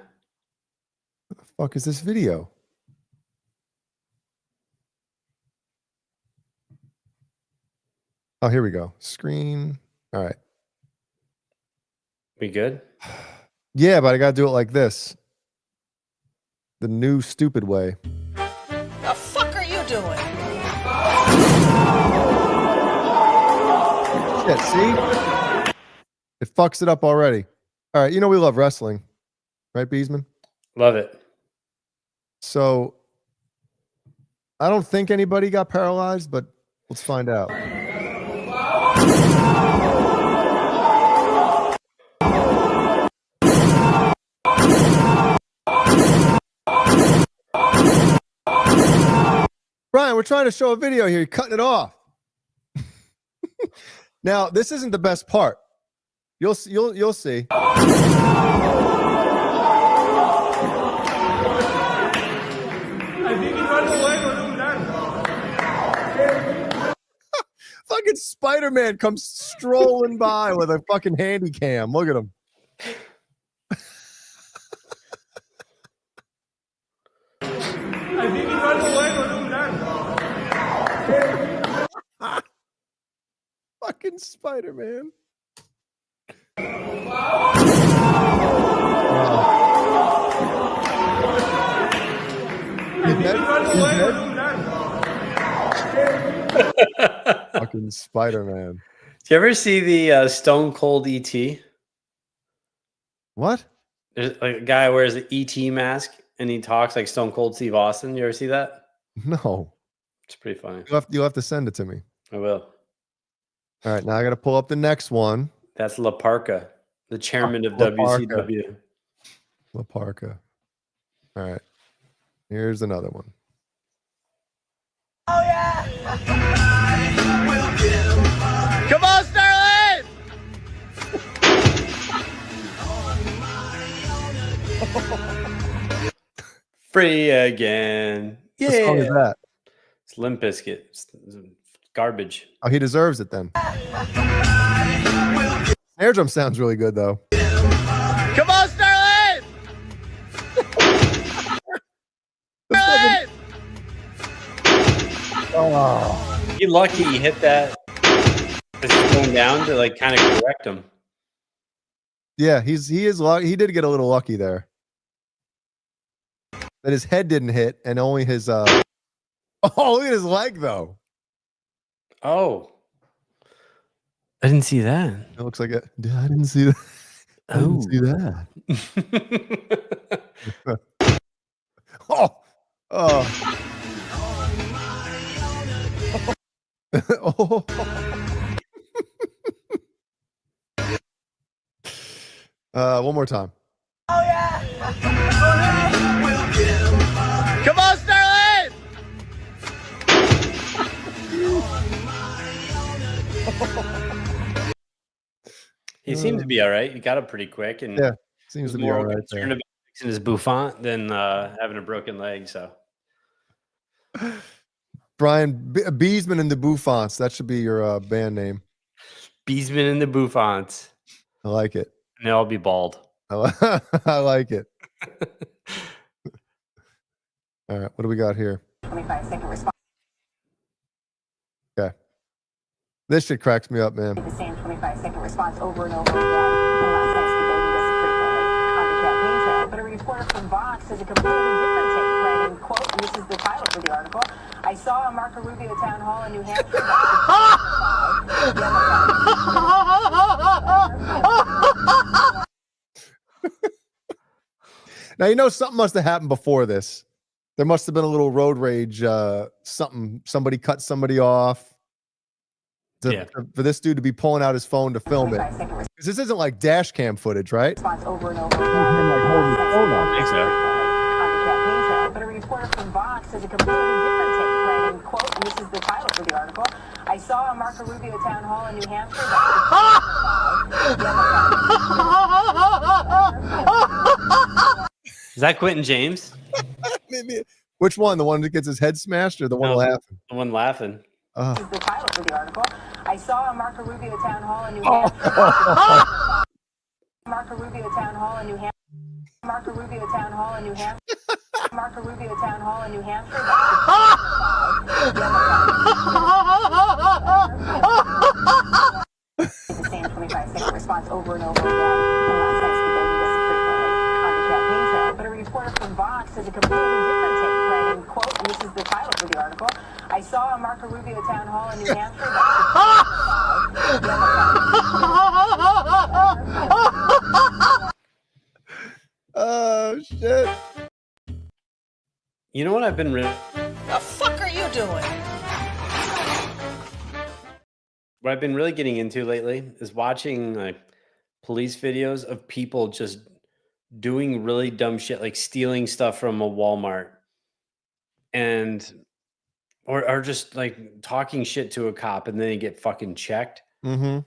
What the fuck is this video? Oh, here we go. Screen. All right. We good? Yeah, but I got to do it like this. The new stupid way. The fuck are you doing? Shit, see? It fucks it up already. All right, we love wrestling. Right, Beesman? Love it. So, I don't think anybody got paralyzed, but let's find out. Brian, we're trying to show a video here. You're cutting it off. Now, this isn't the best part. You'll see. Fucking Spider-Man comes strolling by with a fucking handy cam. Look at him. Fucking Spider-Man. Fucking Spider-Man. Did you ever see the Stone Cold ET? What? There's like a guy who wears an ET mask and he talks like Stone Cold Steve Austin. You ever see that? No. It's pretty funny. You'll have to send it to me. I will. All right, now I got to pull up the next one. That's La Parka. The chairman of La Parka. WCW. La Parka. All right. Here's another one. Oh, yeah. Come on, Starlight! Free again. What song is Yeah. that? It's Limp Bizkit. It's garbage. Oh, he deserves it then. Snare drum sounds really good though. Come on, Starlight! Starlight! Oh. You're lucky he hit that. This is going down to like kind of correct him. Yeah, he is lucky. He did get a little lucky there. That his head didn't hit and only his oh, look at his leg though. Oh. I didn't see that. It looks like it. I didn't see that. I didn't see that. Oh. Oh. Oh. One more time. Oh, yeah. Come on, Starlight! He seemed to be all right. He got up pretty quick, and yeah, seems to be all right. Concerned about fixing his bouffant than having a broken leg. So, Brian Beesman and the Bouffants. That should be your band name. Beesman and the Bouffants. I like it. And they'll all be bald. I like it. All right, what do we got here? 25-second response. Okay. This shit cracks me up, man. The same 25-second response over and over again. The last night, the baby does it frequently on the campaign trail. But a reporter from Vox has a completely different take, writing, quote, and this is the title for the article, I saw a Marco Rubio town hall in New Hampshire. Now, you know, something must have happened before this. There must have been a little road rage, something. Somebody cut somebody off. For this dude to be pulling out his phone to film it. Because this isn't like dash cam footage, right? Over and over I think so. On the campaign trail. But a reporter from Vox has a completely different take, writing, quote, and this is the title for the article, I saw a Marco Rubio town hall in New Hampshire. Is that Quentin James? Which one? The one that gets his head smashed or the one laughing? The one laughing. This is the title for the article. I saw a Marco Rubio town hall in New Hampshire. Marco Rubio town hall in New Hampshire. Marco Rubio town hall in New Hampshire. Marco Rubio town hall in New Hampshire. The same 25-second response over and over again. The last night's the baby does it frequently on the campaign trail. But a reporter from Vox has a completely different take, writing, quote, and this is the title for the article, I saw a Marco Rubio town hall in New Hampshire. Oh, shit. You know what I've been really... The fuck are you doing? What I've been really getting into lately is watching like police videos of people just doing really dumb shit, like stealing stuff from a Walmart and or just like talking shit to a cop and then they get fucking checked. Mm-hmm.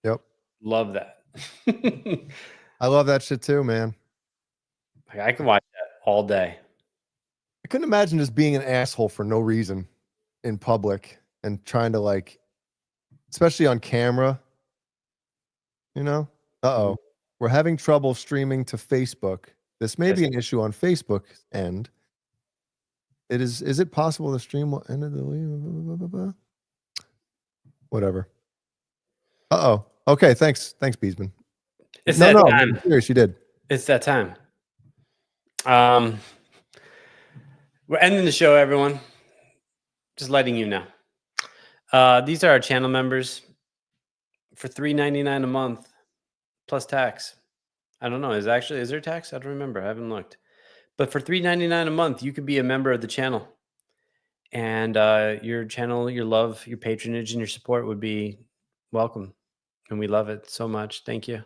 Yep. Love that. I love that shit too, man. Like, I can watch that all day. I couldn't imagine just being an asshole for no reason in public and trying to, like, especially on camera, you know? Uh-oh. We're having trouble streaming to Facebook. This may be an issue on Facebook's end. Is it possible the stream will end at the whatever? Uh-oh. Okay, thanks, Beesman. It's that time. I'm serious, you did. It's that time. We're ending the show, everyone. Just letting you know. These are our channel members for $3.99 a month plus tax. I don't know. Is there tax? I don't remember. I haven't looked. But for $3.99 a month, you could be a member of the channel. And your channel, your love, your patronage, and your support would be welcome. and we love it so much. Thank you.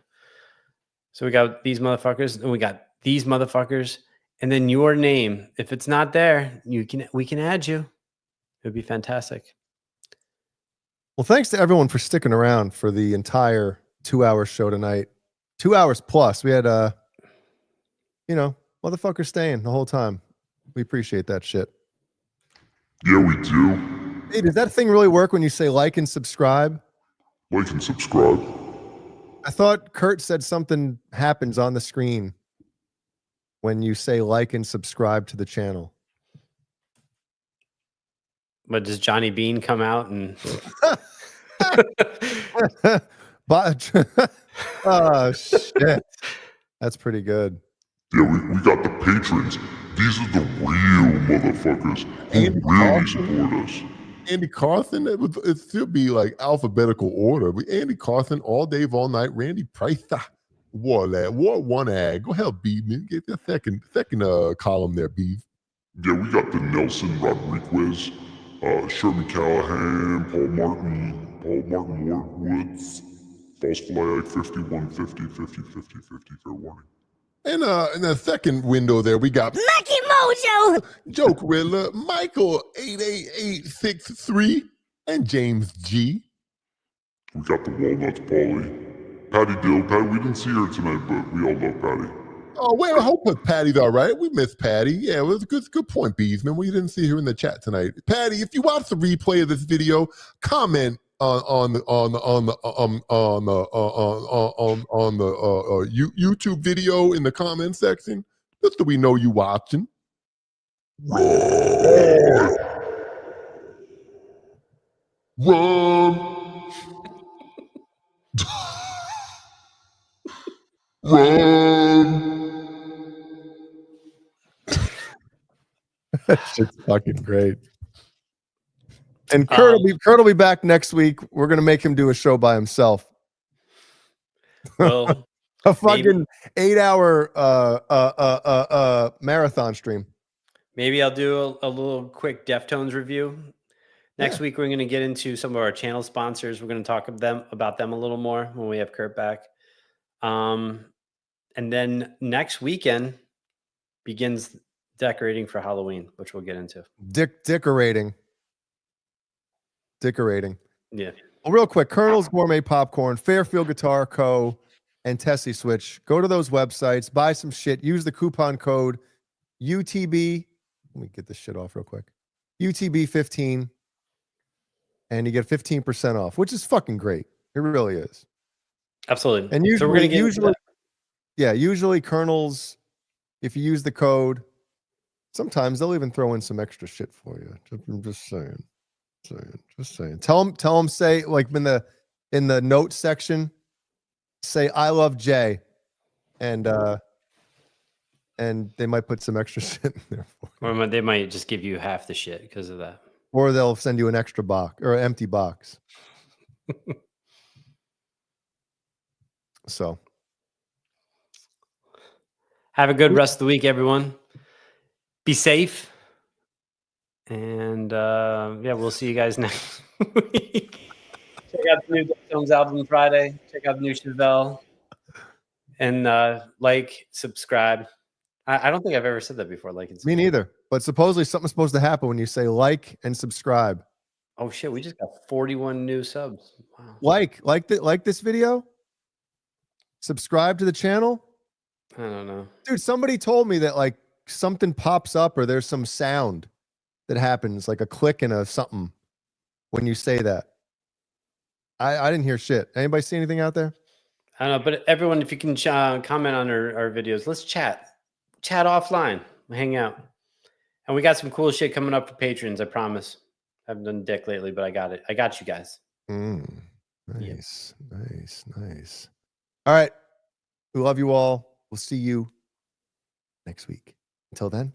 So we got these motherfuckers, and we got these motherfuckers, and then your name. If it's not there, we can add you. It would be fantastic. Well, thanks to everyone for sticking around for the entire 2-hour show tonight. 2 hours plus. We had motherfuckers staying the whole time. We appreciate that shit. Yeah, we do. Hey, does that thing really work when you say like and subscribe? Like and subscribe. I thought Kurt said something happens on the screen when you say like and subscribe to the channel. But does Johnny Bean come out and But oh shit. That's pretty good. Yeah, we got the patrons. These are the real motherfuckers who really support us. Andy Carson, it still be like alphabetical order. Andy Carson all day, all night. Randy Price, War One Ag. Go help Beeve, man. Get the second column there, Beeve. Yeah, we got the Nelson Rodriguez, Sherman Callahan, Paul Martin Woods, false flag 5150 50 50 50 fair warning. And in the second window there, we got Lucky Mojo, Joke Riddler, Michael 88863, and James G. We got the Walnuts Polly, Patty Dill. Patty, we didn't see her tonight, but we all love Patty. Oh, well, I hope Patty's all right. We miss Patty. Yeah, it was a good point, Beesman. We didn't see her in the chat tonight. Patty, if you watch the replay of this video, comment on the YouTube video in the comment section, just so we know you watching. Run! That shit's fucking great. And Kurt will be back next week. We're gonna make him do a show by himself. Well, a fucking 8-hour marathon stream. Maybe I'll do a little quick Deftones review. Next week, we're going to get into some of our channel sponsors. We're going to talk about them a little more when we have Kurt back. And then next weekend begins decorating for Halloween, which we'll get into. Decorating. Yeah. Well, real quick, Colonel's Gourmet Popcorn, Fairfield Guitar Co., and Tessie Switch. Go to those websites, buy some shit, use the coupon code UTB. Let me get this shit off real quick. UTB15, and you get 15% off, which is fucking great. It really is. Absolutely. And usually, so we're gonna get usually Colonel's, if you use the code, sometimes they'll even throw in some extra shit for you. I'm just saying. Just saying. Tell them, say, like in the notes section, say I love Jay, and they might put some extra shit in there for you. Or they might just give you half the shit because of that. Or they'll send you an extra box or an empty box. So have a good rest of the week, everyone. Be safe. And we'll see you guys next week. Check out the new Deftones album Friday. Check out the new Chevelle. And subscribe. I don't think I've ever said that before. Like, me neither. But supposedly something's supposed to happen when you say like and subscribe. Oh shit, we just got 41 new subs. Wow. Like this video? Subscribe to the channel? I don't know. Dude, somebody told me that like something pops up or there's some sound that happens, like a click and a something when you say that. I didn't hear shit. Anybody see anything out there? I don't know, but everyone, if you can comment on our videos, let's chat offline. We'll hang out. And we got some cool shit coming up for patrons, I promise. I haven't done dick lately, but I got it. I got you guys. Nice. All right. We love you all. We'll see you next week. Until then.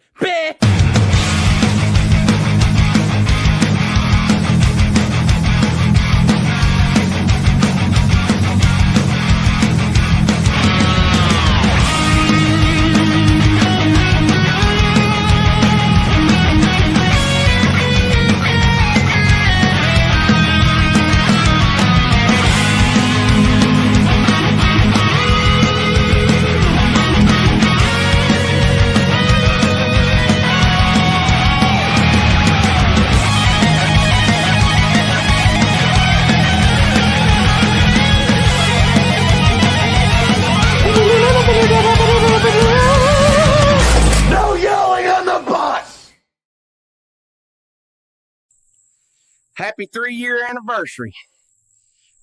Happy 3-year anniversary.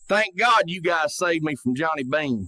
Thank God you guys saved me from Johnny Bean.